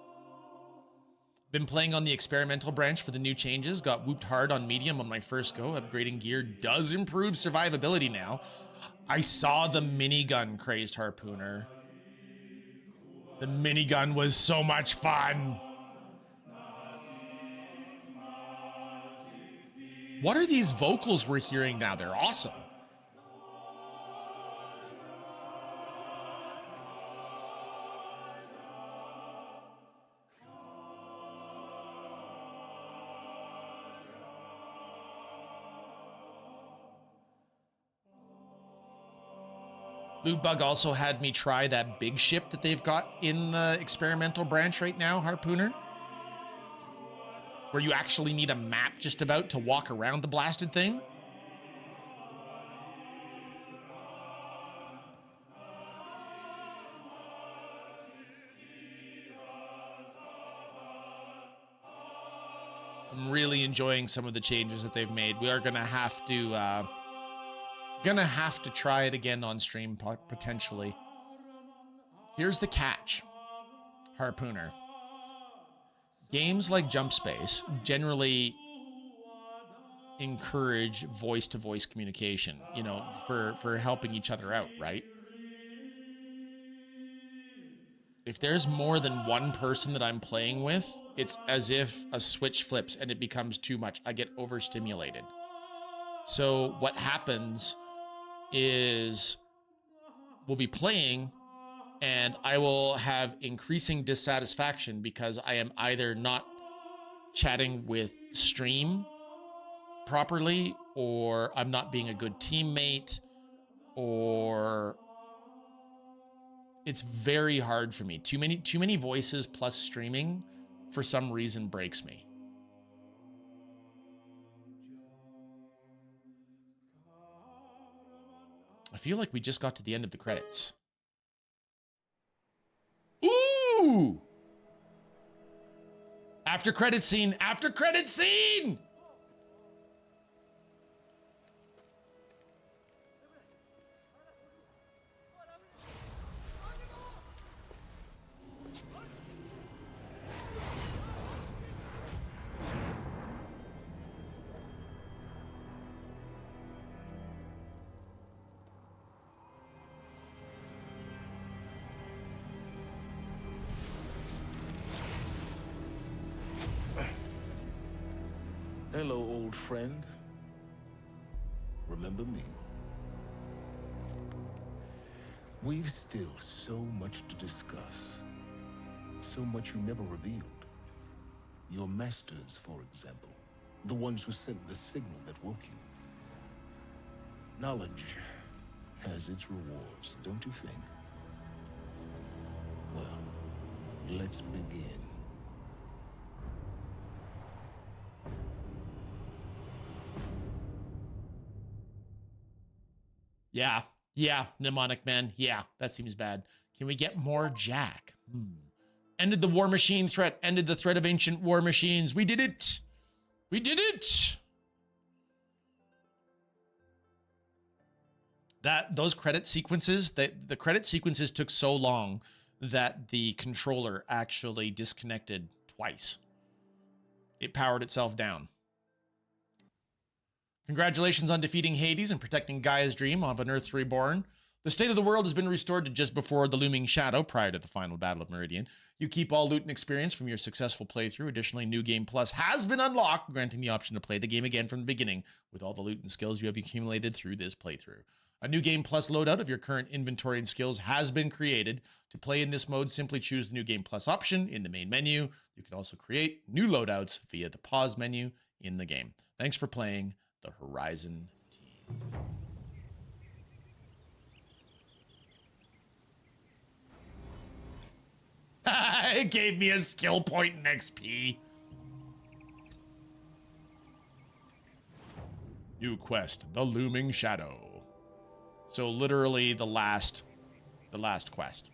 Been playing on the experimental branch for the new changes. Got whooped hard on medium on my first go. Upgrading gear does improve survivability now. I saw the minigun crazed harpooner. The minigun was so much fun. What are these vocals we're hearing now? They're awesome. Lootbug also had me try that big ship that they've got in the experimental branch right now, Harpooner, where you actually need a map just about to walk around the blasted thing. I'm really enjoying some of the changes that they've made. We are gonna have to try it again on stream potentially. Here's the catch, Harpooner. Games like Jump Space generally encourage voice-to-voice communication, you know, for helping each other out, right? If there's more than one person that I'm playing with, it's as if a switch flips and it becomes too much. I get overstimulated. So what happens is we'll be playing and I will have increasing dissatisfaction because I am either not chatting with stream properly, or I'm not being a good teammate, or it's very hard for me. Too many voices plus streaming for some reason breaks me. I feel like we just got to the end of the credits. Ooh! After credit scene, after credit scene! Hello, old friend. Remember me? We've still so much to discuss. So much you never revealed. Your masters, for example. The ones who sent the signal that woke you. Knowledge has its rewards, don't you think? Well, let's begin. Yeah, mnemonic man. Yeah, that seems bad. Can we get more Jack? Ended the war machine threat. Ended the threat of ancient war machines. We did it. We did it. Those credit sequences, the credit sequences took so long that the controller actually disconnected twice. It powered itself down. Congratulations on defeating Hades and protecting Gaia's dream of an Earth reborn. The state of the world has been restored to just before the looming shadow prior to the final battle of Meridian. You keep all loot and experience from your successful playthrough. Additionally, New Game Plus has been unlocked, granting the option to play the game again from the beginning with all the loot and skills you have accumulated through this playthrough. A New Game Plus loadout of your current inventory and skills has been created. To play in this mode, simply choose the New Game Plus option in the main menu. You can also create new loadouts via the pause menu in the game. Thanks for playing the Horizon team. It gave me a skill point in XP. New quest, the Looming Shadow. So literally the last quest.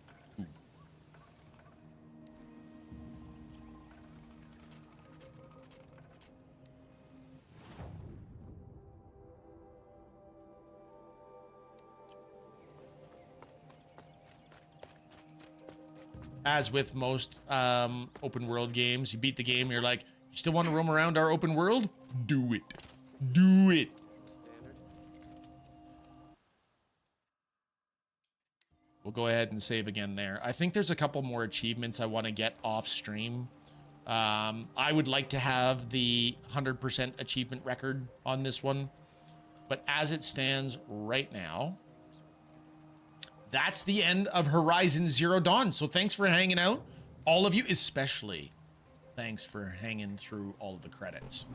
as with most open world games, you beat the game, you're like, you still want to roam around our open world? Do it. Do it. We'll go ahead and save again there. I think there's a couple more achievements I want to get off stream. I would like to have the 100% achievement record on this one. But as it stands right now, that's the end of Horizon Zero Dawn. So thanks for hanging out. All of you, especially thanks for hanging through all of the credits.